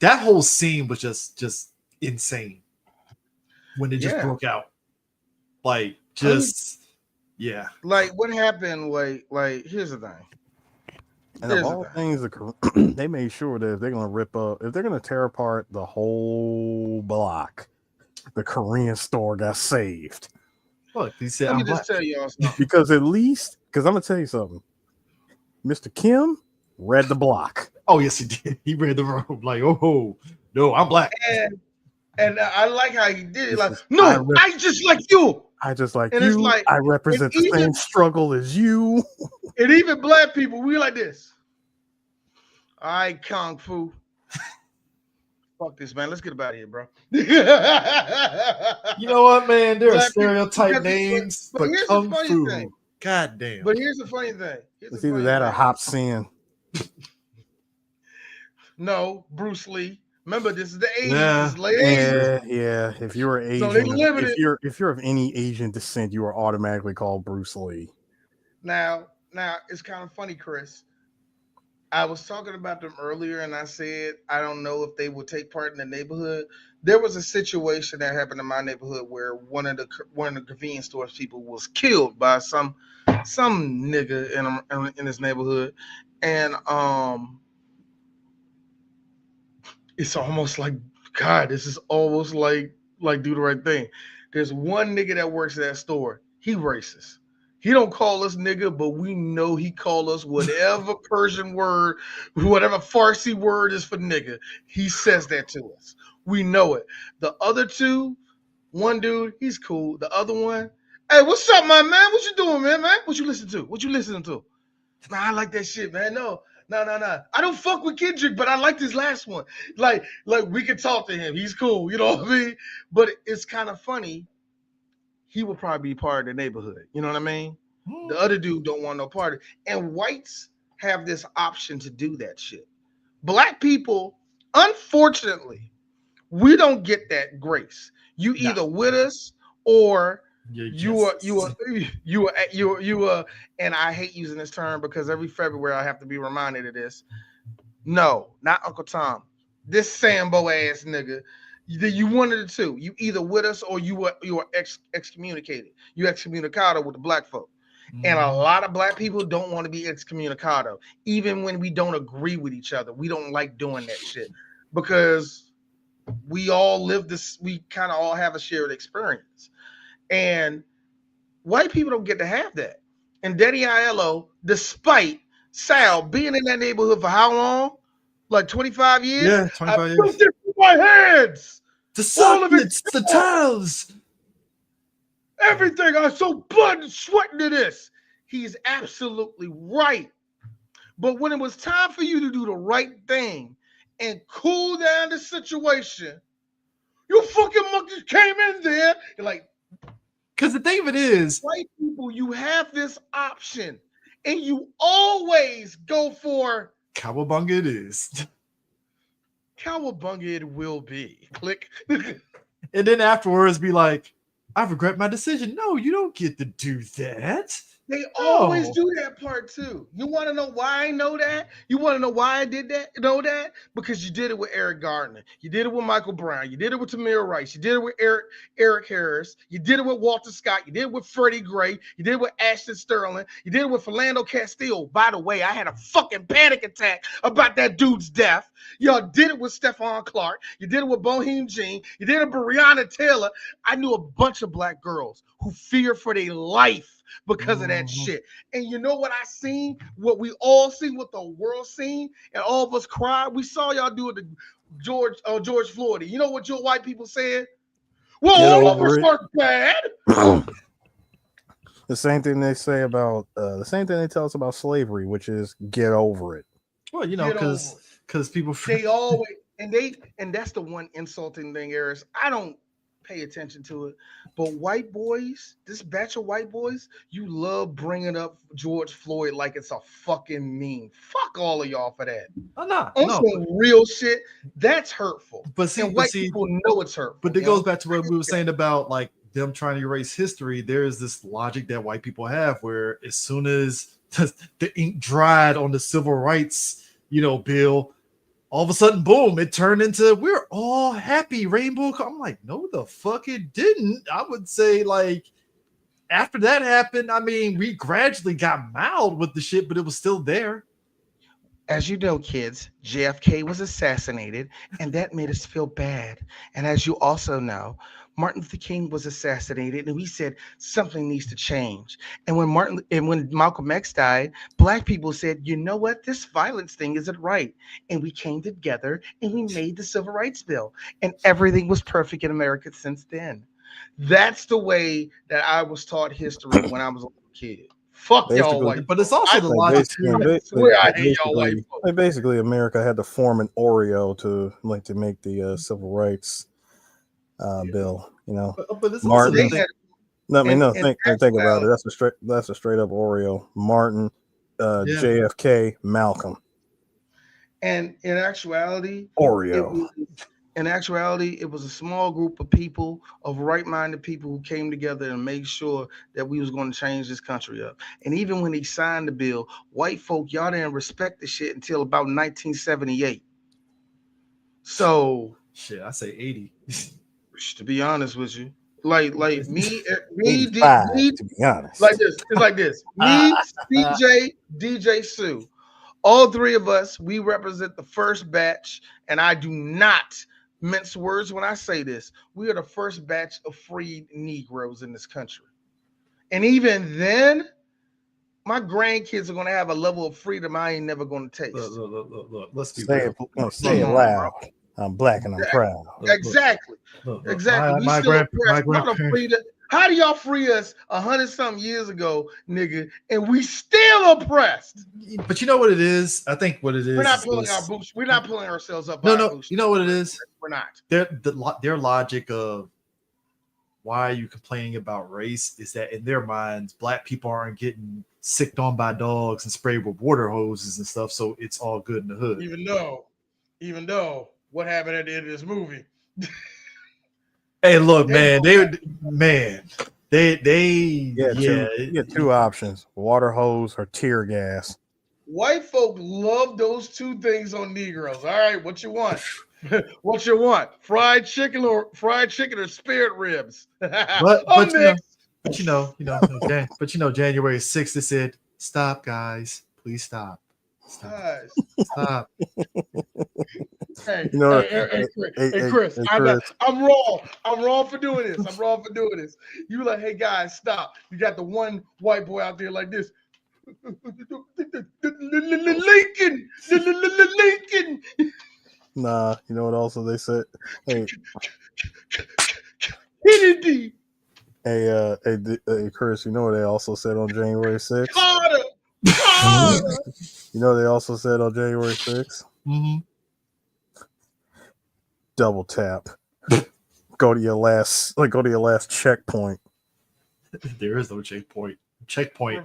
that whole scene was just insane when it just broke out. Like yeah. Like what happened? Like here's the thing. And of all things, they made sure that if they're gonna tear apart the whole block, the Korean store got saved. Look, he said, let me just tell y'all something. Because I'm gonna tell you something. Mr. Kim read the block. Oh yes, he did. He read the room. Like, oh no, I'm black. And I like how he did it. Like, no, I just like you. I just like and you. It's like, I represent the same struggle as you. And even black people, we like this. All right, Kung Fu. Fuck this, man. Let's get about here, bro. You know what, man? There are stereotype names, but Kung Fu. Thing. God damn. But here's the funny thing. It's either that or Hop Sin. No, Bruce Lee. Remember, this is the 80s. Yeah. If you're Asian, so if you're of any Asian descent, you are automatically called Bruce Lee. Now it's kind of funny, Chris. I was talking about them earlier, and I said I don't know if they would take part in the neighborhood. There was a situation that happened in my neighborhood where one of the convenience stores people was killed by some nigga in his neighborhood, and it's almost like, God, this is almost like do the right thing. There's one nigga that works at that store. He racist. He don't call us nigga, but we know he call us whatever Persian word, whatever Farsi word is for nigga. He says that to us. We know it. The other two, one dude, he's cool. The other one, hey, what's up, my man? What you doing, man? What you listening to? What you listening to? Man, I like that shit, man. No. I don't fuck with Kendrick, but I like this last one. Like we can talk to him. He's cool. You know what I mean? But it's kind of funny. He will probably be part of the neighborhood. You know what I mean? The other dude don't want no part of it. And whites have this option to do that shit. Black people, unfortunately, we don't get that grace. You either with us or you are, and I hate using this term because every February I have to be reminded of this. No, not Uncle Tom. This Sambo ass nigga. You one of the two. You either with us or you are excommunicated. You excommunicado with the black folk. And a lot of black people don't want to be excommunicado. Even when we don't agree with each other, we don't like doing that shit because we all live this. We kind of all have a shared experience, and white people don't get to have that. And Daddy Aiello, despite Sal being in that neighborhood for how long? Like 25 years? Yeah, 25 years. I built it with my hands. The sockets, the tiles. Everything. I'm so blood and sweating to this. He's absolutely right. But when it was time for you to do the right thing and cool down the situation, you fucking monkeys came in there. You're like, because the thing of it is, white people, you have this option, and you always go for cowabunga. It is cowabunga. It will be. Click. And then afterwards, be like, I regret my decision. No, you don't get to do that. They always do that part too. You want to know why I know that? You want to know why I did that? Know that? Because you did it with Eric Gardner. You did it with Michael Brown. You did it with Tamir Rice. You did it with Eric Harris. You did it with Walter Scott. You did it with Freddie Gray. You did it with Ashton Sterling. You did it with Philando Castile. By the way, I had a fucking panic attack about that dude's death. Y'all did it with Stephon Clark. You did it with Boheem Jean. You did it with Breonna Taylor. I knew a bunch of black girls who fear for their life because of that shit. And you know what I seen? What we all seen, what the world seen, and all of us cried. We saw y'all do it to George Floyd. You know what your white people said? Well, all of us weren't bad. The same thing they say about the same thing they tell us about slavery, which is get over it. Well, you know, because people they always and that's the one insulting thing, Eris. I don't pay attention to it. But white boys, this batch of white boys, you love bringing up George Floyd like it's a fucking meme. Fuck all of y'all for that. Oh, no, On no. some real shit, that's hurtful. But see, and white people know it's hurtful. But it goes back to what we were saying about like them trying to erase history. There is this logic that white people have where as soon as the ink dried on the civil rights, bill, all of a sudden, boom, it turned into we're all happy rainbow. I'm like, no, the fuck it didn't. I would say like after that happened, I mean, we gradually got mild with the shit, but it was still there. As you know, kids, JFK was assassinated, and that made us feel bad. And as you also know, Martin Luther King was assassinated, and we said something needs to change. And when Malcolm X died, Black people said, you know what, this violence thing isn't right. And we came together and we made the Civil Rights Bill, and everything was perfect in America since then. That's the way that I was taught history when I was a little kid. Fuck y'all white, but it's also the logic too. I swear I hate y'all white folks. Like basically, America had to form an Oreo to make the civil rights bill. But it's Martin. also think about it. That's a straight up Oreo. Martin, JFK, Malcolm. And in actuality, Oreo. It was a small group of people, of right-minded people who came together and made sure that we was going to change this country up. And even when he signed the bill, white folk, y'all didn't respect the shit until about 1978. So shit, I say 80. To be honest with you, like me, to be honest, like this. It's like this. Me, CJ, DJ Sue, all three of us, we represent the first batch, and I do not mince words when I say this. We are the first batch of freed Negroes in this country. And even then, my grandkids are going to have a level of freedom I ain't never going to taste. Look, let's be say it loud. I'm Black and I'm proud. Exactly. Exactly. We still oppressed. How do y'all free us 100-something years ago, nigga, and we still oppressed? But you know what it is? I think what it is. We're not pulling our boots. We're not pulling ourselves up. No. You know what it is? We're not. Their logic of why are you complaining about race is that in their minds, Black people aren't getting sicked on by dogs and sprayed with water hoses and stuff, so it's all good in the hood. Even though what happened at the end of this movie. Hey, look, man, you get two options: water hose or tear gas. White folk love those two things on Negroes. All right, what you want? What you want? Fried chicken or spare ribs? But January 6th, they said, "Stop, guys, please stop." Stop. Hey, Chris, I'm wrong. I'm wrong for doing this. You like, hey guys, stop. You got the one white boy out there like this. Lincoln. Nah, you know what also they said? Hey, Kennedy. Hey, Chris, you know what they also said on January 6th? Carter. You know what they also said on January 6th? Mm-hmm. Double tap. Go to your last checkpoint. There is no checkpoint. Revive.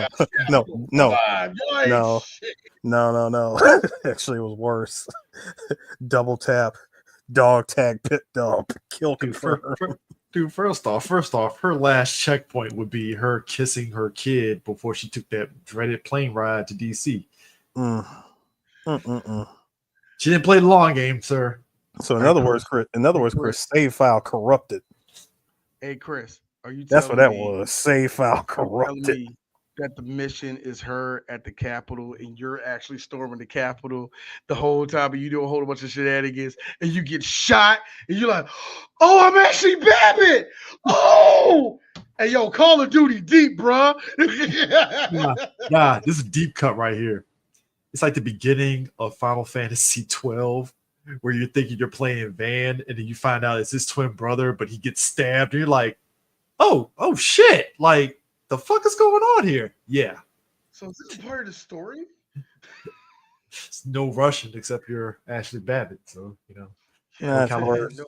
No. Actually, it was worse. Double tap. Dog tag pit dog. Kill confirm. Dude, first off, her last checkpoint would be her kissing her kid before she took that dreaded plane ride to DC. She didn't play the long game, sir. So in other words, Chris, save file corrupted. Hey, Chris, are you? That's what that was. Save file corrupted. That the mission is her at the Capitol, and you're actually storming the Capitol the whole time, and you do a whole bunch of shenanigans, and you get shot, and you're like, "Oh, I'm actually Babbitt." Oh, hey, yo, Call of Duty deep, bro. Nah, this is a deep cut right here. It's like the beginning of Final Fantasy 12, where you're thinking you're playing Van, and then you find out it's his twin brother, but he gets stabbed, and you're like, oh shit, like. The fuck is going on here? Yeah. So is this part of the story? It's no Russian except you're Ashley Babbitt. So That's California. worse. No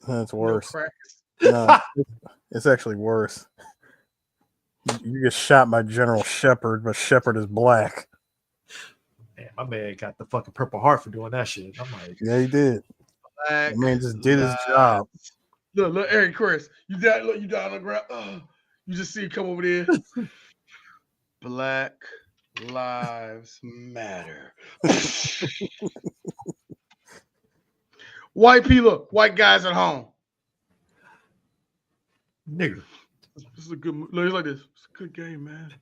That's worse. crackers. No, it's actually worse. You get shot by General Shepard, but Shepard is black. Man, my man got the fucking Purple Heart for doing that shit. I'm like, Yeah, he did. Black The man just did his lives. job. Look, Eric Chris, you down on the ground. Oh, you just see it come over there. Black Lives Matter. White people, white guys at home. nigga. This is a good. Look like this. It's a good game, man.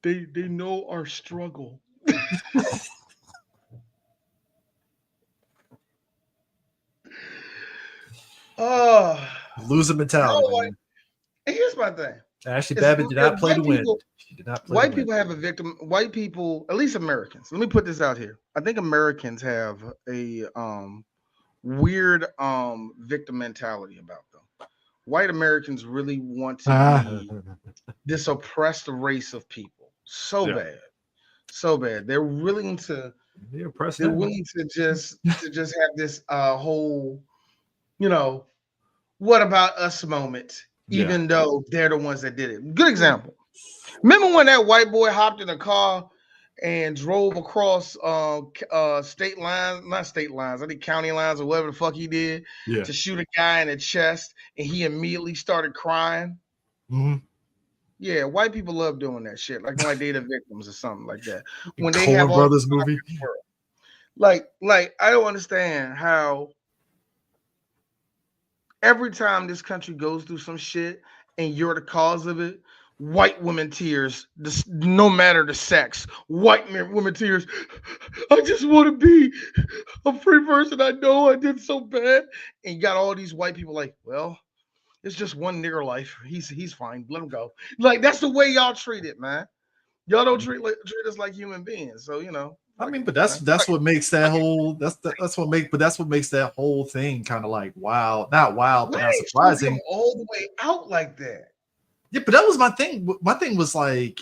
They know our struggle. Oh, Loser mentality. Man. and here's my thing. Ashley Babbitt did not play to win. She did not play White to win. people have a victim. White people, at least Americans. Let me put this out here. I think Americans have a weird victim mentality about them. White Americans really want to be this oppressed race of people so bad, so bad. They're willing to. They're willing to just have this whole, what about us moment, even though they're the ones that did it. Good example. Remember when that white boy hopped in a car and drove across state lines, not state lines, I think county lines or whatever the fuck he did to shoot a guy in the chest, and he immediately started crying? Mm-hmm. Yeah, white people love doing that shit, like they're the victims or something like that. When they Coen have all Brothers movie. Like I don't understand how every time this country goes through some shit and you're the cause of it, white women tears, no matter the sex. White women tears. I just want to be a free person. I know I did so bad. And you got all these white people like, well, it's just one nigger life. He's fine. Let him go. Like, that's the way y'all treat it, man. Y'all don't treat us like human beings. So I mean, but that's what makes that whole that's what makes that whole thing kind of like wow, not wild, but not surprising. All the way out like that. Yeah, but that was my thing. My thing was like,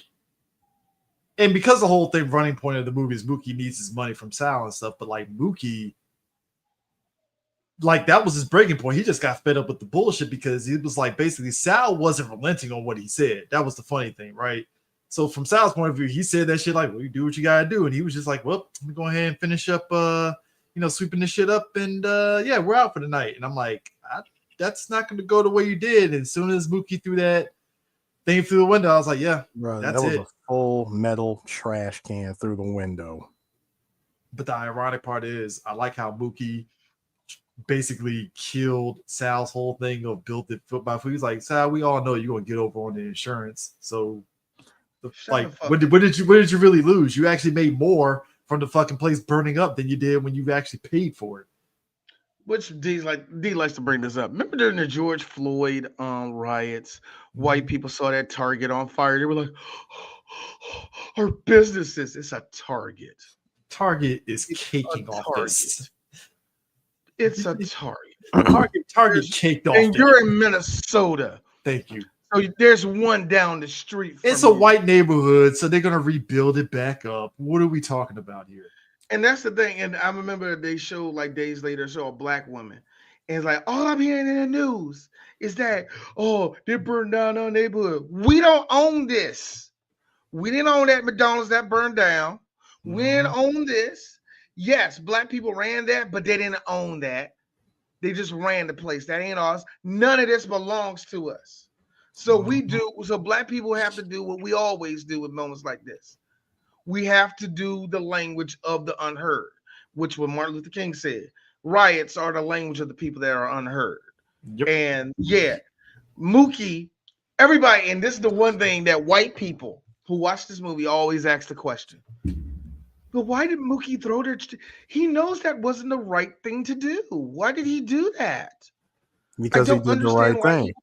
and because the whole thing running point of the movie is Mookie needs his money from Sal and stuff, but like Mookie, like that was his breaking point. He just got fed up with the bullshit because it was like basically Sal wasn't relenting on what he said. That was the funny thing, right? So from Sal's point of view, he said that shit like, well, you do what you gotta do. And he was just like, well, let me go ahead and finish up sweeping this shit up and yeah, we're out for the night. And I'm like, that's not gonna go the way you did. And as soon as Mookie threw that thing through the window, I was like, yeah, Bro, that's that was it. a full metal trash can through the window. But the ironic part is I like how Mookie basically killed Sal's whole thing of built it foot by foot. He's like, Sal, we all know you're gonna get over on the insurance. So what did you really lose? You actually made more from the fucking place burning up than you did when you actually paid for it. Which D likes to bring this up. Remember during the George Floyd riots, white people saw that Target on fire. They were like, our businesses, it's a Target. Target is caking off this. It's a Target. Target caked off. And you're in Minnesota. Thank you. So there's one down the street. It's a white neighborhood, so they're gonna rebuild it back up. What are we talking about here? And that's the thing. And I remember they showed like days later, a black woman. And it's like, all I'm hearing in the news is that, they burned down our neighborhood. We don't own this. We didn't own that McDonald's that burned down. We didn't own this. Yes, black people ran that, but they didn't own that. They just ran the place. That ain't ours. None of this belongs to us. So black people have to do what we always do with moments like this. We have to do the language of the unheard, which what Martin Luther King said. Riots are the language of the people that are unheard. Yep. And yeah, Mookie, everybody, and this is the one thing that white people who watch this movie always ask the question. But why did Mookie throw their... He knows that wasn't the right thing to do. Why did he do that? Because he did the right thing.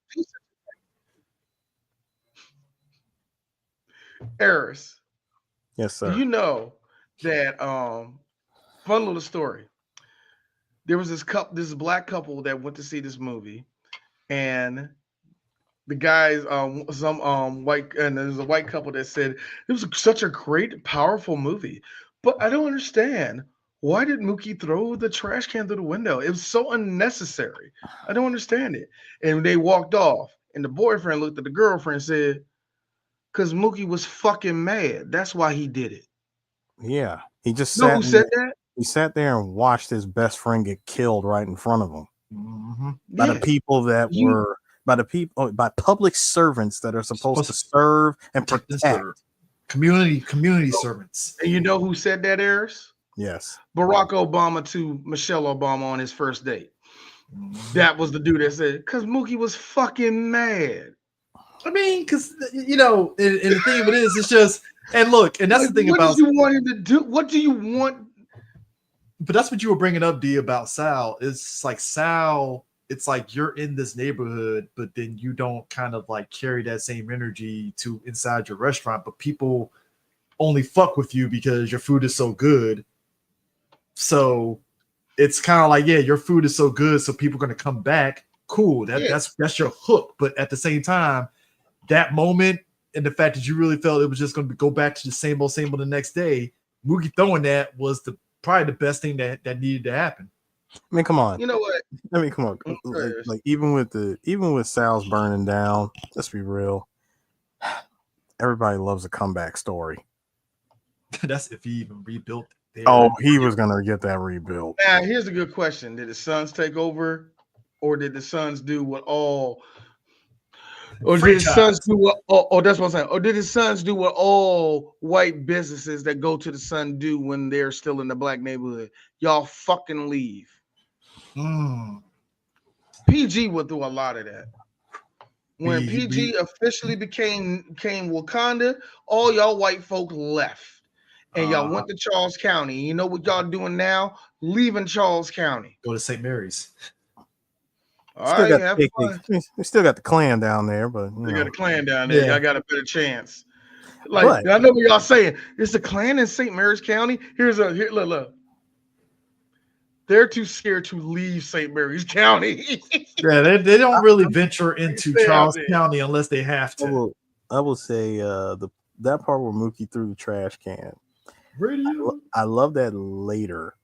Eris. Yes, sir. You know that fun little story. There was this black couple that went to see this movie, and the guys, some white, and there's a white couple that said it was such a great, powerful movie. But I don't understand. Why did Mookie throw the trash can through the window? It was so unnecessary. I don't understand it. And they walked off, and the boyfriend looked at the girlfriend and said, "Because Mookie was fucking mad. That's why he did it." Yeah, he just You know who said that? He sat there and watched his best friend get killed right in front of him by the people that were by public servants that are supposed to serve and protect. Community servants. And you know who said that, Eris? Yes. Barack Obama to Michelle Obama on his first date. That was the dude that said, because Mookie was fucking mad. I mean, because, you know, and the thing of it is, it's just, and look, and that's like, the thing what about. What do you want him to do? What do you want? But that's what you were bringing up, D, about Sal. It's like Sal, it's like you're in this neighborhood, but then you don't kind of like carry that same energy to inside your restaurant, but people only fuck with you because your food is so good. So it's kind of like, yeah, your food is so good, so people are going to come back. Cool. That's your hook. But at the same time, that moment and the fact that you really felt it was just going to go back to the same old the next day, Mookie throwing that was probably the best thing that needed to happen. I mean, come on. You know what? I mean, come on. Like even with Sal's burning down, let's be real. Everybody loves a comeback story. That's if he even rebuilt it. He was gonna get that rebuilt. Now, here's a good question: did the Suns take over, or did the Suns do what all? Or did the Suns do what? Oh, that's what I'm saying. Or did the Suns do what all white businesses that go to the Sun do when they're still in the black neighborhood? Y'all fucking leave. PG went through a lot of that. When PG officially became Wakanda, all y'all white folk left. And y'all went to Charles County. You know what y'all doing now? Leaving Charles County. Go to St. Mary's. We still got the clan down there, but you got a clan down there. Yeah. Y'all got a better chance. Like I know what y'all saying. It's a clan in St. Mary's County. Look. They're too scared to leave St. Mary's County. Yeah, they don't really venture into Charles County unless they have to. I will say that part where Mookie threw the trash can. Radio. I love that later.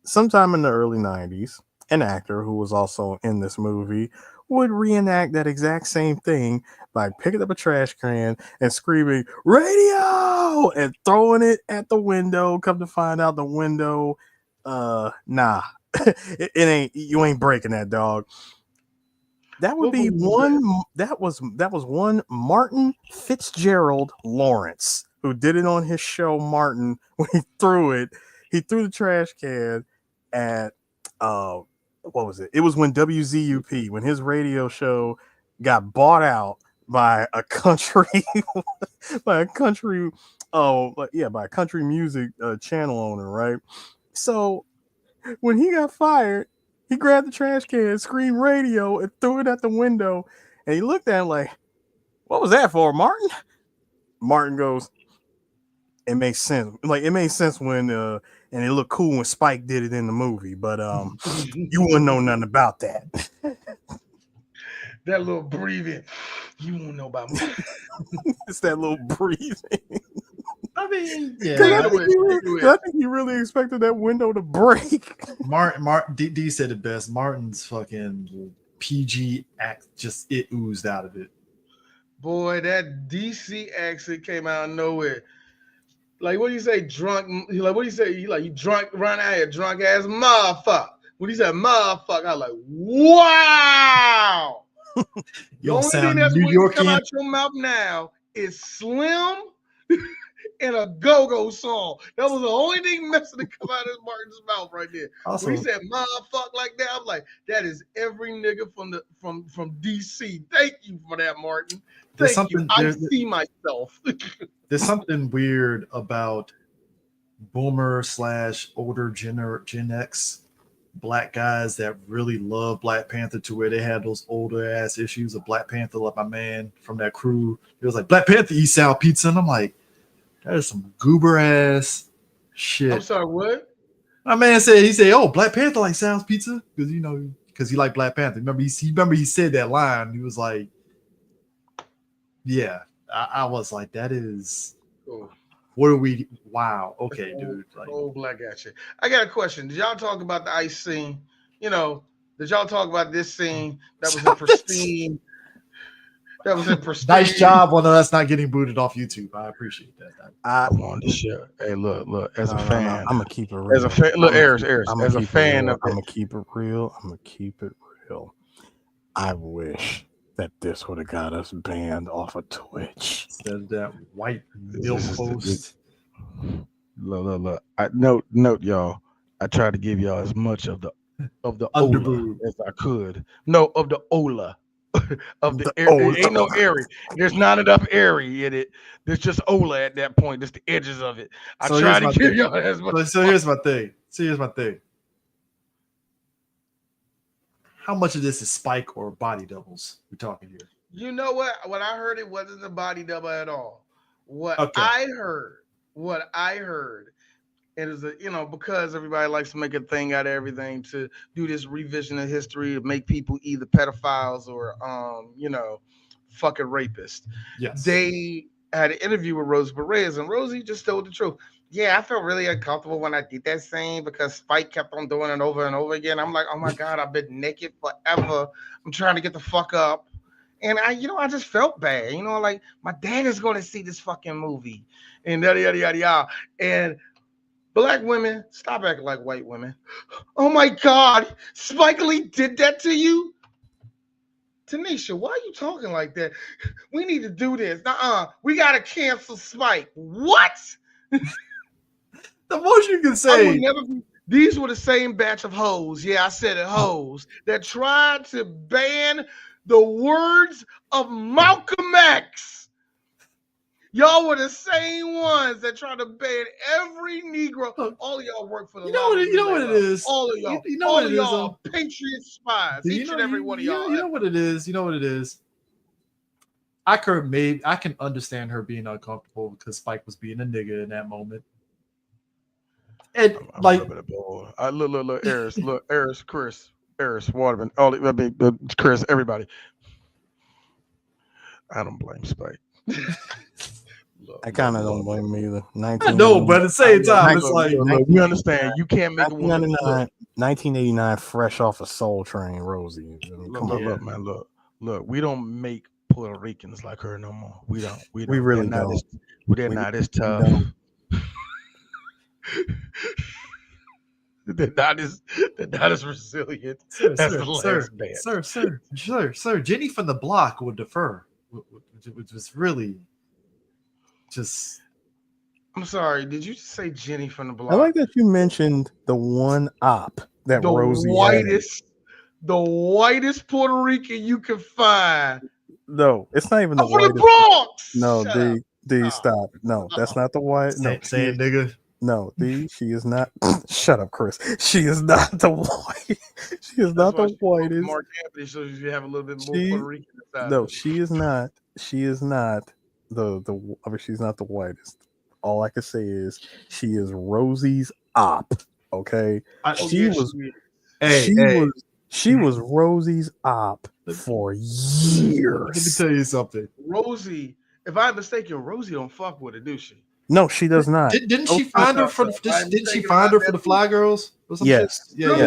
Sometime in the early 90s, an actor who was also in this movie would reenact that exact same thing by picking up a trash can and screaming "radio" and throwing it at the window. Come to find out, the window, nah, it ain't. You ain't breaking that, dog. That would be one. That was one Martin Fitzgerald Lawrence who did it on his show Martin when he threw it. He threw the trash can at what was it? It was when WZUP, when his radio show got bought out by a country by a country music channel owner, right? So when he got fired, he grabbed the trash can, screamed radio, and threw it at the window. And he looked at him like, "What was that for, Martin?" Martin goes, "It makes sense. Like it made sense when and it looked cool when Spike did it in the movie, but you wouldn't know nothing about that." That little breathing, you won't know about me. It's that little breathing. I mean, yeah. I think he really expected that window to break. Martin D said it best. Martin's fucking PG act it oozed out of it. Boy, that DC accent came out of nowhere. Like, what do you say, drunk? Like, what do you say? You drunk, run out here, drunk ass motherfucker. When he said motherfucker, I was like, wow. The only thing that's going to come out your mouth now is Slim and a go-go song. That was the only thing messing to come out of Martin's mouth right there. Also, when he said motherfucker like that, I'm like, that is every nigga from DC. Thank you for that, Martin. Thank you. I see myself. There's something weird about boomer / older Gen X black guys that really love Black Panther to where they had those older ass issues of Black Panther. Like my man from that crew, he was like, Black Panther eats Sal pizza. And I'm like, that is some goober ass shit. I'm sorry, what? My man said, oh, Black Panther like Sal's pizza because, you know, because he liked Black Panther. Remember he said that line. He was like, yeah. I was like, that is Cool. what are we? Wow. Okay, dude. Like, Black action. I got a question. Did y'all talk about the ice scene? You know, did y'all talk about this scene that was in pristine? That was in pristine. Nice job on us not getting booted off YouTube. I appreciate that. I want to share. Hey, look. As a fan, I'm gonna keep it real. As a fan, look, Eris. As a fan of, I'm gonna keep it real. I wish that this would have got us banned off of Twitch. Instead of that white milk post. Look. Note, y'all. I tried to give y'all as much of the Ola as I could. No, of the Ola. Of the air. Ain't no airy. There's not enough airy in it. There's just Ola at that point. Just the edges of it. I tried to give y'all as much. So here's my thing. How much of this is Spike or body doubles we're talking here? You know what? When I heard it wasn't the body double at all. I heard, and it's because everybody likes to make a thing out of everything, to do this revision of history to make people either pedophiles or fucking rapists. Yes. They had an interview with Rosie Perez, and Rosie just told the truth. Yeah, I felt really uncomfortable when I did that scene because Spike kept on doing it over and over again. I'm like, oh my God, I've been naked forever. I'm trying to get the fuck up. And I just felt bad. Like my dad is going to see this fucking movie and yada, yada, yada, yada. And black women, stop acting like white women. Oh my God, Spike Lee did that to you? Tanisha, why are you talking like that? We need to do this. We got to cancel Spike. What? The most you can say. These were the same batch of hoes. Yeah, I said it, hoes, that tried to ban the words of Malcolm X. Y'all were the same ones that tried to ban every Negro. All of y'all work for the what it is. All of y'all. All of y'all patriot spies. Each and every one of y'all. You know what it is. I can understand her being uncomfortable because Spike was being a nigga in that moment. And look, Eris, Chris, Waterman, Chris, everybody. I don't blame Spike. I kind of don't blame him either. I know, but at the same time, it's like you understand. You can't make a woman. 1989, fresh off of Soul Train, Rosie. Look, man, look. We don't make Puerto Ricans like her no more. We don't. We really don't. They're not as tough. They're not as resilient as the last band. Sir. Jenny from the Block would defer, which was really just. I'm sorry. Did you just say Jenny from the Block? I like that you mentioned the one op that Rosie had. The whitest Puerto Rican you can find. No, it's not even the whitest. The Bronx. No, D, stop. No, that's not the white. No, say it, nigga. No, she is not. Shut up, Chris. She is not the white. She is not the whitest. Mark Anthony, so you have a little bit more Puerto Rican. No, she is not. She is not she's not the whitest. All I can say is she is Rosie's op. Okay, she was Rosie's op for years. Let me tell you something. Rosie, if I'm mistaken, Rosie don't fuck with it, do she? No, she does not. Didn't she find her for the Fly Girls? Yes. Something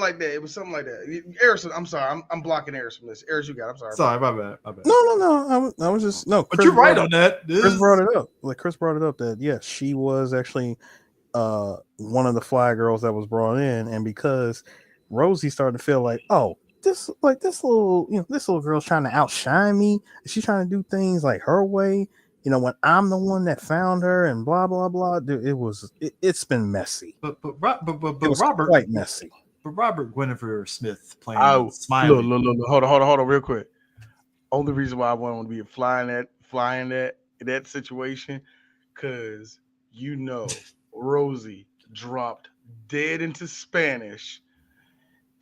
like that. It was something like that. Eris, I'm sorry. I'm blocking Eris from this. Eris, you got it. I'm sorry. Sorry, my bad. No. I was just no. But you're right on that. Chris brought it up. Chris brought it up that yes, she was actually one of the Fly Girls that was brought in, and because Rosie started to feel like, oh, this little girl's trying to outshine me. She's trying to do things like her way. When I'm the one that found her and blah blah blah, dude, it's been messy. But Robert quite messy. But Robert Guinevere Smith playing Smiley. Look, hold on, real quick. Only reason why I want to be flying that situation, because Rosie dropped dead into Spanish,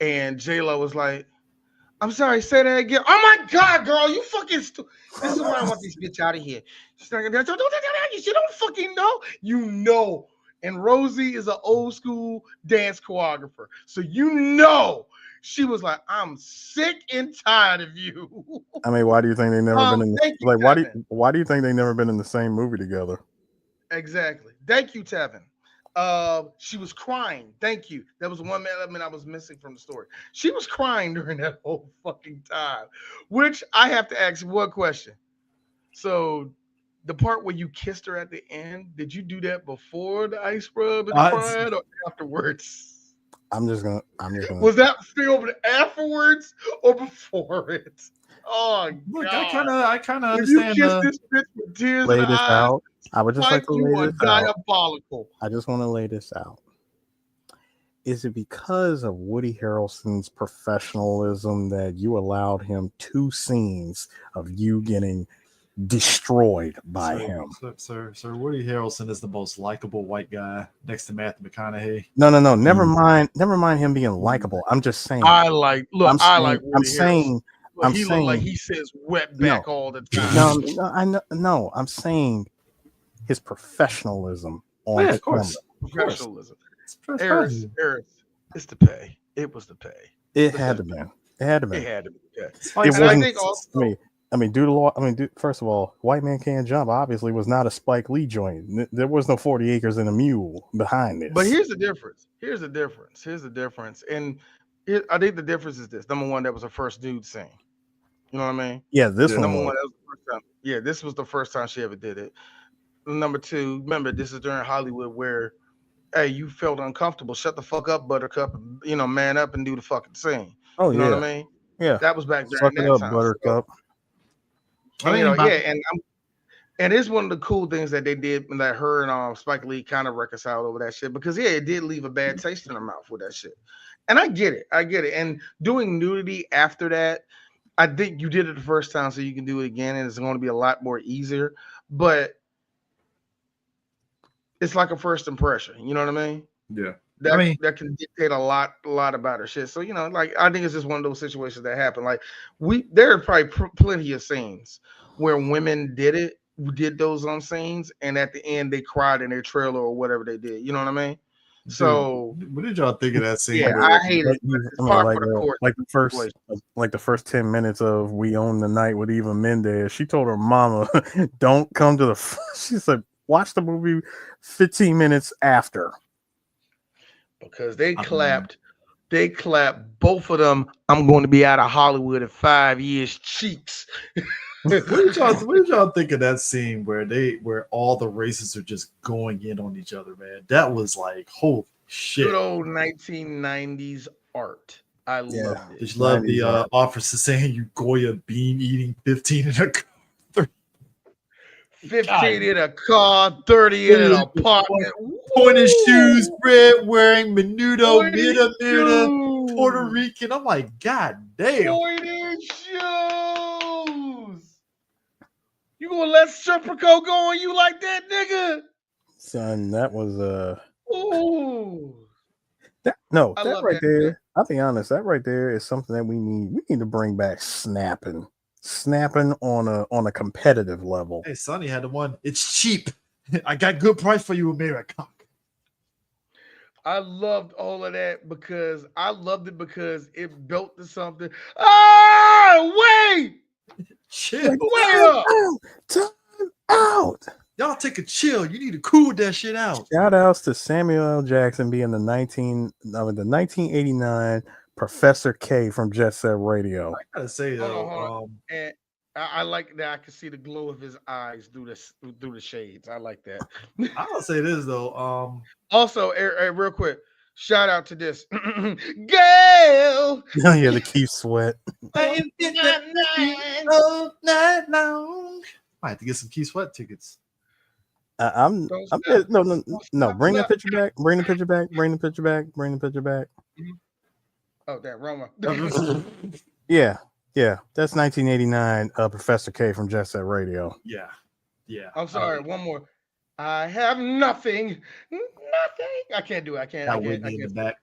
and J-Lo was like, I'm sorry, say that again. Oh my God, girl, you fucking This is why I want this bitch out of here. She's not gonna be like, you don't fucking know. You know. And Rosie is an old school dance choreographer. So She was like, I'm sick and tired of you. I mean, why do you think they never been in Thank you, like? Tevin. Why do you think they never been in the same movie together? Exactly. Thank you, Tevin. She was crying. Thank you. That was one element I was missing from the story. She was crying during that whole fucking time, which I have to ask one question. So, the part where you kissed her at the end, did you do that before the ice rub and crying or afterwards? I'm just gonna. Was that filmed afterwards or before it? Oh, Look, God. I kind of If you understand. kiss this bitch with tears in lay the this eyes, out. I would just like to you lay are this out. diabolical. I just want to lay this out. Is it because of Woody Harrelson's professionalism that you allowed him 2 scenes of you getting destroyed by him? Sir, Woody Harrelson is the most likable white guy next to Matthew McConaughey. No. Never mind him being likable. I'm just saying. I like Woody Harrelson. He look like he says wetback all the time. No. I'm saying his professionionalism on of course. Professionalism. Eris, it's the pay. It was the pay. It had to be. It had to be. Yeah. I think also. I mean, due to law. I mean, first of all, White Man Can't Jump obviously was not a Spike Lee joint. There was no 40 Acres and a Mule behind this. But here's the difference. And I think the difference is this. Number one, that was her first nude scene. You know what I mean? Yeah, this one. Number one, that was the first time. Yeah, this was the first time she ever did it. Number two, remember, this is during Hollywood where, hey, you felt uncomfortable. Shut the fuck up, Buttercup. Man up and do the fucking scene. Oh, you know what I mean? Yeah. That was back during Suck that it up, time. Buttercup. And it's one of the cool things that they did that her and Spike Lee kind of reconciled over that shit because it did leave a bad taste in her mouth with that shit. And I get it. And doing nudity after that, I think you did it the first time, so you can do it again, and it's going to be a lot more easier. But it's like a first impression. You know what I mean? Yeah. That can dictate a lot about her shit. So I think it's just one of those situations that happen. Like there are probably plenty of scenes where women did those scenes, and at the end they cried in their trailer or whatever they did. You know what I mean? Dude, so what did y'all think of that scene? Yeah, I hate it. Like the first 10 minutes of We Own the Night with Eva Mendes, she told her mama, "Don't come to the." She said, "Watch the movie 15 minutes after." Because they clapped both of them. I'm going to be out of Hollywood in 5 years. Cheeks. What did y'all think of that scene where all the races are just going in on each other, man? That was like, holy shit. Good old 1990s art. I loved it. Just love the officer saying you Goya bean eating 15 in a car. 15 in a car, 30 in an apartment. Pointed shoes, red wearing, menudo, mida, Puerto Rican. I'm like, God damn. Pointed shoes. You gonna let Serpico go on you like that, nigga? Son, that was Ooh. That right there. I'll be honest, that right there is something that we need to bring back snapping on a competitive level. Hey, Sonny had the one. It's cheap. I got good price for you, America. I loved all of that because it built to something. Oh, wait! Chill. Wait up! Time out. Y'all take a chill. You need to cool that shit out. Shout outs to Samuel L. Jackson being the 1989 Professor K from Jet Set Radio. I gotta say though, and I like that I can see the glow of his eyes through the shades. I like that. I'll say this though. Also, real quick, shout out to this Gail. Oh yeah, the Keith Sweat. All night long. I have to get some Keith Sweat tickets. No. Bring the picture back. Bring the picture back. Bring the picture back. Bring the picture back. Oh, that Roma. Yeah. That's 1989. Professor K from Jet Set Radio. Yeah. I'm sorry. One more. I have nothing. I can't do it. I can't. In the back.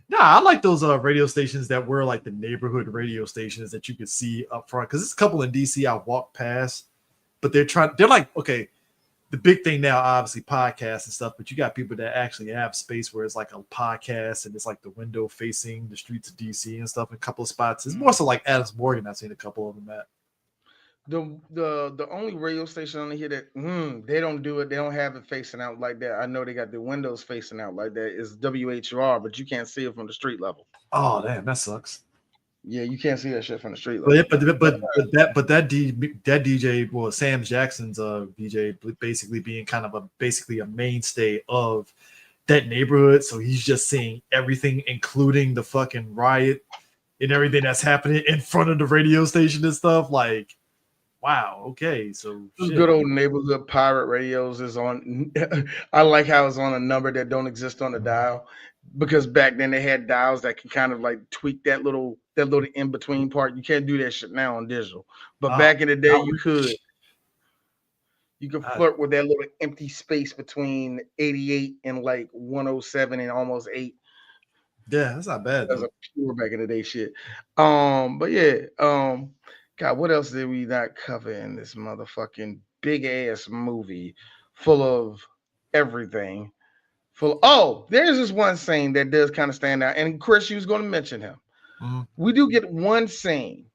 Nah, I like those radio stations that were like the neighborhood radio stations that you could see up front. Because there's a couple in DC I walked past, but they're like, okay, the big thing now, obviously podcasts and stuff, but you got people that actually have space where it's like a podcast and it's like the window facing the streets of DC and stuff in a couple of spots. It's more so like Adams Morgan. I've seen a couple of them at. The only radio station on here that they don't do it, they don't have it facing out like that. I know they got the windows facing out like that is WHR, but you can't see it from the street level. Oh damn, that sucks. Yeah, you can't see that shit from the street level. But that DJ, well, Sam Jackson's DJ, basically being kind of basically a mainstay of that neighborhood. So he's just seeing everything, including the fucking riot and everything that's happening in front of the radio station and stuff. Like, wow, okay, so shit. Good old neighborhood pirate radios is on. I like how it's on a number that don't exist on the dial, because back then they had dials that can kind of like tweak that little in between part. You can't do that shit now on digital, but back in the day you could. You could flirt with that little empty space between 88 and like 107 and almost 8. Yeah, that's not bad. That's a pure back in the day shit. But yeah, God, what else did we not cover in this motherfucking big ass movie full of everything? There's this one scene that does kind of stand out, and Chris, you was going to mention him. Mm-hmm. We do get one scene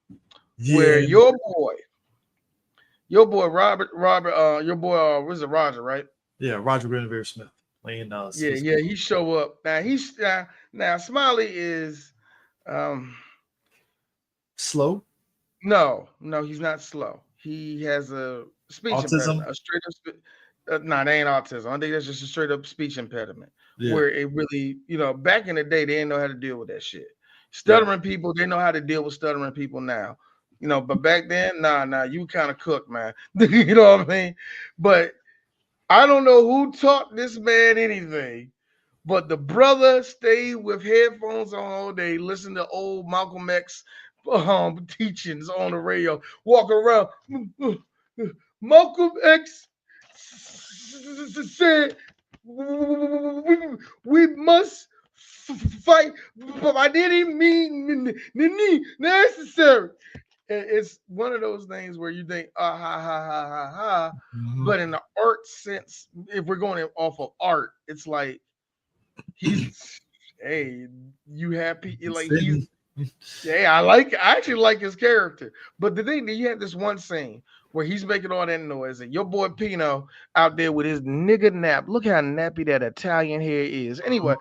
where your boy Robert, your boy was it Roger, right? Yeah, Roger Guinevere Smith playing. He show up now. Now Smiley is slow. No, he's not slow. He has a speech impediment, a straight up. They ain't autism. I think that's just a straight up speech impediment. Yeah. Where it really, back in the day, they didn't know how to deal with that shit. Stuttering people, they know how to deal with stuttering people now. But back then, you kind of cooked, man. You know what I mean? But I don't know who taught this man anything, but the brother stayed with headphones on all day, listening to old Malcolm X teachings on the radio, walking around. Malcolm X said we must fight, but I didn't mean necessary. It's one of those things where you think, ha ha ha ha. Mm-hmm. But in the art sense, if we're going off of art, it's like hey, you happy? Like I actually like his character. But the thing that you had this one scene where he's making all that noise, and your boy Pino out there with his nigga nap. Look how nappy that Italian hair is. Anyway,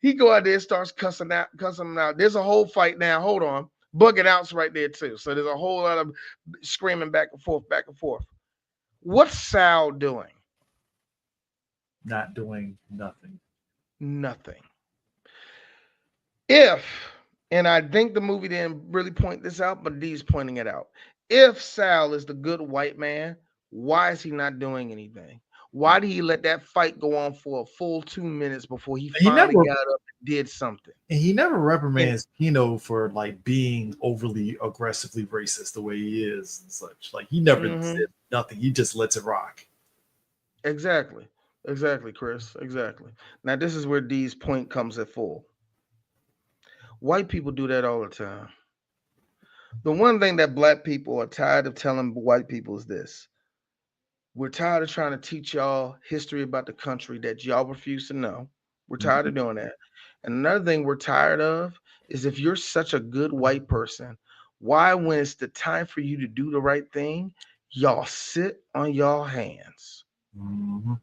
he go out there and starts cussing him out. There's a whole fight now. Hold on. Bugging out's right there too. So there's a whole lot of screaming back and forth. What's Sal doing? Not doing nothing. Nothing. And I think the movie didn't really point this out, but D's pointing it out. If Sal is the good white man, why is he not doing anything? Why did he let that fight go on for a full 2 minutes before he finally got up and did something? And he never reprimands Pino for like being overly aggressively racist the way he is and such. Like he never said nothing. He just lets it rock. Exactly, Chris. Exactly. Now this is where D's point comes at full. White people do that all the time. The one thing that black people are tired of telling white people is this. We're tired of trying to teach y'all history about the country that y'all refuse to know. We're tired of doing that. And another thing we're tired of is if you're such a good white person, why, when it's the time for you to do the right thing, y'all sit on y'all hands? Mm-hmm.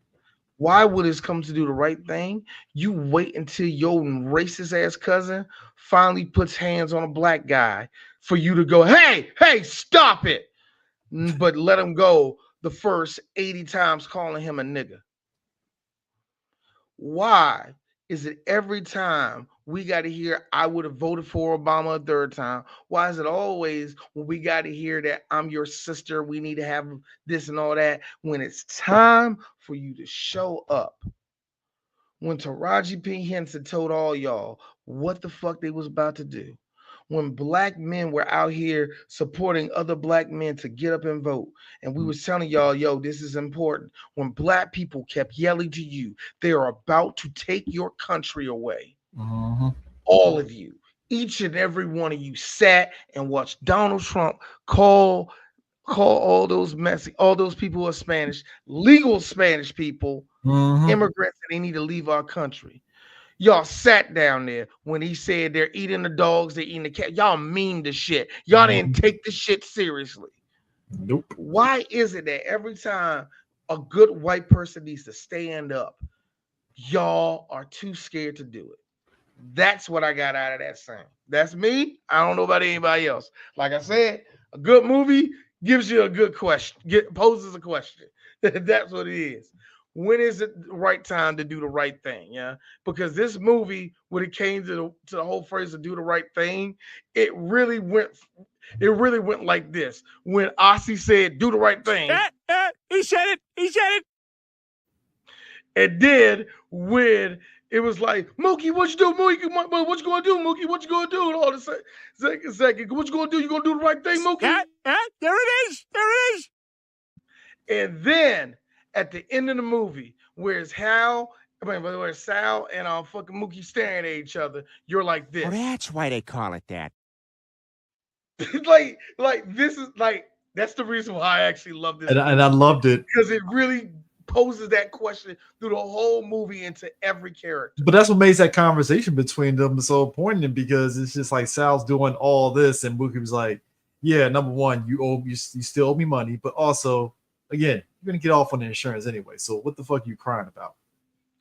Why, when it's come to do the right thing, you wait until your racist ass cousin finally puts hands on a black guy for you to go, hey, stop it. But let him go the first 80 times calling him a nigga. Why is it every time we got to hear I would have voted for Obama a third time? Why is it always when we got to hear that I'm your sister, we need to have this and all that, when it's time for you to show up? When Taraji P. Henson told all y'all what the fuck they was about to do. When black men were out here supporting other black men to get up and vote. And we was telling y'all, yo, this is important. When black people kept yelling to you, they are about to take your country away. Mm-hmm. All of you, each and every one of you sat and watched Donald Trump call call all those people who are Spanish, legal Spanish people, immigrants, and they need to leave our country. Y'all sat down there when he said they're eating the dogs, they're eating the cat. Y'all mean the shit. Y'all didn't take the shit seriously. Nope. Why is it that every time a good white person needs to stand up, y'all are too scared to do it? That's what I got out of that scene. That's me. I don't know about anybody else. Like I said, a good movie gives you a good question, poses a question. That's what it is. When is it the right time to do the right thing? Yeah, because this movie, when it came to the whole phrase to do the right thing, it really went like this. When Ossie said, "Do the right thing," He said it. He said it. and then when it was like, "Mookie, what you do, Mookie? What you gonna do, Mookie? What you gonna do?" And all the second, what you gonna do? You gonna do the right thing, Mookie? There it is. There it is. And then at the end of the movie, where Sal and fucking Mookie staring at each other, you're like this. Oh, that's why they call it that. like this is like that's the reason why I actually love this. And I loved it because it really poses that question through the whole movie into every character. But that's what makes that conversation between them so poignant, because it's just like Sal's doing all this, and Mookie was like, "Yeah, number one, you still owe me money, but also, again, you're gonna get off on the insurance anyway. So what the fuck are you crying about?"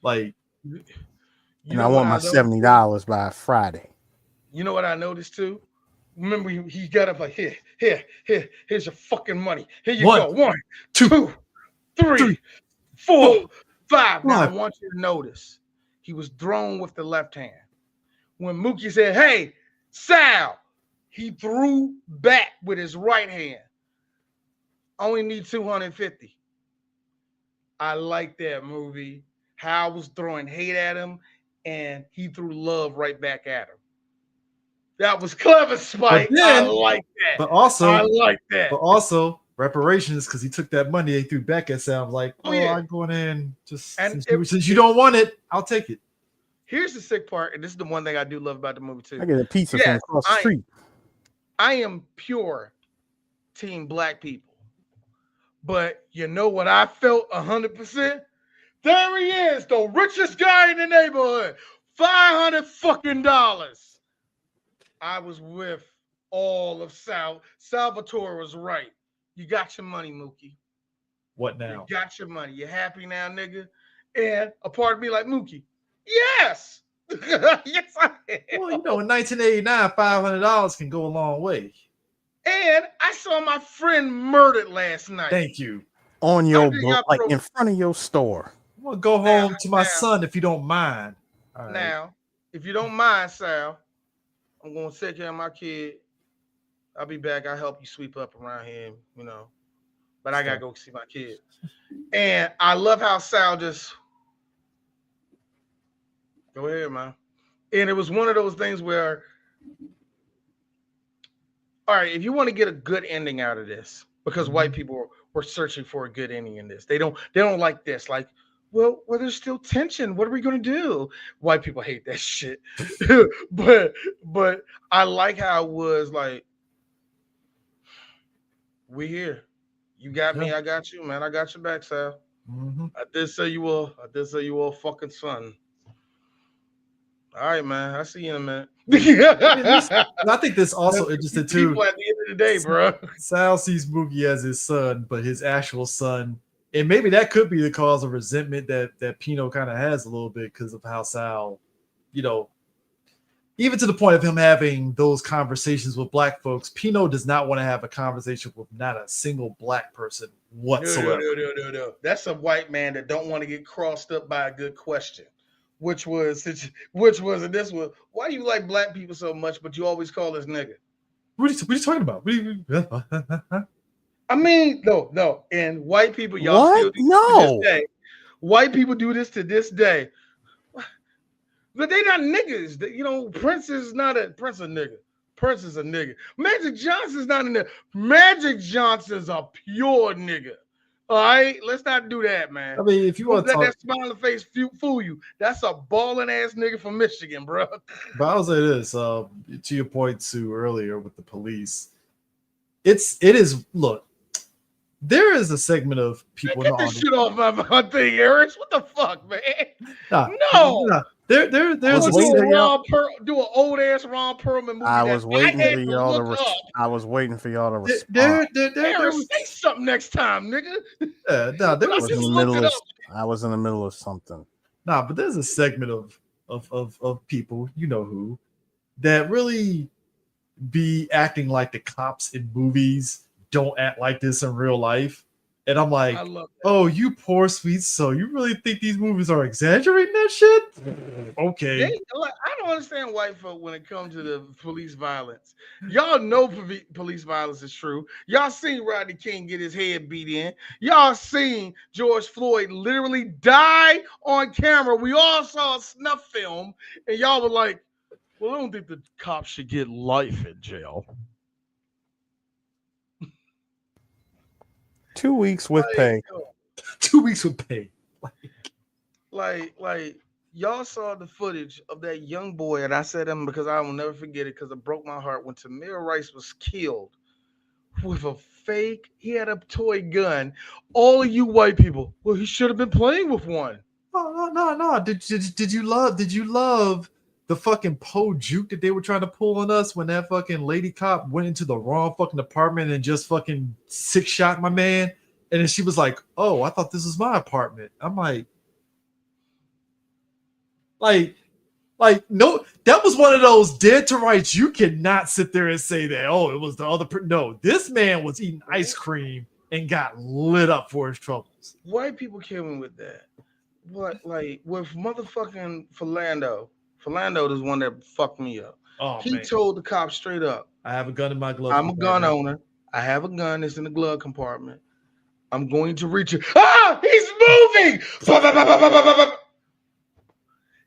Like, and I want my $70 by Friday. You know what I noticed too? Remember, he got up like, here's your fucking money. Here you go. 1, 2, 3, 4, 5. Now I want you to notice he was thrown with the left hand. When Mookie said, "Hey, Sal," he threw back with his right hand. Only need 250. I like that movie. Hal was throwing hate at him, and he threw love right back at him. That was clever, Spike. I like that. But also, I like that. But also, reparations, because he took that money they threw back at Sam. Like, I'm going in just since you don't want it, I'll take it. Here's the sick part, and this is the one thing I do love about the movie too. I get a pizza from across the street. I am pure team black people, but you know what I felt 100%? There he is, the richest guy in the neighborhood, $500 fucking. I was with all of Salvatore was right. You got your money, Mookie. What now? You got your money. You happy now, nigga? And a part of me like, Mookie, yes. Yes, I am. Well, in 1989, $500 can go a long way. And I saw my friend murdered last night. Thank you. On your like in front of your store. I'm gonna go home to my son if you don't mind. All right. Now, if you don't mind, Sal, I'm gonna take care of my kid. I'll be back. I'll help you sweep up around here, But I gotta go see my kid. And I love how Sal just go ahead, man. And it was one of those things where, all right, if you want to get a good ending out of this, because white people were searching for a good ending in this. They don't like this. Like, well, there's still tension. What are we gonna do? White people hate that shit. but I like how it was like, we here. You got me, I got you, man. I got your back, Sal. I did say you were a fucking son. All right, man. I'll see you in a minute. I think this also interesting too. People at the end of the day, bro. Sal sees Mookie as his son, but his actual son, and maybe that could be the cause of resentment that Pino kind of has a little bit because of how Sal, even to the point of him having those conversations with black folks. Pino does not want to have a conversation with not a single black person whatsoever. No. That's a white man that don't want to get crossed up by a good question. Which was, and this was, why do you like black people so much, but you always call us nigga? What are you talking about? I mean, no. And white people, y'all still do this to this day. White people do this to this day. But they not niggas. Prince is not a Prince a nigga. Prince is a nigga. Magic Johnson's not a nigga. Magic Johnson's a pure nigga. All right, let's not do that, man. I mean, if you want to let that smiling face fool you, that's a balling ass nigga from Michigan, bro. But I'll say this, to your point too earlier with the police, it is. Look, there is a segment of people in Get the this audience. shit off my thing, Eric. What the fuck, man? Nah, No. nah, there's was a waiting for y'all. Do an old ass Ron Perlman movie. I that was waiting had for to y'all to. look up. I was waiting for y'all to respond. Eric, was, say something next time, nigga. nah, there I was was in the looked middle it of. up. I was in the middle of something. nah, but there's a segment of people, you know who, that really be acting like the cops in movies don't act like this in real life. And I'm like, I love that. oh, you poor sweet soul. You really think these movies are exaggerating that shit? Okay. I don't understand white folk when it comes to the police violence. Y'all know police violence is true. Y'all seen Rodney King get his head beat in. Y'all seen George Floyd literally die on camera. We all saw a snuff film, and y'all were like, well, I don't think the cops should get life in jail. 2 weeks with pay. 2 weeks with pay. Like y'all saw the footage of that young boy, and I said him because I will never forget it because it broke my heart when Tamir Rice was killed with a fake. He had a toy gun. All of you white people, well, he should have been playing with one. No. Did you love the fucking Poe juke that they were trying to pull on us when that fucking lady cop went into the wrong fucking apartment and just fucking 6-shot my man? And then she was like, oh, I thought this was my apartment. I'm like, no, that was one of those dead to rights. You cannot sit there and say that, oh, it was the other no, this man was eating ice cream and got lit up for his troubles. White people came with that. What, like with motherfucking Philando is one that fucked me up. Oh, he man. told the cop straight up, I have a gun in my glove. I'm a gun owner. I have a gun. It's in the glove compartment. I'm going to reach it. Ah, he's moving.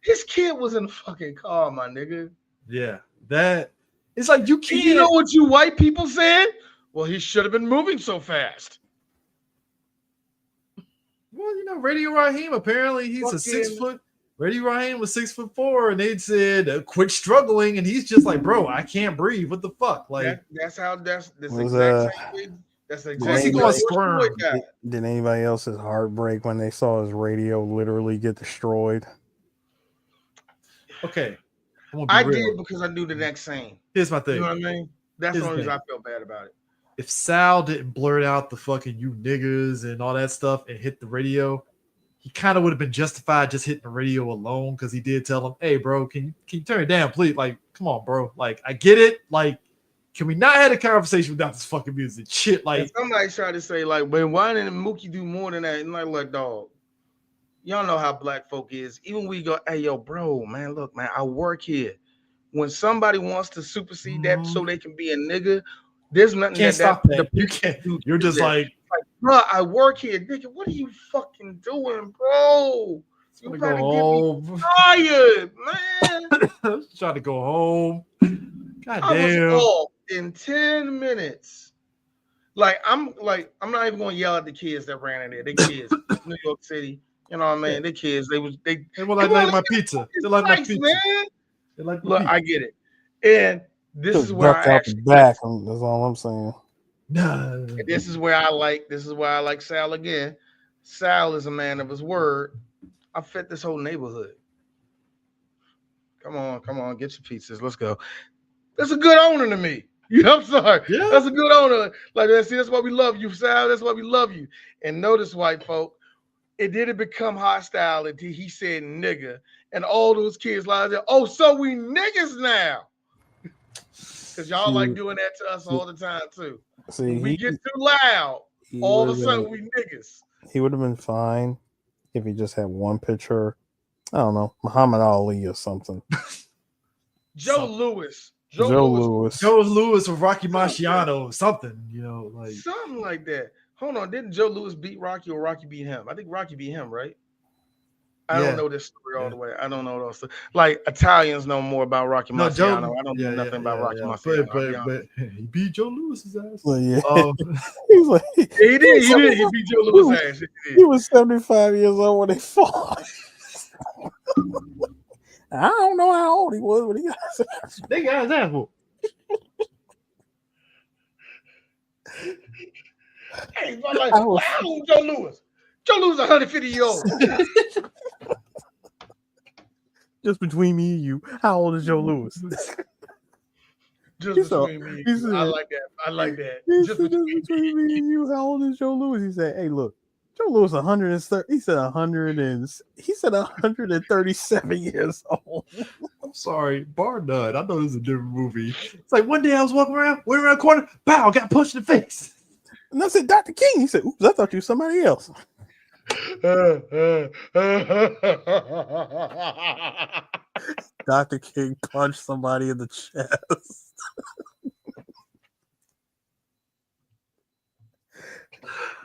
His kid was in the fucking car, my nigga. Yeah, that it's like you can't. You know what you white people said? Well, he should have been moving so fast. Well, you know, Radio Raheem, apparently he's a 6 foot. Radio Raheem was 6'4", and they said quit struggling, and he's just like, bro, I can't breathe. What the fuck? Like that's the Was, exact same way. That's the exact he same gonna way. squirm? Did anybody else's heart break when they saw his radio literally get destroyed? Okay, I did because I knew the next scene. Here's my thing. You know what I mean? That's Here's the only the reason I felt bad about it. If Sal didn't blurt out the fucking you niggas and all that stuff and hit the radio, he kind of would have been justified just hitting the radio alone because he did tell him, hey, bro, can you turn it down, please? Like, come on, bro. Like, I get it. Like, can we not have a conversation without this fucking music? Shit, like. And somebody tried to say, like, but why didn't Mookie do more than that? And like, dog, y'all know how black folk is. Even we go, hey, yo, bro, man, look, man, I work here. When somebody wants to supersede that so they can be a nigga, there's nothing Can't stop that. You can't. You're just like, bro, I work here, nigga. What are you fucking doing, bro? You to better go get me home. tired, man. Trying to go home. God I was damn. off in 10 minutes. Like, I'm not even gonna yell at the kids that ran in there. They kids, New York City. You know what I mean? They kids. They were like my pizza. They like my pizza. Man. They like Look, pizza. I get it. And this is where I out actually the back. That's all I'm saying. Nah. this is where I like Sal again. Sal is a man of his word. I fed this whole neighborhood. Come on, get your pizzas. Let's go. That's a good owner to me. I'm sorry. Yeah. That's a good owner. Like, see, that's why we love you, Sal. That's why we love you. And notice, white folk, it didn't become hostile until he said nigga. And all those kids like, oh, so we niggas now. Because y'all like doing that to us all the time, too. See, when we get too loud, all of a sudden we niggas. He would have been fine if he just had one picture. I don't know, Muhammad Ali or something. Joe Louis or Rocky Marciano, something, you know, like something like that. Hold on, didn't Joe Louis beat Rocky or Rocky beat him? I think Rocky beat him, right? I don't know this story all the way. I don't know those. Like, Italians know more about Rocky Marciano. I don't know nothing about Rocky Marciano. But he beat Joe Lewis's ass. Well, yeah. He was like, he did. He beat Joe Lewis's ass. He was 75 years old when they fought. I don't know how old he was, but he got his ass. They got his ass whooped. Hey, like, how old is Joe Louis? Joe Louis 150 years old. Just between me and you, how old is Joe Louis? Just between me and you. I like that. I like that. Just between me and you, how old is Joe Louis? He said, "Hey, look, Joe Louis 130." He said 137 years old. I'm sorry, bar none. I know this is a different movie. It's like one day I was walking around, went around the corner, pow, got punched in the face. And I said, Dr. King. He said, "Oops, I thought you were somebody else." Dr. King punched somebody in the chest.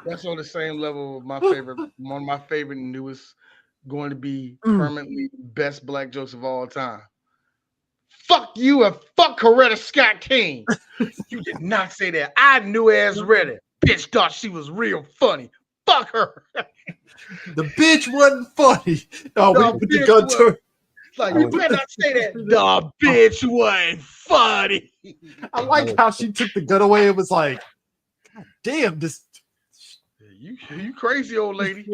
That's on the same level of my favorite. One of my favorite newest going to be permanently best black jokes of all time. Fuck you and fuck Coretta Scott King. You did not say that. I knew as read it. Bitch thought she was real funny. Fuck her. The bitch wasn't funny. No, we put the gun to her. Like, you better not say that. The bitch wasn't funny. I like how she took the gun away and was like, God damn, this. You crazy old lady.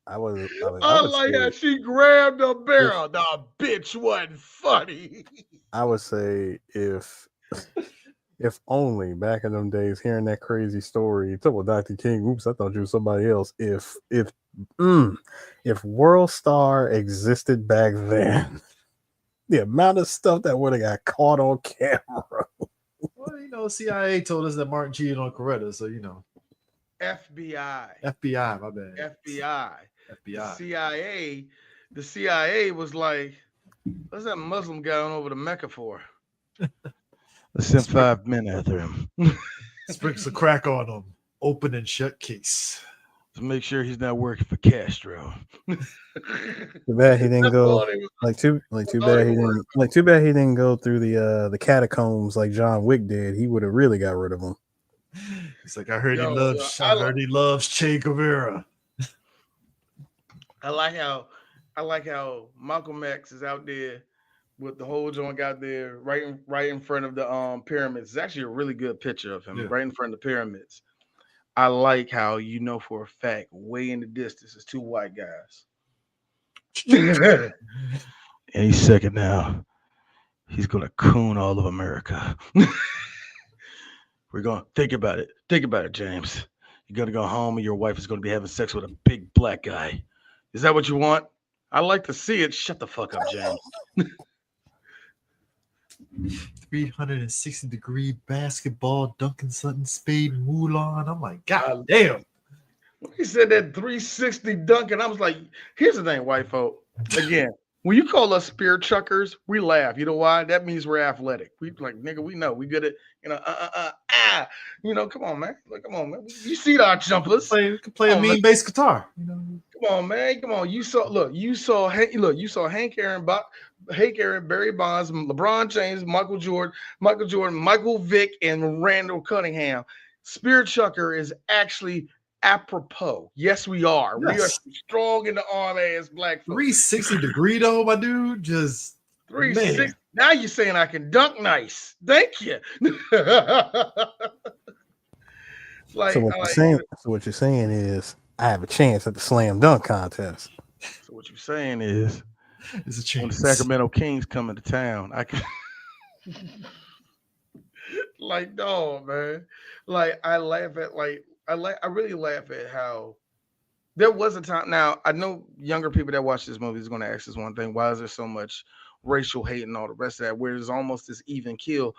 I would like how she grabbed the barrel. The bitch wasn't funny. I would say if only back in them days, hearing that crazy story, talk about Dr. King. Oops, I thought you were somebody else. If World Star existed back then, the amount of stuff that would have got caught on camera. Well, CIA told us that Martin cheated on Coretta, so FBI, my bad. FBI. The CIA was like, what's that Muslim guy on over to Mecca for? Let's send 5 men after him. Sprinkle some crack on him. Open and shut case. To make sure he's not working for Castro. Too bad he didn't go. Too bad he didn't go through the catacombs like John Wick did. He would have really got rid of him. It's like I heard he loves Che Guevara. I like how Malcolm X is out there with the whole joint out there right in front of the pyramids. It's actually a really good picture of him right in front of the pyramids. I like how for a fact, way in the distance, is 2 white guys. Any second now, he's gonna coon all of America. We're gonna think about it. Think about it, James. You're gonna go home and your wife is gonna be having sex with a big black guy. Is that what you want? I like to see it. Shut the fuck up, James. 360-degree basketball, Duncan Sutton, Spade, Mulan. I'm like, God damn. He said that 360 Duncan. I was like, here's the thing, white folk. Again, when you call us spear chuckers, we laugh. You know why? That means we're athletic. We like, nigga, we know. We good at, come on, man. Like, come on, man. You see our jumpers. Play a mean bass guitar. Come on, man. Come on. You saw Hank Aaron, Barry Bonds, LeBron James, Michael Jordan, Michael Vick, and Randall Cunningham. Spear chucker is actually apropos. Yes, we are. Yes. We are strong in the arm ass black folks. 360-degree though, my dude. Just 360. Man. Now you're saying I can dunk nice. Thank you. So what you're saying is I have a chance at the slam dunk contest. So what you're saying is there's a chance. When the Sacramento Kings come into town, I can no, man. I really laugh at how there was a time. Now, I know younger people that watch this movie is going to ask this one thing: why is there so much racial hate and all the rest of that? Where there's almost this even kill.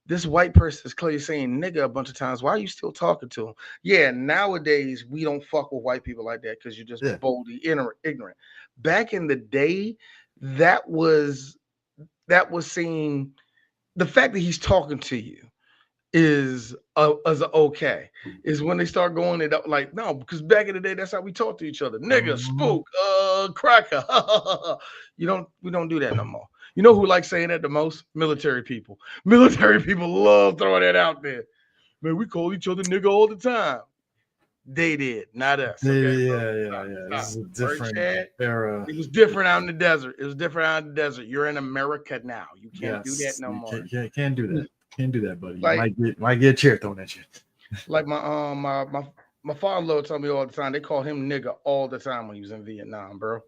This white person is clearly saying nigga a bunch of times. Why are you still talking to him? Yeah, nowadays we don't fuck with white people like that because you're just boldly ignorant. Back in the day, that was saying the fact that he's talking to you is okay. Is when they start going it up like no, because back in the day that's how we talk to each other. Nigga, spook, cracker. We don't do that no more. You know who likes saying that the most? Military people. Military people love throwing that out there. Man, we call each other nigga all the time. They did, not us. Okay? Yeah. This is a different era. It was different out in the desert. You're in America now. You can't do that no more. Can't do that. Can't do that, buddy. Might get a chair thrown at you. Like my father told me all the time. They call him nigga all the time when he was in Vietnam, bro.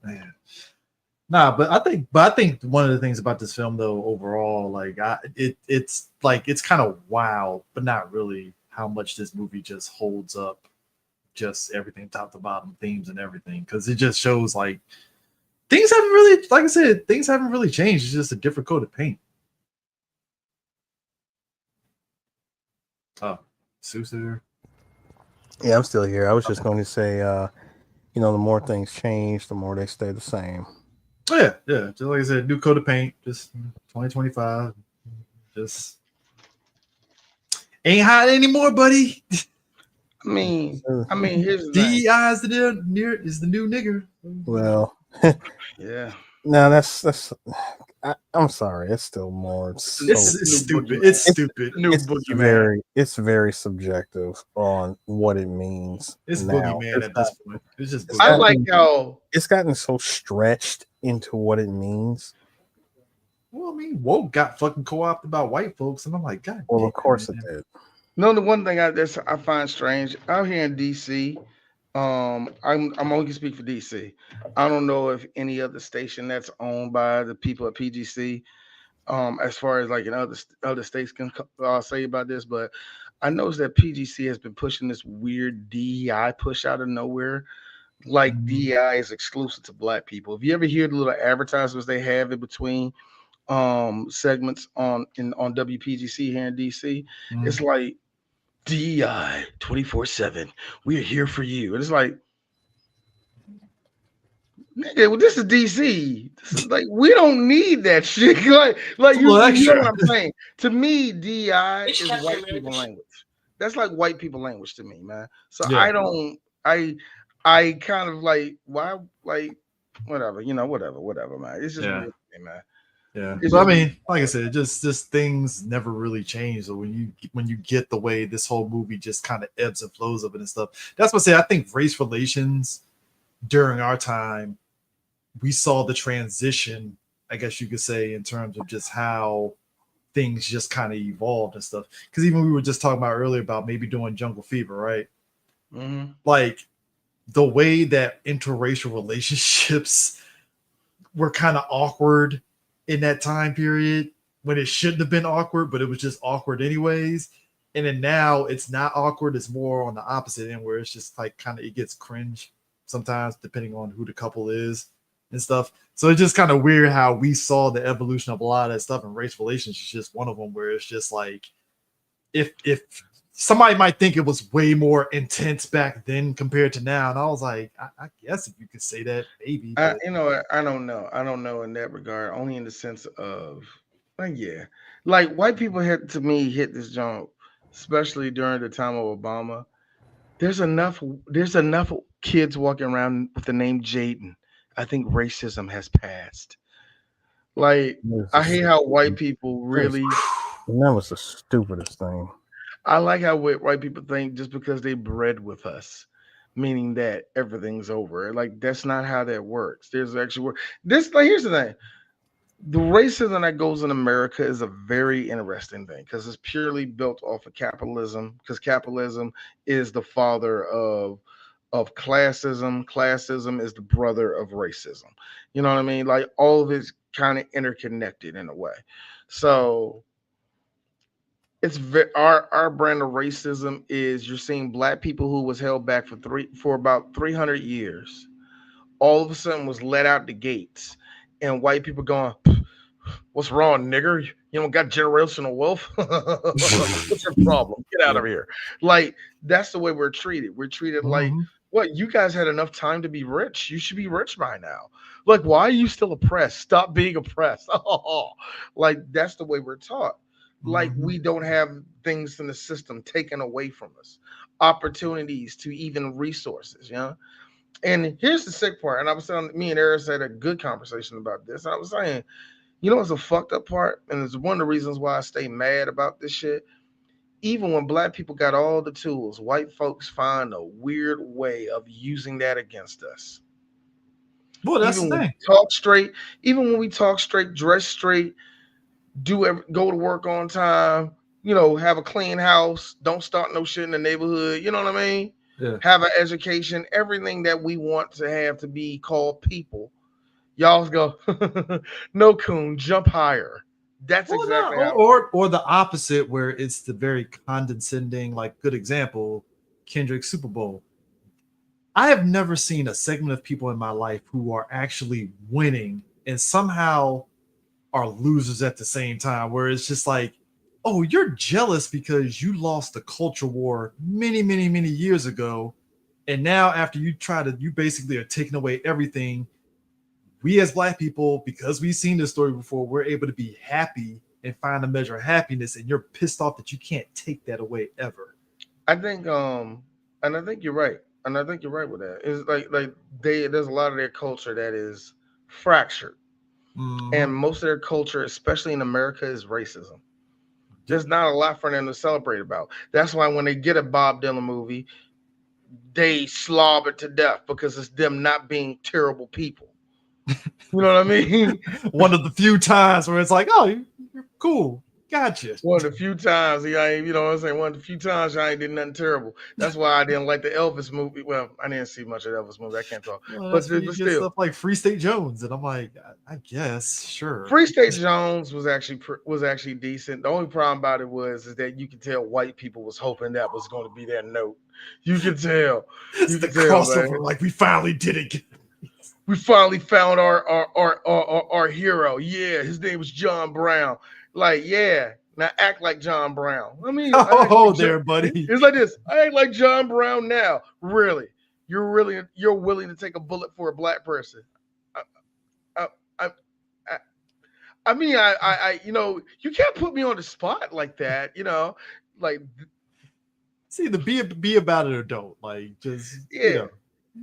Man. Nah, but I think one of the things about this film though, overall, like it's like it's kind of wild, but not really how much this movie just holds up, just everything top to bottom, themes and everything, because it just shows like things haven't really, like I said, things haven't really changed. It's just a different coat of paint. Oh, Sue's there. Yeah, I'm still here. I was just going to say, the more things change, the more they stay the same. Oh yeah, yeah. Just like I said, new coat of paint, just 2025. Just ain't hot anymore, buddy. I mean, here's the DEI is the new nigger. Well, yeah. No, that's. I'm sorry. It's still more. It's stupid. It's stupid. It's very subjective on what it means. It's now. boogeyman at this point. It's just. I like how it's gotten so stretched into what it means. Well, I mean, woke got fucking co-opted by white folks, and I'm like, God. Well, of course it did. No, the one thing I find strange out here in DC. I'm only gonna speak for DC. I don't know if any other station that's owned by the people at PGC, as far as like in other states can say about this, but I noticed that PGC has been pushing this weird DEI push out of nowhere. Like DEI is exclusive to Black people. If you ever hear the little advertisements they have in between segments on WPGC here in DC, it's like DEI 24/7. We are here for you. And it's like, nigga, well, this is DC. This is like, we don't need that shit. like you know what I'm saying? To me, DEI is white people language. That's like white people language to me, man. So yeah. I kind of like, why, like, whatever, whatever, man. It's just weird, man. Yeah, but I mean, like I said, just things never really change. So when you get the way this whole movie just kind of ebbs and flows of it and stuff, that's what I say. I think race relations during our time, we saw the transition, I guess you could say, in terms of just how things just kind of evolved and stuff. Because even we were just talking about earlier about maybe doing Jungle Fever, right? Mm-hmm. Like the way that interracial relationships were kind of awkward in that time period when it shouldn't have been awkward, but it was just awkward anyways. And then now it's not awkward. It's more on the opposite end where it's just like kind of, it gets cringe sometimes depending on who the couple is and stuff. So it's just kind of weird how we saw the evolution of a lot of that stuff, and race relations is just one of them where it's just like, if somebody might think it was way more intense back then compared to now. And I was like, I guess if you could say that, maybe. I don't know. I don't know in that regard, only in the sense of, yeah. Like white people hit this jump, especially during the time of Obama. There's enough kids walking around with the name Jaden. I think racism has passed. Like, I hate how white people really. And that was the stupidest thing. I like how white people think just because they bred with us, meaning that everything's over. Like, that's not how that works. There's actually work. Here's the thing. The racism that goes in America is a very interesting thing because it's purely built off of capitalism, because capitalism is the father of classism. Classism is the brother of racism. You know what I mean? Like, all of it's kind of interconnected in a way. So it's our brand of racism is you're seeing Black people who was held back for about 300 years, all of a sudden was let out the gates, and white people going, "What's wrong, nigger? You don't got generational wealth? What's your problem? Get out of here!" Like, that's the way we're treated. We're treated like, what? You guys had enough time to be rich. You should be rich by now. Like, why are you still oppressed? Stop being oppressed. Like, that's the way we're taught. Like, we don't have things in the system taken away from us, opportunities to even resources, you know? And here's the sick part. And I was telling, me and Eris had a good conversation about this. I was saying, you know what's a fucked up part? And it's one of the reasons why I stay mad about this shit. Even when Black people got all the tools, white folks find a weird way of using that against us. Well, that's the thing. Even when we talk straight, dress straight, go to work on time, have a clean house, don't start no shit in the neighborhood. You know what I mean? Yeah. Have an education, everything that we want to have to be called people. Y'all go, no, coon, jump higher. That's Well, exactly no, how. or the opposite, where it's the very condescending, like good example, Kendrick Super Bowl. I have never seen a segment of people in my life who are actually winning and somehow are losers at the same time, where it's just like, oh, you're jealous because you lost the culture war many, many, many years ago. And now after you basically are taking away everything. We as black people, because we've seen this story before, we're able to be happy and find a measure of happiness, and you're pissed off that you can't take that away ever. I think and I think you're right. And I think you're right with that. It's like there's a lot of their culture that is fractured. And most of their culture, especially in America, is racism. There's not a lot for them to celebrate about. That's why when they get a Bob Dylan movie, they slobber to death because it's them not being terrible people. You know what I mean? One of the few times where it's like, oh, you're cool. Gotcha. One of the few times, you know what I'm saying? One of the few times I ain't did nothing terrible. That's why I didn't like the Elvis movie. Well, I didn't see much of the Elvis movie. I can't talk. Well, but you get still, stuff like Free State Jones, and I'm like, I guess, sure. Free State Jones was actually decent. The only problem about it is that you could tell white people was hoping that was going to be their note. You could tell. It's the crossover. Man. Like we finally did it. We finally found our hero. Yeah, his name was John Brown. Like, yeah, now act like John Brown. I mean, buddy. It's like this. I act like John Brown now. Really, you're willing to take a bullet for a black person. I mean, you can't put me on the spot like that. Like, see, the be about it or don't. Like, just yeah.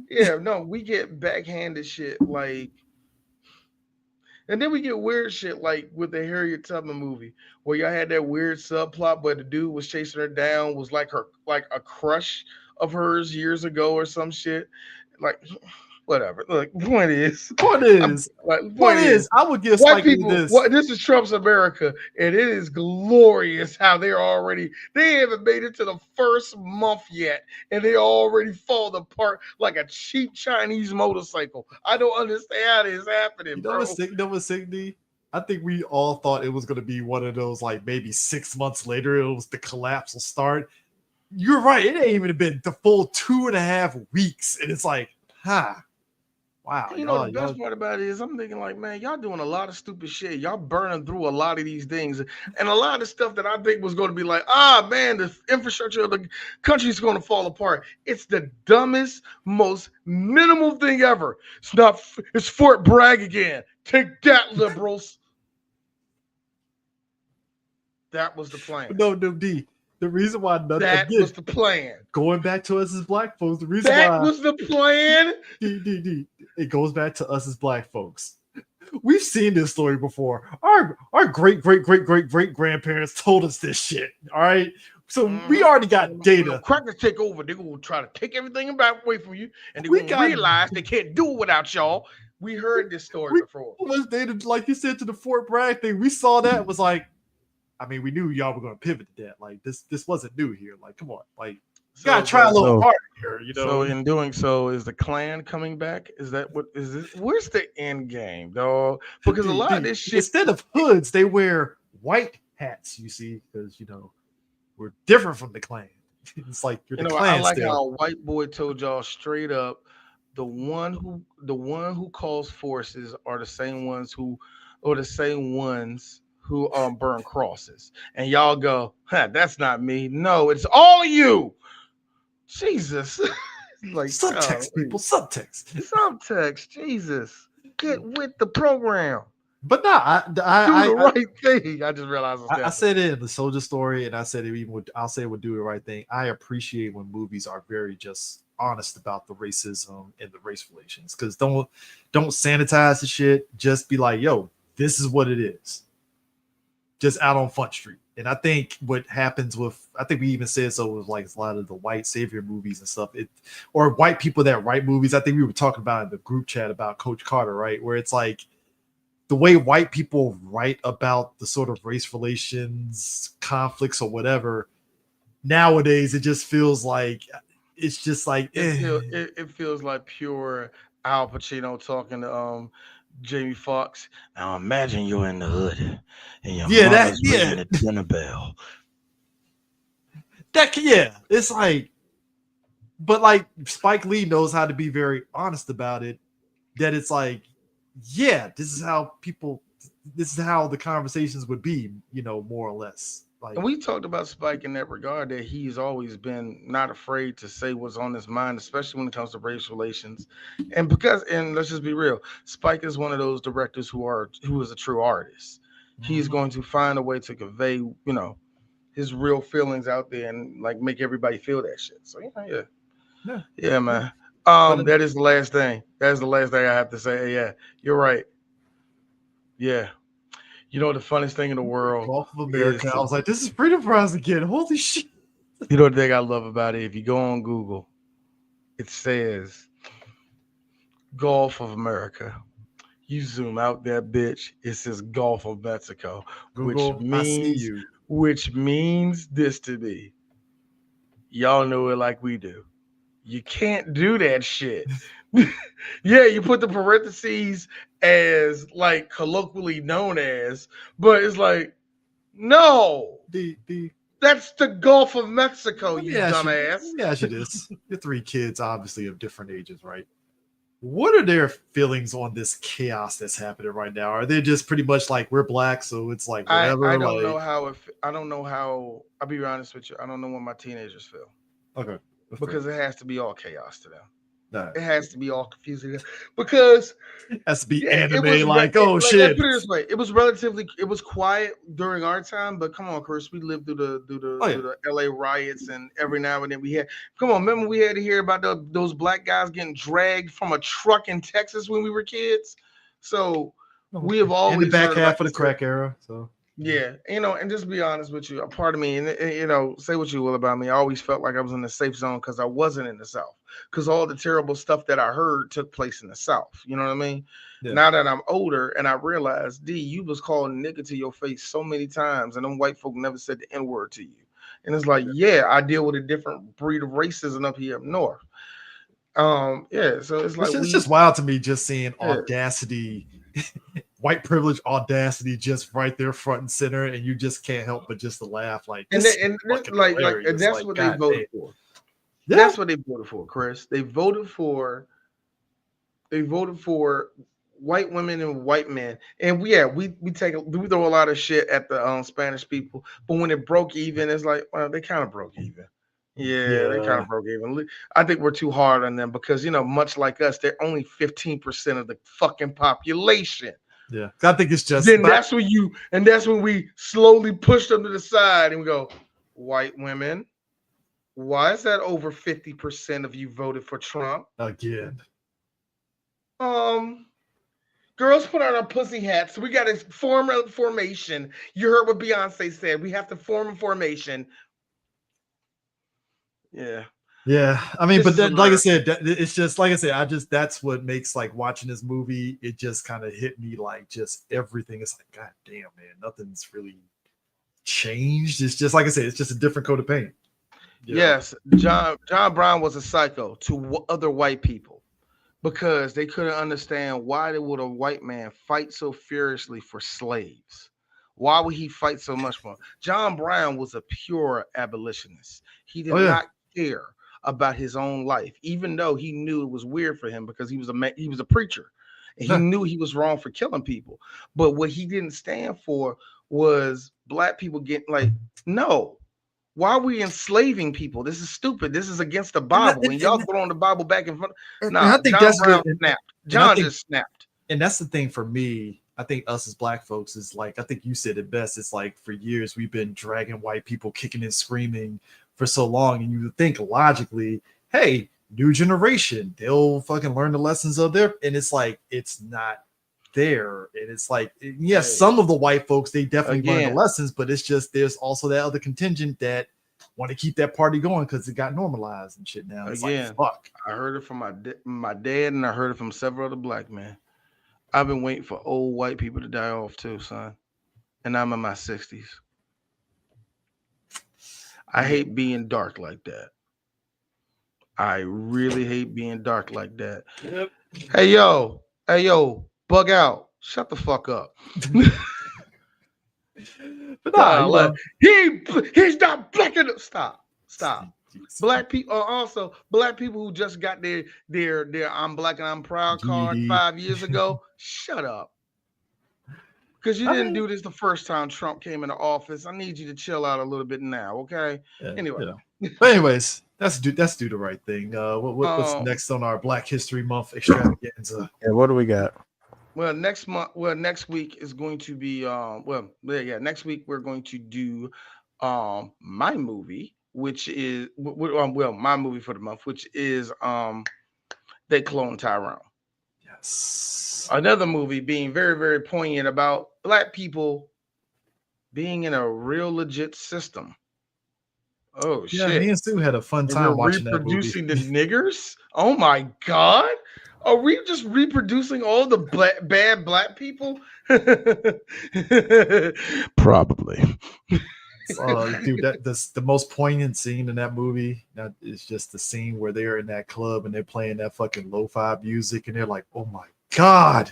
Yeah, no, we get backhanded shit like, and then we get weird shit like with the Harriet Tubman movie where y'all had that weird subplot where the dude was chasing her down, was like a crush of hers years ago or some shit. Like, whatever. Look, point is, I would give white people this. This is Trump's America, and it is glorious how they haven't made it to the first month yet, and they already fall apart like a cheap Chinese motorcycle. I don't understand how this is happening. You know what's sick, I think we all thought it was going to be one of those, like maybe 6 months later, the collapse will start. You're right. It ain't even been the full 2.5 weeks, and it's like, wow. The best part about it is I'm thinking like, man, y'all doing a lot of stupid shit. Y'all burning through a lot of these things. And a lot of stuff that I think was going to be like, man, the infrastructure of the country is going to fall apart. It's the dumbest, most minimal thing ever. It's Fort Bragg again. Take that, liberals. That was the plan. No, D. The reason why was the plan. Going back to us as black folks, the reason that was the plan. It goes back to us as black folks. We've seen this story before. Our great grandparents told us this shit. All right. So we already got data. Crackers take over. They're gonna try to take everything away from you, and they're gonna realize they can't do it without y'all. We heard this story before. Was data, like you said, to the Fort Bragg thing? We saw that. Was like, I mean, we knew y'all were going to pivot to that. Like, this wasn't new here. Like, come on. Like, you got to try a little harder here, So in doing so, is the Klan coming back? Is that what is this? Where's the end game, dog? Because a lot of this shit. Instead of hoods, they wear white hats, you see, because, we're different from the Klan. It's like you're the Klan I like still. how a white boy told y'all straight up, the one who calls forces are the same ones who burn crosses, and y'all go, that's not me. No, it's all of you. Jesus. Like subtext, people, subtext. Jesus, get with the program. But no, I do the right thing. I just realized I said it in the Soldier Story, and I said it I'll say it would do the right thing. I appreciate when movies are very just honest about the racism and the race relations, because don't sanitize the shit. Just be like, yo, this is what it is. Just out on Front Street. And I think what happens I think we even said so with like a lot of the white savior movies and stuff, or white people that write movies. I think we were talking about in the group chat about Coach Carter, right? Where it's like, the way white people write about the sort of race relations, conflicts, or whatever, nowadays it just feels like it's just like It feels like pure Al Pacino talking to Jamie Foxx. Now imagine you're in the hood and your mother's ringing the dinner bell. It's like, but like Spike Lee knows how to be very honest about it. That it's like, this is how the conversations would be, more or less. Like, And we talked about Spike in that regard, that he's always been not afraid to say what's on his mind, especially when it comes to race relations. And let's just be real, Spike is one of those directors who is a true artist. He's going to find a way to convey, his real feelings out there and like make everybody feel that shit. So yeah, man. That is the last thing. That is the last thing I have to say. Yeah, you're right. Yeah. You know the funniest thing in the world? Gulf of America. I was like, this is Freedom Prize again. Holy shit. You know the thing I love about it? If you go on Google, it says Gulf of America. You zoom out that bitch, it says Gulf of Mexico, Google, which means this to me. Y'all know it like we do. You can't do that shit. Yeah, you put the parentheses as like colloquially known as, but it's like, no. That's the Gulf of Mexico, you dumbass. Yeah, it is. Your 3 kids, obviously of different ages, right? What are their feelings on this chaos that's happening right now? Are they just pretty much like, we're black, so it's like whatever? I don't know how. I'll be honest with you. I don't know what my teenagers feel. Okay. Because it has to be all chaos to them. No. It has to be all confusing because it has to be anime. Shit. Let's put it this way: it was quiet during our time, but come on, Chris, we lived through the LA riots, and every now and then we had. Come on, remember we had to hear about those black guys getting dragged from a truck in Texas when we were kids. So we have always in the back half of the crack era. So. Yeah, and just be honest with you, a part of me, and say what you will about me, I always felt like I was in the safe zone because I wasn't in the South, because all the terrible stuff that I heard took place in the South. You know what I mean? Yeah. Now that I'm older and I realize, D, you was called nigga to your face so many times, and them white folk never said the N-word to you. And it's like, I deal with a different breed of racism up here up north. So it's like it's just wild to me just seeing audacity. White privilege audacity just right there front and center, and you just can't help but just to laugh like and that's what they voted for. Yeah. That's what they voted for, Chris. They voted for white women and white men. And we throw a lot of shit at the Spanish people, but when it broke even, it's like, well, they kind of broke even. Yeah, they kind of broke even. I think we're too hard on them because, much like us, they're only 15% of the fucking population. Yeah, I think it's just that's when we slowly push them to the side and we go, white women, why is that over 50% of you voted for Trump again? Girls put on our pussy hats. We got to form a formation. You heard what Beyonce said. We have to form a formation. Yeah. Yeah, I mean, but like I said, it's just like I said, that's what makes like watching this movie. It just kind of hit me like just everything. It's like, God damn, man, nothing's really changed. It's just like I said, it's just a different coat of paint. Yes, John Brown was a psycho to other white people because they couldn't understand why would a white man fight so furiously for slaves. Why would he fight so much more? John Brown was a pure abolitionist. He did not care about his own life, even though he knew it was weird for him because he was a preacher and he knew he was wrong for killing people. But what he didn't stand for was black people getting like, no, why are we enslaving people? This is stupid. This is against the Bible. And y'all throwing the Bible back in front. I think John Brown snapped. John just snapped. And that's the thing for me. I think us as black folks is like, I think you said it best. It's like for years we've been dragging white people kicking and screaming for so long, and you think logically, hey, new generation, they'll fucking learn the lessons of their, and it's like it's not there. And it's like, yes, some of the white folks, they definitely learn the lessons, but it's just there's also that other contingent that want to keep that party going because it got normalized and shit now. It's like, fuck. I heard it from my dad, and I heard it from several other black men. I've been waiting for old white people to die off too, son. And I'm in my 60s. I hate being dark like that. I really hate being dark like that. Yep. Hey yo, bug out. Shut the fuck up. But nah, you know, he's not black enough. Stop. Black people are also black people who just got their I'm black and I'm proud card GED. 5 years ago. Shut up. Because you didn't do this the first time Trump came into office. I need you to chill out a little bit now, okay? Yeah, Anyway. you know. But anyways, that's do the right thing. What's next on our Black History Month extravaganza? Yeah, what do we got? Well, next week is going to be next week we're going to do my movie, which is my movie for the month, which is They Clone Tyrone. Yes. Another movie being very, very poignant about black people being in a real legit system. Oh Yeah, shit. me and Stu had a fun time watching that movie. Reproducing the niggers? Oh my god. Are we just reproducing all the bad black people? Probably. Dude, that's the most poignant scene in that movie. That is just the scene where they're in that club and they're playing that fucking lo-fi music, and they're like, "Oh my god!"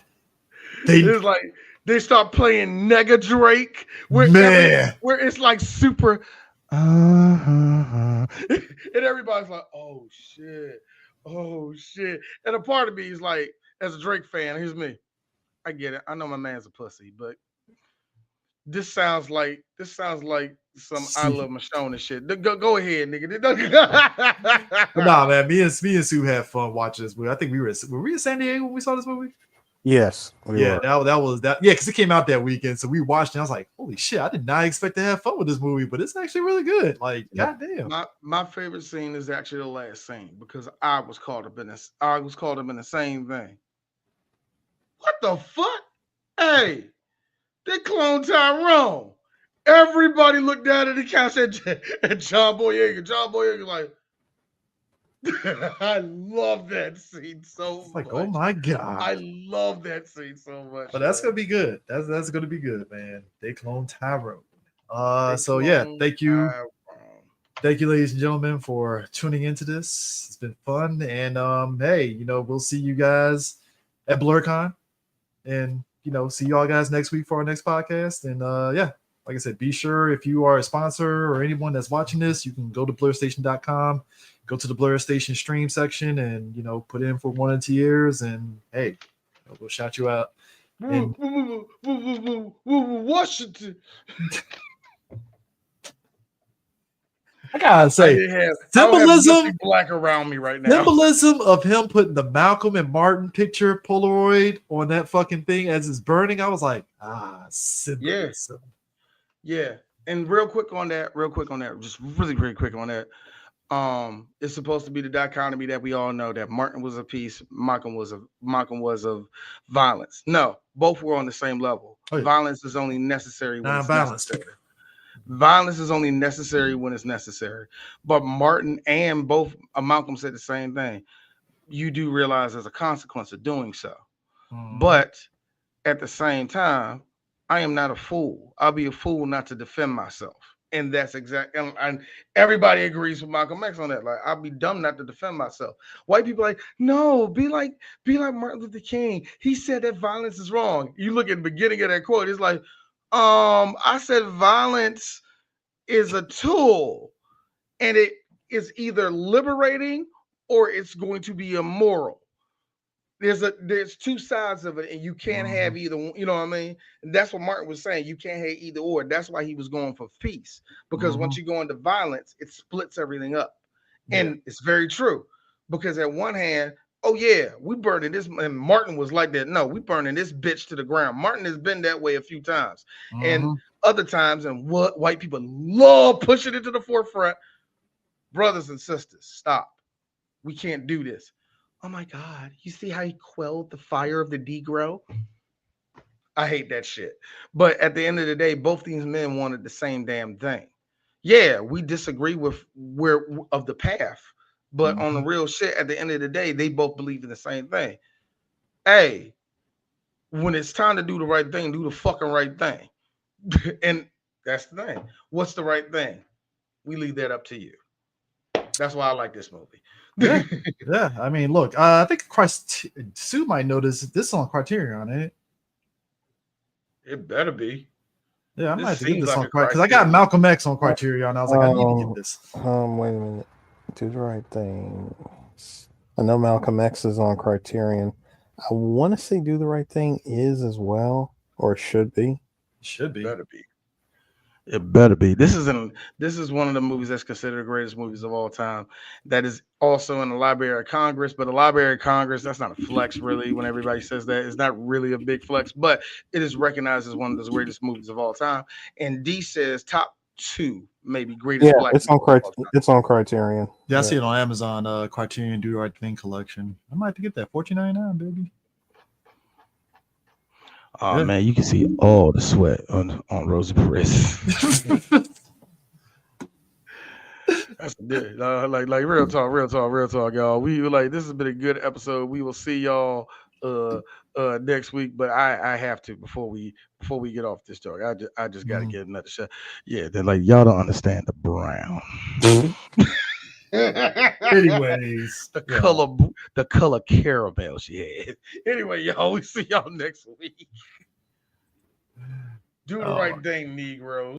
It's like they start playing Nega Drake, where it's like super, and everybody's like, "Oh shit, oh shit," and a part of me is like, as a Drake fan, here's me. I get it. I know my man's a pussy, but this sounds like some I Love Michonne and shit. Go ahead, nigga. Nah, man. Me and Sue had fun watching this movie. I think were we in San Diego when we saw this movie? Yes. That was that. Yeah, because it came out that weekend, so we watched it. I was like, holy shit! I did not expect to have fun with this movie, but it's actually really good. Like, goddamn. My favorite scene is actually the last scene because I was caught up in this. I was caught up in the same thing. What the fuck? Hey. They cloned Tyrone. Everybody looked down at the couch at John Boyega. John Boyega like, I love that scene so much. Like, oh my god, I love that scene so much. But that's gonna be good. That's gonna be good, man. They cloned Tyrone. Thank you. Thank you, ladies and gentlemen, for tuning into this. It's been fun, and hey, we'll see you guys at BlurCon, and see y'all guys next week for our next podcast. And like I said, be sure if you are a sponsor or anyone that's watching this, you can go to blurstation.com, go to the Blur Station stream section, and put in for 1 or 2 years, and hey, we'll shout you out. And Washington. I gotta say, symbolism black around me right now. Symbolism of him putting the Malcolm and Martin picture Polaroid on that fucking thing as it's burning. I was like, symbolism. Yeah. And real quick on that, just really quick on that. It's supposed to be the dichotomy that we all know that Martin was of peace, Malcolm was of violence. No, both were on the same level. Oh, yeah. Violence is only necessary when it's necessary. Violence is only necessary when it's necessary. But Martin and both Malcolm said the same thing. You do realize there's a consequence of doing so. But at the same time, I am not a fool. I'll be a fool not to defend myself. And that's exactly, and everybody agrees with Malcolm X on that. Like, I'll be dumb not to defend myself. White people are like, no, be like Martin Luther King. He said that violence is wrong. You look at the beginning of that quote, it's like, I said violence is a tool, and it is either liberating or it's going to be immoral. There's two sides of it, and you can't have either one. You know what I mean? And that's what Martin was saying. You can't have either or. That's why he was going for peace, because once you go into violence, it splits everything up. And it's very true, because at one hand, oh yeah, we burning this, and Martin was like that. No, we burning this bitch to the ground. Martin has been that way a few times, and other times, and what white people love pushing it to the forefront. Brothers and sisters, stop. We can't do this. Oh my God, you see how he quelled the fire of the Negro? I hate that shit. But at the end of the day, both these men wanted the same damn thing. Yeah, we disagree with where of the path, but on the real shit, at the end of the day, they both believe in the same thing. Hey, when it's time to do the right thing, do the fucking right thing. And that's the thing. What's the right thing? We leave that up to you. That's why I like this movie. Yeah. I mean, look, I think Sue might notice this on Criterion, ain't it? It better be. Yeah, I This might have to get seems this like on a Criterion because I got Criterion. Malcolm X on Criterion. I was like, I need to get this. Wait a minute. Do the right thing. I know Malcolm X is on Criterion. I want to say Do the Right Thing is as well, or it should be. Should be. Better be. It better be. This is one of the movies that's considered the greatest movies of all time. That is also in the Library of Congress, but the Library of Congress, that's not a flex really. When everybody says that, it's not really a big flex, but it is recognized as one of the greatest movies of all time. And D says top 2, maybe greatest black. It's on Criterion. Yeah, I see it on Amazon. Criterion Do the Right Thing collection. I might have to get that $14.99, baby. Oh man, you can see all the sweat on Rosie Perez. That's good. Like real talk, y'all. We like this has been a good episode. We will see y'all next week. But I have to before we get off this talk. I just gotta get another shot. Yeah, then like y'all don't understand the brown. Anyways, the color caramel she had. Anyway, y'all, we see y'all next week. Do the right thing, Negroes.